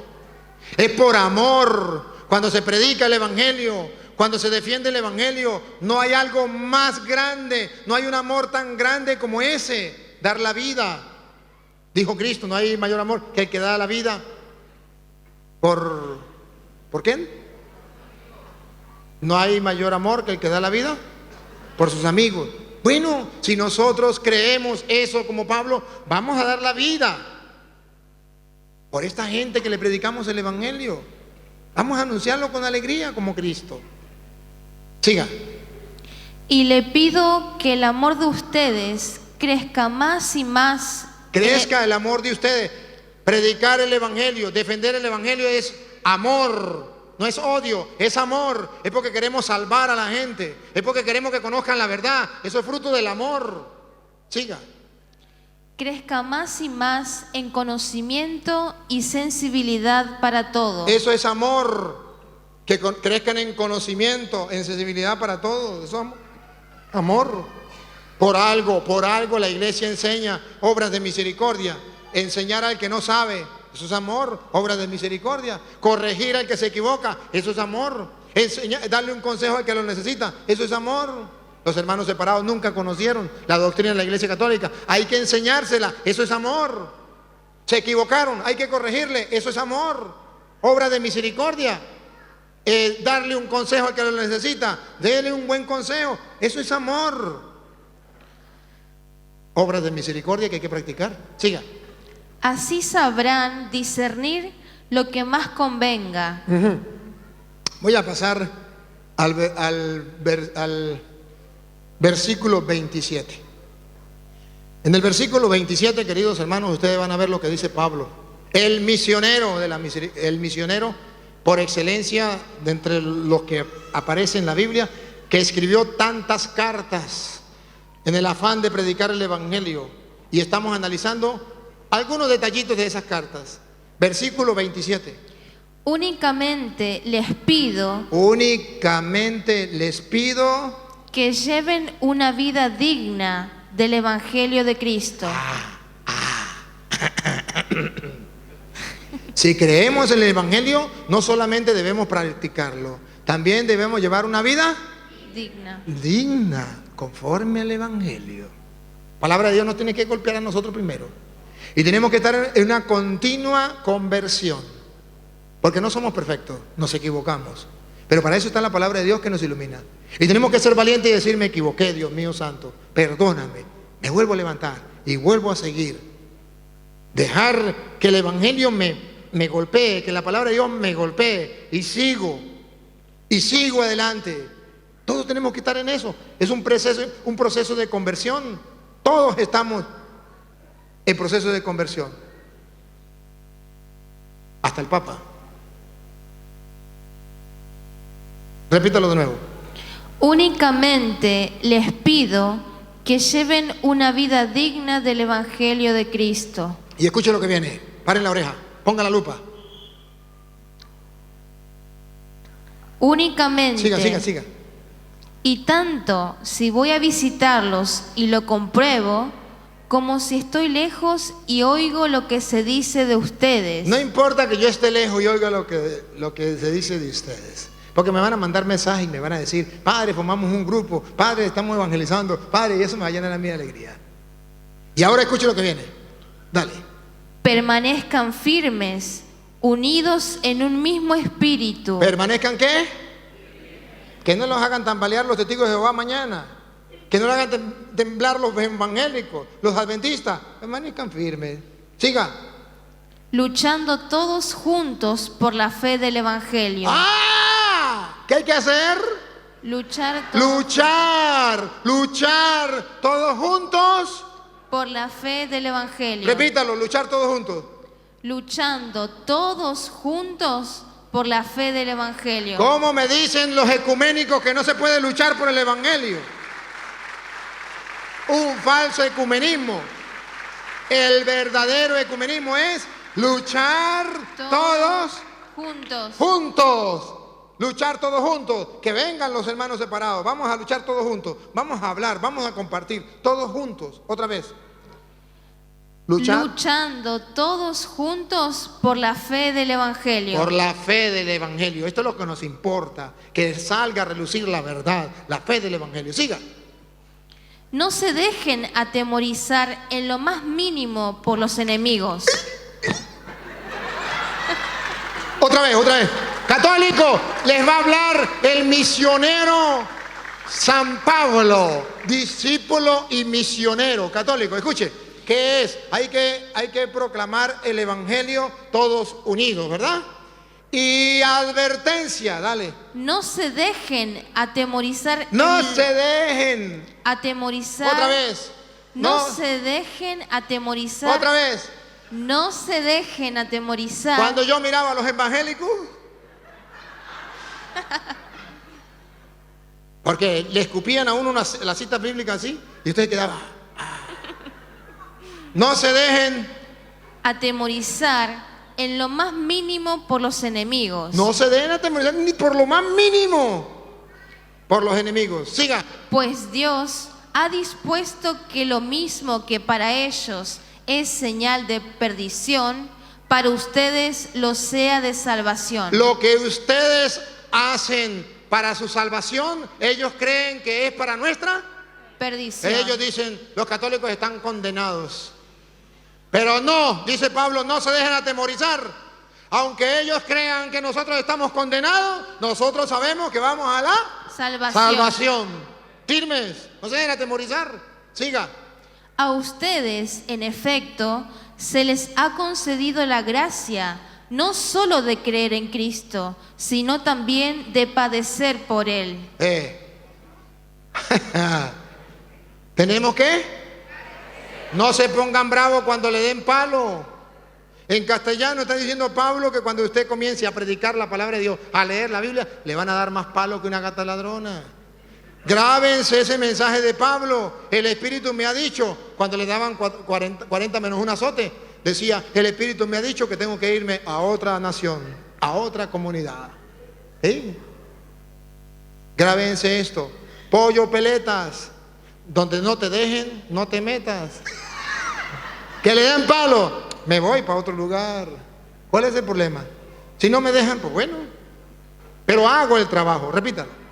es por amor. Cuando se predica el Evangelio, cuando se defiende el Evangelio, no hay algo más grande, no hay un amor tan grande como ese, dar la vida. Dijo Cristo, no hay mayor amor que el que da la vida. ¿Por quién? No hay mayor amor que el que da la vida por sus amigos. Bueno, si nosotros creemos eso como Pablo, vamos a dar la vida por esta gente que le predicamos el Evangelio. Vamos a anunciarlo con alegría como Cristo. Siga. Y le pido que el amor de ustedes crezca más y más. Crezca el amor de ustedes. Predicar el Evangelio, defender el Evangelio es amor. No es odio, es amor. Es porque queremos salvar a la gente. Es porque queremos que conozcan la verdad. Eso es fruto del amor. Siga. Crezca más y más en conocimiento y sensibilidad para todo. Eso es amor. Que crezcan en conocimiento, en sensibilidad para todo. Eso es amor. Por algo la iglesia enseña obras de misericordia. Enseñar al que no sabe, eso es amor. Obras de misericordia. Corregir al que se equivoca, eso es amor. Darle un consejo al que lo necesita, eso es amor. Los hermanos separados nunca conocieron la doctrina de la iglesia católica. Hay que enseñársela, eso es amor. Se equivocaron, hay que corregirle, eso es amor. Obra de misericordia. Darle un consejo al que lo necesita, déle un buen consejo, eso es amor. Obras de misericordia que hay que practicar. Siga. Así sabrán discernir lo que más convenga. Voy a pasar al versículo 27. En el versículo 27, queridos hermanos, ustedes van a ver lo que dice Pablo. El misionero por excelencia de entre los que aparece en la Biblia, que escribió tantas cartas en el afán de predicar el Evangelio. Y estamos analizando algunos detallitos de esas cartas. Versículo 27. Únicamente les pido que lleven una vida digna del Evangelio de Cristo. Si creemos en el Evangelio, no solamente debemos practicarlo, también debemos llevar una vida digna, conforme al Evangelio. La palabra de Dios nos tiene que golpear a nosotros primero. Y tenemos que estar en una continua conversión. Porque no somos perfectos, nos equivocamos. Pero para eso está la palabra de Dios que nos ilumina. Y tenemos que ser valientes y decir: me equivoqué, Dios mío santo, perdóname. Me vuelvo a levantar y vuelvo a seguir. Dejar que el Evangelio me golpee, que la palabra de Dios me golpee y sigo adelante. Todos tenemos que estar en eso. Es un proceso de conversión. Todos estamos en proceso de conversión. Hasta el Papa. Repítalo de nuevo. Únicamente les pido que lleven una vida digna del Evangelio de Cristo. Y escuchen lo que viene. Paren la oreja. Pongan la lupa. Únicamente. Siga. Y tanto si voy a visitarlos y lo compruebo, como si estoy lejos y oigo lo que se dice de ustedes. No importa que yo esté lejos y oiga lo que se dice de ustedes. Porque me van a mandar mensajes y me van a decir, padre, formamos un grupo, padre, estamos evangelizando, padre, y eso me va a llenar a mí de alegría. Y ahora escuche lo que viene. Dale. Permanezcan firmes, unidos en un mismo espíritu. ¿Permanezcan qué? Que no los hagan tambalear los testigos de Jehová mañana. Que no los hagan temblar los evangélicos, los adventistas. Permanezcan firmes. Siga. Luchando todos juntos por la fe del Evangelio. ¿Qué hay que hacer? Luchar todos juntos por la fe del Evangelio. Repítalo, luchar todos juntos. Luchando todos juntos por la fe del Evangelio. ¿Cómo me dicen los ecuménicos que no se puede luchar por el Evangelio? Un falso ecumenismo. El verdadero ecumenismo es luchar todos juntos. Luchar todos juntos. Que vengan los hermanos separados. Vamos a luchar todos juntos. Vamos a hablar, vamos a compartir. Todos juntos. Otra vez. Luchando todos juntos por la fe del Evangelio. Por la fe del Evangelio. Esto es lo que nos importa. Que salga a relucir la verdad. La fe del Evangelio. Siga. No se dejen atemorizar en lo más mínimo por los enemigos. Otra vez. Católico, les va a hablar el misionero San Pablo, discípulo y misionero. Católico, escuche, ¿qué es? Hay que proclamar el Evangelio todos unidos, ¿verdad? Y advertencia, dale. No se dejen atemorizar. No se dejen. Atemorizar. Otra vez. No se dejen atemorizar. Otra vez. No se dejen atemorizar. Cuando yo miraba a los evangélicos, porque le escupían a uno la cita bíblica así, y usted quedaba. No se dejen atemorizar en lo más mínimo por los enemigos. No se dejen atemorizar ni por lo más mínimo por los enemigos. Siga. Pues Dios ha dispuesto que lo mismo que para ellos es señal de perdición, para ustedes lo sea de salvación. Lo que ustedes hacen para su salvación, ellos creen que es para nuestra perdición. Ellos dicen, los católicos están condenados. Pero no, dice Pablo, no se dejen atemorizar. Aunque ellos crean que nosotros estamos condenados, nosotros sabemos que vamos a la salvación. Firmes, no se dejen atemorizar. Siga. A ustedes, en efecto, se les ha concedido la gracia, no solo de creer en Cristo, sino también de padecer por Él. ¿Tenemos qué? No se pongan bravos cuando le den palo. En castellano está diciendo Pablo que cuando usted comience a predicar la palabra de Dios, a leer la Biblia, le van a dar más palo que una gata ladrona. Grábense ese mensaje de Pablo. El Espíritu me ha dicho, cuando le daban 40 menos un azote, decía, el Espíritu me ha dicho que tengo que irme a otra nación, a otra comunidad. Grábense esto. Pollo peletas, donde no te dejen, no te metas. Que le den palo, me voy para otro lugar. ¿Cuál es el problema? Si no me dejan, pues bueno, pero hago el trabajo. Repítalo.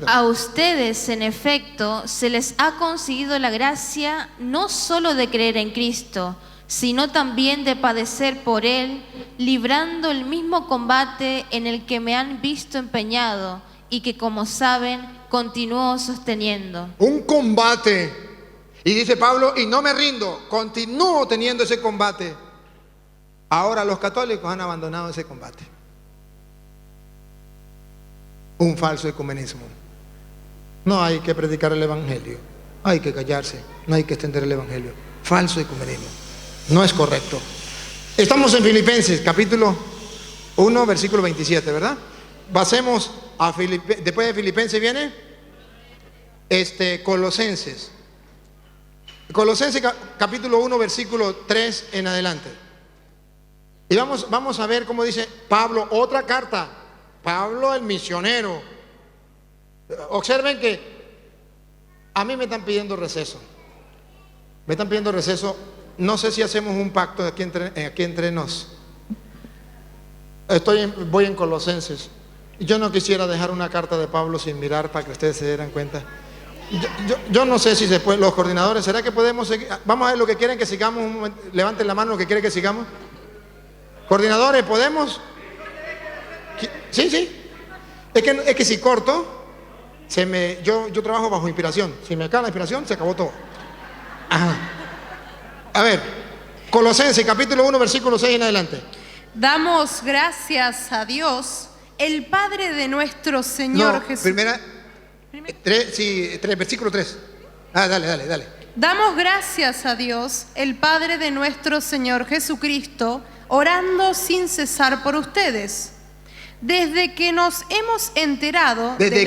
A ustedes, en efecto, se les ha concedido la gracia no solo de creer en Cristo, sino también de padecer por Él, librando el mismo combate en el que me han visto empeñado y que, como saben, continúo sosteniendo. Un combate. Y dice Pablo, y no me rindo, continúo teniendo ese combate. Ahora los católicos han abandonado ese combate. Un falso ecumenismo. No hay que predicar el Evangelio. hay que callarse, no hay que extender el evangelio. Falso ecumenismo, no es correcto. Estamos en Filipenses capítulo 1 versículo 27, ¿verdad? Pasemos a después de Filipenses viene Colosenses. Colosenses capítulo 1 versículo 3 en adelante. Y vamos a ver cómo dice Pablo, otra carta. Pablo el misionero. Observen que a mí me están pidiendo receso. Me están pidiendo receso. No sé si hacemos un pacto aquí entre nos. Voy en Colosenses. Yo no quisiera dejar una carta de Pablo sin mirar para que ustedes se dieran cuenta. Yo no sé si se puede, los coordinadores, ¿será que podemos seguir? Vamos a ver lo que quieren que sigamos. Un momento, levanten la mano lo que quieren que sigamos. Coordinadores, ¿podemos? Sí. Es que si corto, yo trabajo bajo inspiración. Si me acaba la inspiración, se acabó todo. Ajá. A ver, Colosenses capítulo 1 versículo 6 en adelante. Damos gracias a Dios, el Padre de nuestro Señor Jesús. Versículo 3. Dale. Damos gracias a Dios, el Padre de nuestro Señor Jesucristo, orando sin cesar por ustedes. Desde que nos hemos enterado de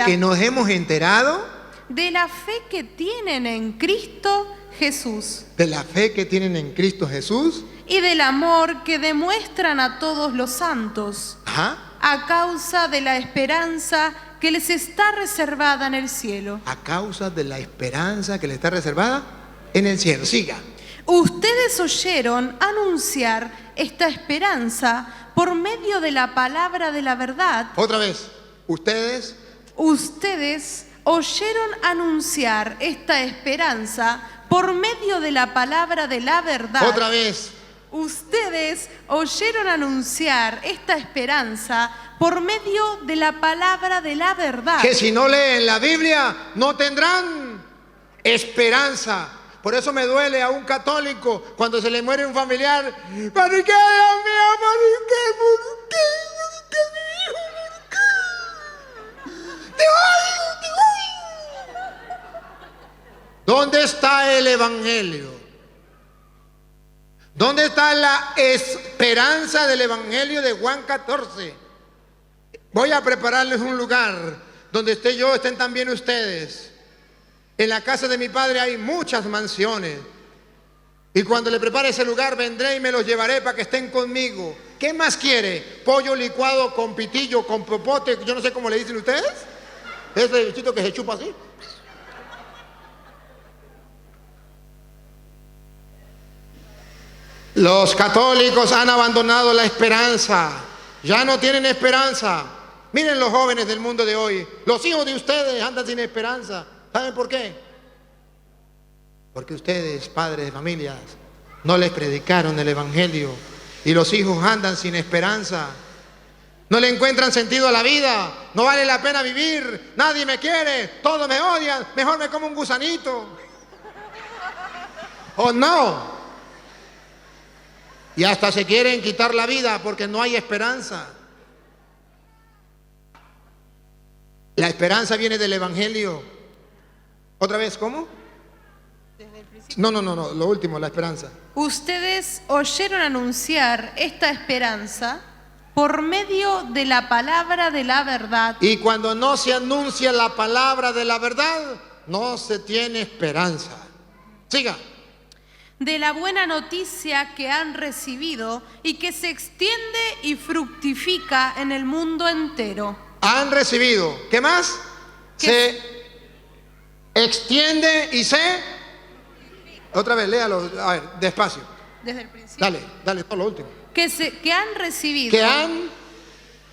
la fe que tienen en Cristo Jesús. De la fe que tienen en Cristo Jesús. Y del amor que demuestran a todos los santos. Ajá. A causa de la esperanza que les está reservada en el cielo. A causa de la esperanza que les está reservada en el cielo. Siga. Ustedes oyeron anunciar esta esperanza por medio de la palabra de la verdad. Otra vez. Ustedes oyeron anunciar esta esperanza por medio de la palabra de la verdad. Otra vez. Ustedes oyeron anunciar esta esperanza por medio de la palabra de la verdad. Que si no leen la Biblia no tendrán esperanza. Por eso me duele a un católico cuando se le muere un familiar. ¿Por qué, Dios mío? ¿Por qué mi hijo? ¿Por qué? Te oigo. ¿Dónde está el evangelio? ¿Dónde está la esperanza del evangelio de Juan 14? Voy a prepararles un lugar donde esté yo, estén también ustedes. En la casa de mi padre hay muchas mansiones. Y cuando le prepare ese lugar vendré y me los llevaré para que estén conmigo. ¿Qué más quiere? Pollo licuado con pitillo, con popote, yo no sé cómo le dicen ustedes. Ese bichito que se chupa así. Los católicos han abandonado la esperanza. Ya no tienen esperanza. Miren los jóvenes del mundo de hoy. Los hijos de ustedes andan sin esperanza. ¿Saben por qué? Porque ustedes, padres de familias, no les predicaron el evangelio. Y los hijos andan sin esperanza. No le encuentran sentido a la vida. No vale la pena vivir. Nadie me quiere. Todos me odian. Mejor me como un gusanito. ¿O no? Y hasta se quieren quitar la vida porque no hay esperanza. La esperanza viene del evangelio. ¿Otra vez cómo? No, lo último, la esperanza. Ustedes oyeron anunciar esta esperanza por medio de la palabra de la verdad. Y cuando no se anuncia la palabra de la verdad, no se tiene esperanza. Siga. De la buena noticia que han recibido y que se extiende y fructifica en el mundo entero. Han recibido. ¿Qué más? Se extiende y se... Otra vez, léalo. A ver, despacio. Desde el principio. Dale, todo lo último. Que han recibido. Que han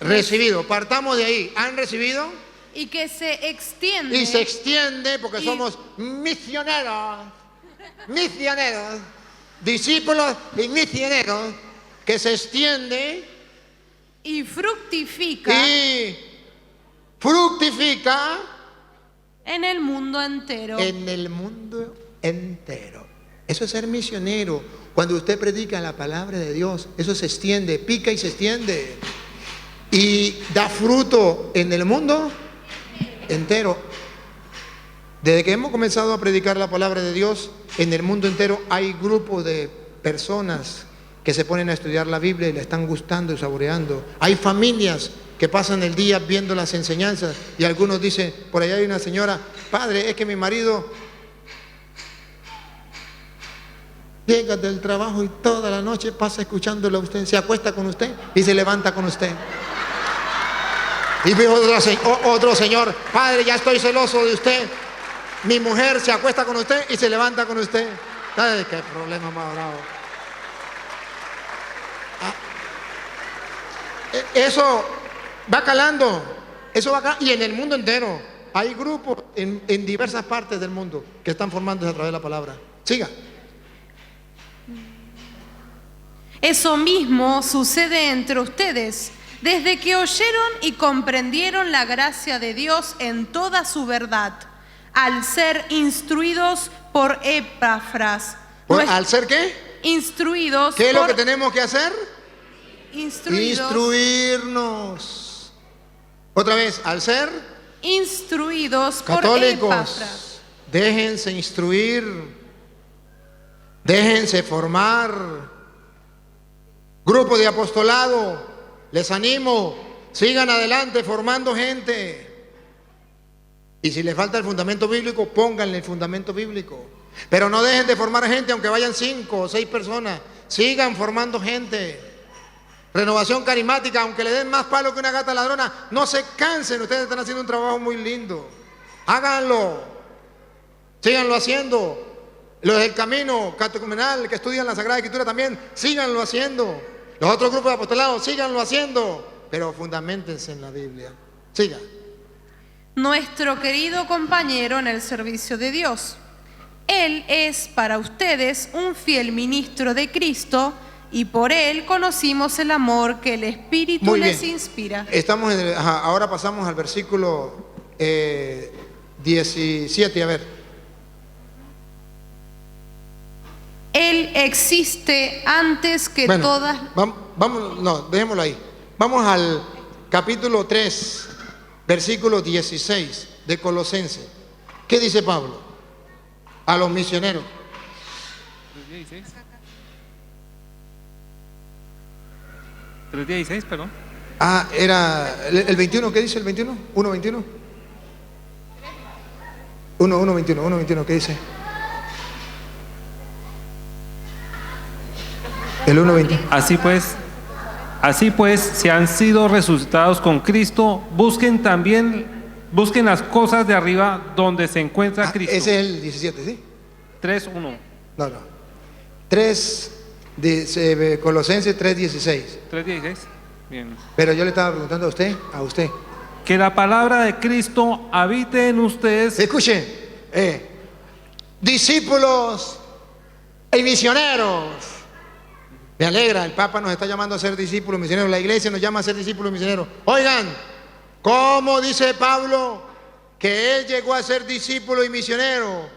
recibido. Partamos de ahí. Han recibido. Y que se extiende. Y se extiende porque somos misioneros. Misioneros, discípulos y misioneros, que se extiende y fructifica en el mundo entero. En el mundo entero. Eso es ser misionero. Cuando usted predica la palabra de Dios, eso se extiende, pica y se extiende y da fruto en el mundo entero. Desde que hemos comenzado a predicar la palabra de Dios, en el mundo entero hay grupos de personas que se ponen a estudiar la Biblia y la están gustando y saboreando. Hay familias que pasan el día viendo las enseñanzas y algunos dicen, por allá hay una señora, padre, es que mi marido llega del trabajo y toda la noche pasa escuchándolo a usted, se acuesta con usted y se levanta con usted. Y dijo otro señor, padre, ya estoy celoso de usted, mi mujer se acuesta con usted y se levanta con usted. Ay, qué problema más bravo. Eso va calando, y en el mundo entero hay grupos en diversas partes del mundo que están formándose a través de la palabra. Siga. Eso mismo sucede entre ustedes, desde que oyeron y comprendieron la gracia de Dios en toda su verdad, al ser instruidos por Epafras. ¿Al ser qué? Instruidos. ¿Qué es lo que tenemos que hacer? Instruirnos. Otra vez, al ser instruidos católicos, por Epafras. Déjense instruir, déjense formar. Grupo de apostolado, les animo, sigan adelante formando gente. Y si les falta el fundamento bíblico, pónganle el fundamento bíblico. Pero no dejen de formar gente aunque vayan 5 o 6 personas. Sigan formando gente. Renovación carismática, aunque le den más palo que una gata ladrona, no se cansen, ustedes están haciendo un trabajo muy lindo. Háganlo, síganlo haciendo. Los del camino catecumenal que estudian la Sagrada Escritura también, síganlo haciendo. Los otros grupos de apostolados, síganlo haciendo, pero fundamentense en la Biblia. Siga. Nuestro querido compañero en el servicio de Dios. Él es para ustedes un fiel ministro de Cristo, y por él conocimos el amor que el Espíritu les inspira. Estamos ahora pasamos al versículo 17, a ver. Él existe antes que todas... Vamos, no, dejémoslo ahí. Vamos al capítulo 3, versículo 16 de Colosenses. ¿Qué dice Pablo? A los misioneros. 3:16, perdón. Era el 21, ¿qué dice el 21? 1:21. 1:21, ¿qué dice? El 1:20. Así pues, si han sido resucitados con Cristo, busquen las cosas de arriba donde se encuentra Cristo. Ese es el 17, ¿sí? 3:1. No. 3 de Colosenses 3:16. 3:16. Bien. Pero yo le estaba preguntando a usted. Que la palabra de Cristo habite en ustedes. Escuchen, discípulos y misioneros. Me alegra, el Papa nos está llamando a ser discípulos misioneros, la iglesia nos llama a ser discípulos misioneros. Oigan, ¿cómo dice Pablo que él llegó a ser discípulo y misionero?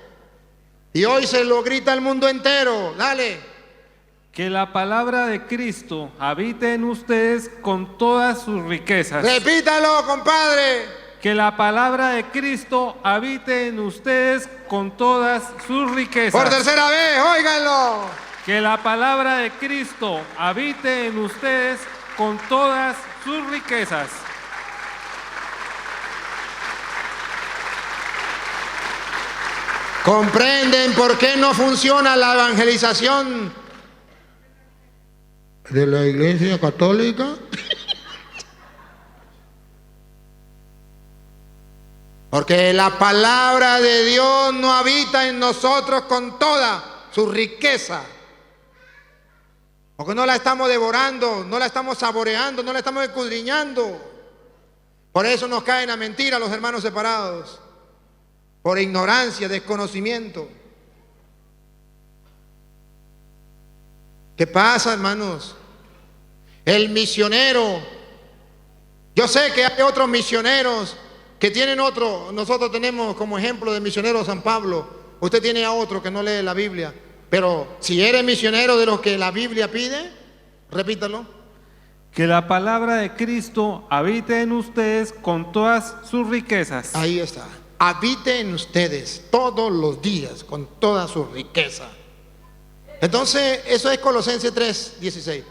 Y hoy se lo grita al mundo entero. Dale. Que la palabra de Cristo habite en ustedes con todas sus riquezas. Repítalo, compadre. Que la palabra de Cristo habite en ustedes con todas sus riquezas. Por tercera vez, óiganlo. Que la palabra de Cristo habite en ustedes con todas sus riquezas. ¿Comprenden por qué no funciona la evangelización de la Iglesia Católica? Porque la palabra de Dios no habita en nosotros con toda su riqueza. Porque no la estamos devorando, no la estamos saboreando, no la estamos escudriñando. Por eso nos caen a mentira los hermanos separados. Por ignorancia, desconocimiento. ¿Qué pasa, hermanos? El misionero. Yo sé que hay otros misioneros que tienen otro. Nosotros tenemos como ejemplo de misionero San Pablo. Usted tiene a otro que no lee la Biblia. Pero si eres misionero de los que la Biblia pide, repítalo. Que la palabra de Cristo habite en ustedes con todas sus riquezas. Ahí está. habite en ustedes todos los días con toda su riqueza. Entonces, eso es Colosenses 3:16.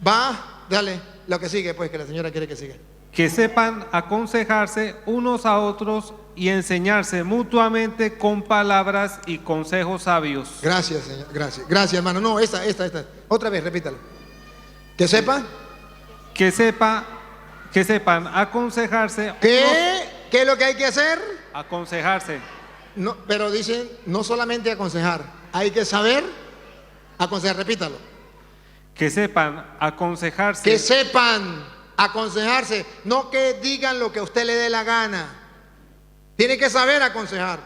Va, dale, lo que sigue, pues, que la señora quiere que siga. Que sepan aconsejarse unos a otros y enseñarse mutuamente con palabras y consejos sabios. Gracias, señor, gracias. Gracias, hermano. No, esta. Otra vez, repítalo. Que sepan. Que sepan aconsejarse. ¿Qué es lo que hay que hacer? Aconsejarse. No, pero dicen, no solamente aconsejar, hay que saber aconsejar, repítalo. Que sepan aconsejarse. Que sepan aconsejarse, no que digan lo que a usted le dé la gana. Tienen que saber aconsejar.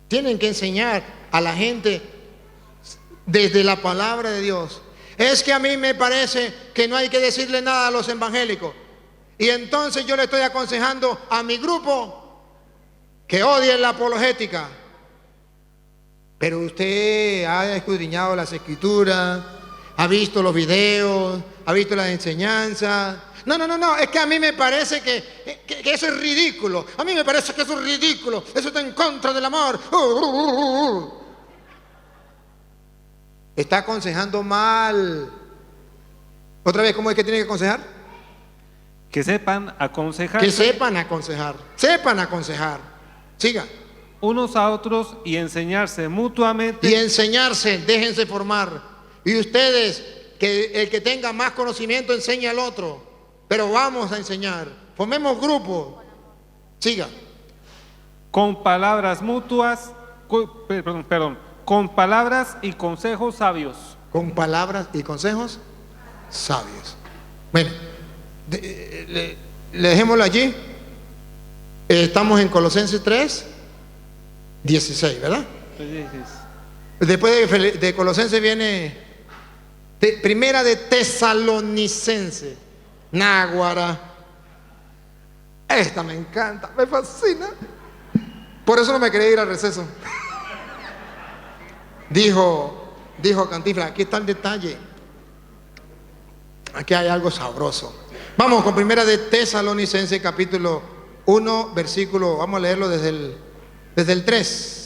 Tienen que enseñar a la gente desde la palabra de Dios. Es que a mí me parece que no hay que decirle nada a los evangélicos. Y entonces yo le estoy aconsejando a mi grupo que odien la apologética. Pero usted ha escudriñado las escrituras, ha visto los videos, ha visto las enseñanzas. No, es que a mí me parece que eso es ridículo. A mí me parece que eso es ridículo. Eso está en contra del amor. Está aconsejando mal. Otra vez, ¿cómo es que tiene que aconsejar? Que sepan aconsejar. Que sepan aconsejar. Sepan aconsejar. Siga. Unos a otros y enseñarse mutuamente. Y enseñarse, déjense formar. Y ustedes, que el que tenga más conocimiento enseñe al otro. Pero vamos a enseñar. Formemos grupos. Siga. Con palabras mutuas, con palabras y consejos sabios. Con palabras y consejos sabios. Bueno, le dejémoslo allí. Estamos en Colosenses 3:16, ¿verdad? Después de Colosenses viene Primera de Tesalonicenses. Náguara. Esta me encanta, me fascina. Por eso no me quería ir al receso. Dijo Cantinflas, aquí está el detalle. Aquí hay algo sabroso. Vamos con Primera de Tesalonicenses, capítulo 1, versículo, vamos a leerlo desde el 3.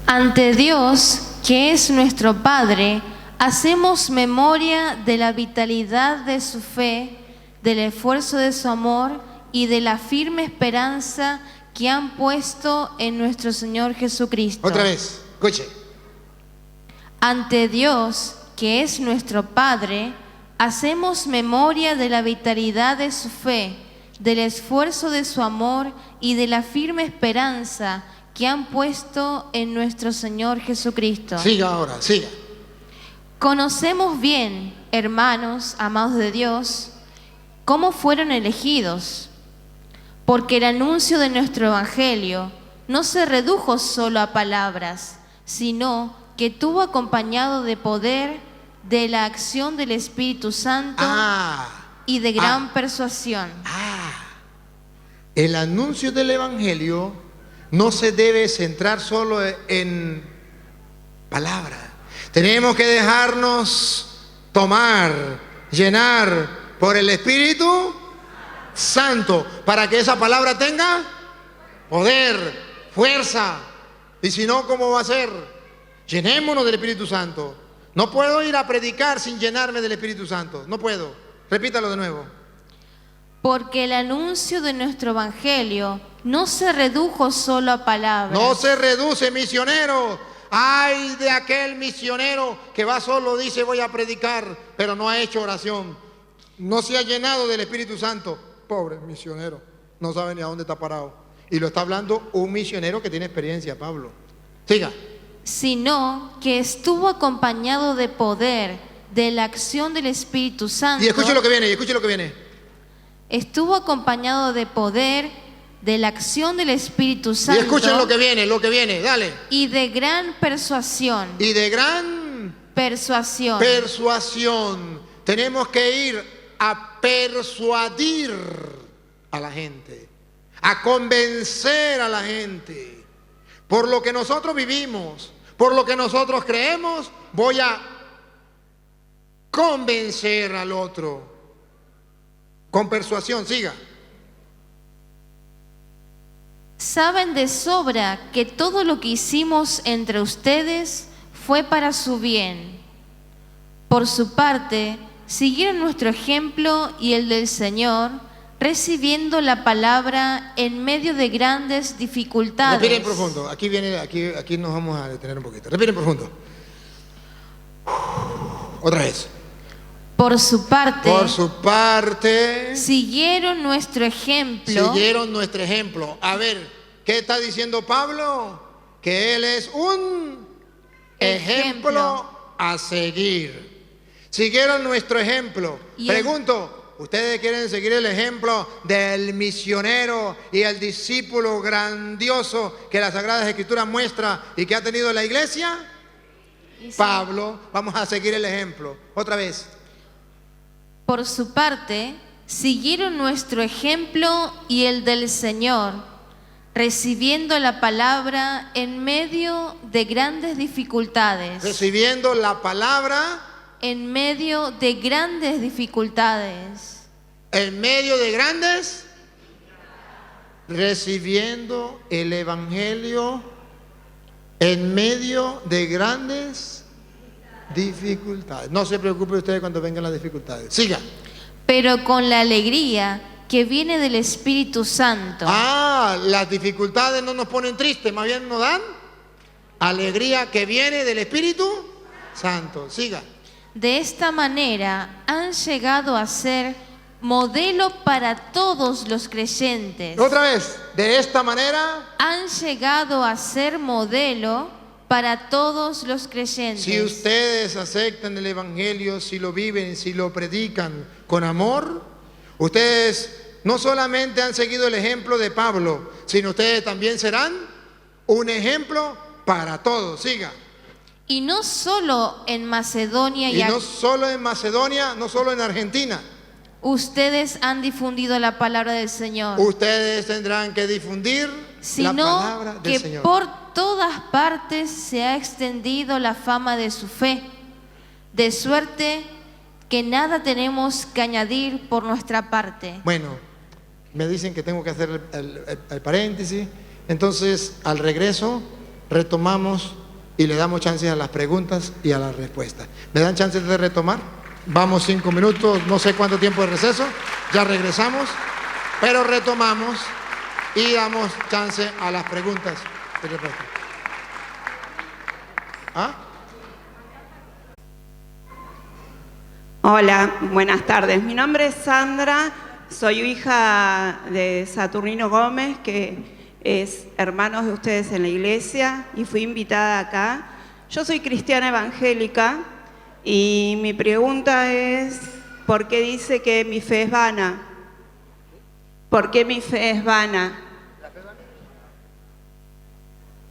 Ante Dios, que es nuestro Padre, hacemos memoria de la vitalidad de su fe, del esfuerzo de su amor y de la firme esperanza que han puesto en nuestro Señor Jesucristo. Otra vez, escuche. Ante Dios, que es nuestro Padre, hacemos memoria de la vitalidad de su fe, del esfuerzo de su amor y de la firme esperanza que han puesto en nuestro Señor Jesucristo. Siga ahora, siga. Conocemos bien, hermanos, amados de Dios, cómo fueron elegidos, porque el anuncio de nuestro Evangelio no se redujo solo a palabras, sino que tuvo acompañado de poder, de la acción del Espíritu Santo y de gran persuasión. El anuncio del Evangelio no se debe centrar solo en palabras. Tenemos que dejarnos tomar, llenar por el Espíritu Santo para que esa palabra tenga poder, fuerza. Y si no, ¿cómo va a ser? Llenémonos del Espíritu Santo. No puedo ir a predicar sin llenarme del Espíritu Santo. No puedo. Repítalo de nuevo. Porque el anuncio de nuestro Evangelio no se redujo solo a palabras. No se reduce, misionero. Ay de aquel misionero que va solo, dice voy a predicar, pero no ha hecho oración. No se ha llenado del Espíritu Santo. Pobre misionero, no sabe ni a dónde está parado. Y lo está hablando un misionero que tiene experiencia, Pablo. Siga. Sino que estuvo acompañado de poder, de la acción del Espíritu Santo. Y escuche lo que viene, escuche lo que viene. Estuvo acompañado de poder, de la acción del Espíritu Santo. Y escuchen lo que viene, dale. Y de gran persuasión. Y de gran persuasión. Persuasión. Tenemos que ir a persuadir a la gente, a convencer a la gente por lo que nosotros vivimos, por lo que nosotros creemos, voy a convencer al otro. Con persuasión, siga. Saben de sobra que todo lo que hicimos entre ustedes fue para su bien. Por su parte, siguieron nuestro ejemplo y el del Señor, recibiendo la palabra en medio de grandes dificultades. Respiren profundo. Aquí nos vamos a detener un poquito. Respiren profundo. Otra vez. Por su parte, siguieron nuestro ejemplo. A ver, ¿qué está diciendo Pablo? Que él es un ejemplo a seguir. Siguieron nuestro ejemplo. Pregunto, ¿ustedes quieren seguir el ejemplo del misionero y el discípulo grandioso que las Sagradas Escrituras muestra y que ha tenido la iglesia? Sí. Pablo, vamos a seguir el ejemplo. Otra vez. Por su parte, siguieron nuestro ejemplo y el del Señor, recibiendo la palabra en medio de grandes dificultades. Recibiendo la palabra en medio de grandes dificultades. En medio de grandes, recibiendo el Evangelio en medio de grandes dificultades. No se preocupe usted cuando vengan las dificultades. Siga. Pero con la alegría que viene del Espíritu Santo. Las dificultades no nos ponen tristes, más bien nos dan alegría que viene del Espíritu Santo. Siga. De esta manera han llegado a ser modelo para todos los creyentes. Otra vez, de esta manera han llegado a ser modelo para todos los creyentes. Si ustedes aceptan el Evangelio, si lo viven, si lo predican con amor, ustedes no solamente han seguido el ejemplo de Pablo, sino ustedes también serán un ejemplo para todos. Siga. Y no solo en Macedonia y no solo en Macedonia, no solo en Argentina. Ustedes han difundido la palabra del Señor. Ustedes tendrán que difundir la palabra del Señor. Sino que por todas partes se ha extendido la fama de su fe, de suerte que nada tenemos que añadir por nuestra parte. Bueno, me dicen que tengo que hacer el paréntesis. Entonces, al regreso, retomamos y le damos chances a las preguntas y a las respuestas. ¿Me dan chances de retomar? Vamos 5 minutos, no sé cuánto tiempo de receso. Ya regresamos, pero retomamos y damos chance a las preguntas y respuestas. Hola, buenas tardes. Mi nombre es Sandra, soy hija de Saturnino Gómez, que es hermano de ustedes en la iglesia, y fui invitada acá. Yo soy cristiana evangélica y mi pregunta es, ¿por qué dice que mi fe es vana? ¿Por qué mi fe es vana?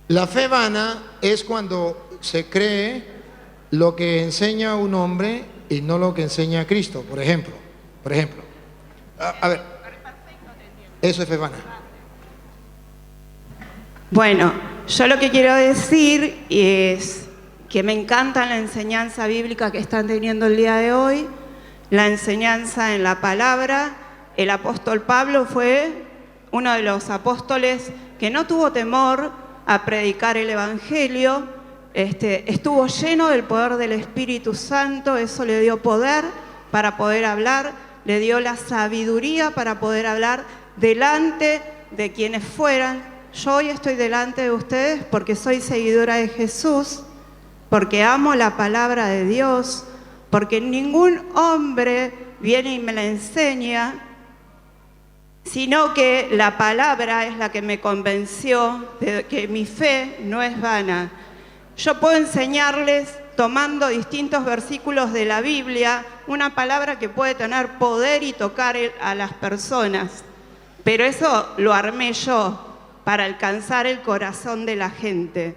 La fe vana es cuando se cree lo que enseña un hombre y no lo que enseña Cristo, por ejemplo. A ver, eso es fe vana. Bueno, yo lo que quiero decir es que me encanta la enseñanza bíblica que están teniendo el día de hoy, la enseñanza en la palabra. El apóstol Pablo fue uno de los apóstoles que no tuvo temor a predicar el Evangelio, estuvo lleno del poder del Espíritu Santo, eso le dio poder para poder hablar, le dio la sabiduría para poder hablar delante de quienes fueran. Yo hoy estoy delante de ustedes porque soy seguidora de Jesús, porque amo la palabra de Dios, porque ningún hombre viene y me la enseña, sino que la palabra es la que me convenció de que mi fe no es vana. Yo puedo enseñarles, tomando distintos versículos de la Biblia, una palabra que puede tener poder y tocar a las personas, pero eso lo armé yo para alcanzar el corazón de la gente.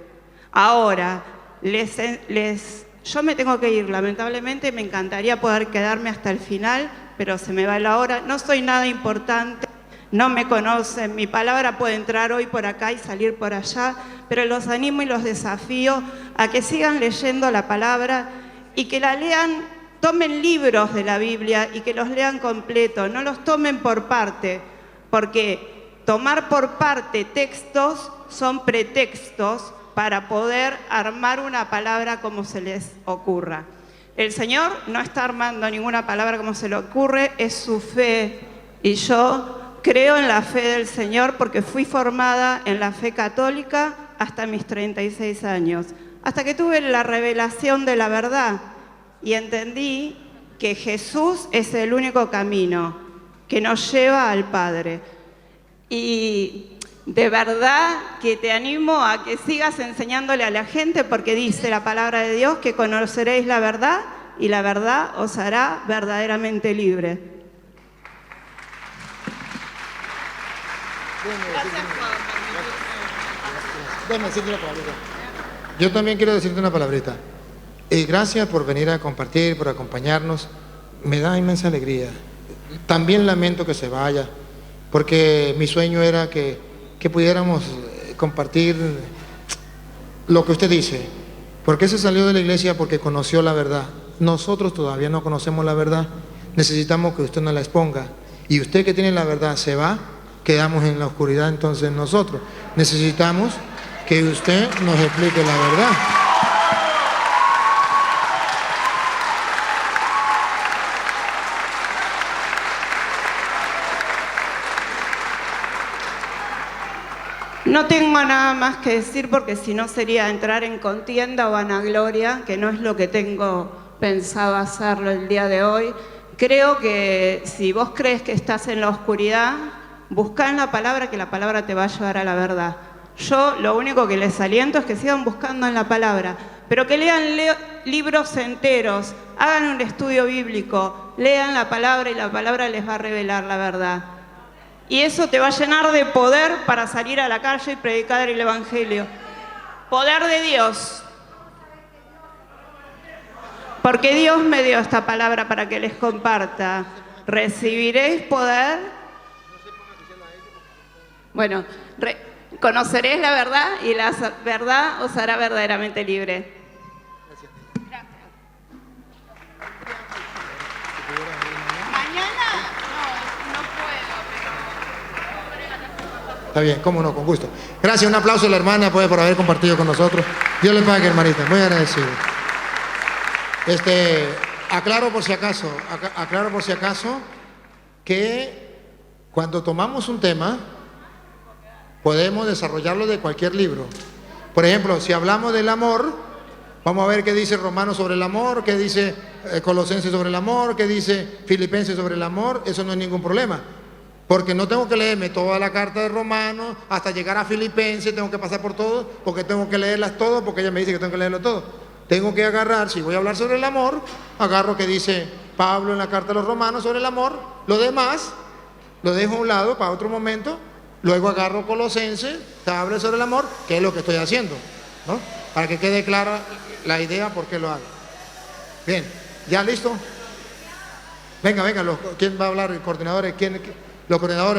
Ahora, yo me tengo que ir, lamentablemente. Me encantaría poder quedarme hasta el final, pero se me va la hora. No soy nada importante, no me conocen. Mi palabra puede entrar hoy por acá y salir por allá, pero los animo y los desafío a que sigan leyendo la palabra y que la lean, tomen libros de la Biblia y que los lean completo, no los tomen por parte, porque tomar por parte textos son pretextos para poder armar una palabra como se les ocurra. El Señor no está armando ninguna palabra como se le ocurre, es su fe. Y yo creo en la fe del Señor porque fui formada en la fe católica hasta mis 36 años, hasta que tuve la revelación de la verdad y entendí que Jesús es el único camino que nos lleva al Padre. Y de verdad que te animo a que sigas enseñándole a la gente porque dice la palabra de Dios que conoceréis la verdad y la verdad os hará verdaderamente libre. Yo también quiero decirte una palabrita. Gracias por venir a compartir, por acompañarnos. Me da inmensa alegría. También lamento que se vaya, porque mi sueño era que pudiéramos compartir lo que usted dice. ¿Por qué se salió de la iglesia? Porque conoció la verdad. Nosotros todavía no conocemos la verdad. Necesitamos que usted nos la exponga. Y usted que tiene la verdad se va, quedamos en la oscuridad entonces nosotros. Necesitamos que usted nos explique la verdad. No tengo nada más que decir porque si no sería entrar en contienda o vanagloria, que no es lo que tengo pensado hacerlo el día de hoy. Creo que si vos crees que estás en la oscuridad, buscá en la palabra, que la palabra te va a llevar a la verdad. Yo lo único que les aliento es que sigan buscando en la palabra, pero que lean libros enteros, hagan un estudio bíblico, lean la palabra y la palabra les va a revelar la verdad. Y eso te va a llenar de poder para salir a la calle y predicar el Evangelio. Poder de Dios. Porque Dios me dio esta palabra para que les comparta. Recibiréis poder. Bueno, conoceréis la verdad y la verdad os hará verdaderamente libre. Está bien, cómo no, con gusto. Gracias, un aplauso a la hermana por haber compartido con nosotros. Dios le pague, hermanita, muy agradecido. Aclaro por si acaso que cuando tomamos un tema podemos desarrollarlo de cualquier libro. Por ejemplo, si hablamos del amor, vamos a ver qué dice Romanos sobre el amor, qué dice Colosenses sobre el amor, qué dice Filipenses sobre el amor. Eso no es ningún problema. Porque no tengo que leerme toda la carta de Romanos hasta llegar a Filipenses, tengo que pasar por todo, porque tengo que leerlas todas, porque ella me dice que tengo que leerlo todo. Tengo que agarrar, si voy a hablar sobre el amor, agarro que dice Pablo en la carta de los Romanos sobre el amor, lo demás lo dejo a un lado para otro momento, luego agarro Colosenses, te habla sobre el amor, que es lo que estoy haciendo, ¿no? Para que quede clara la idea por qué lo hago. Bien, ¿ya listo? Venga, ¿quién va a hablar? ¿Coordinadores? Los coordinadores.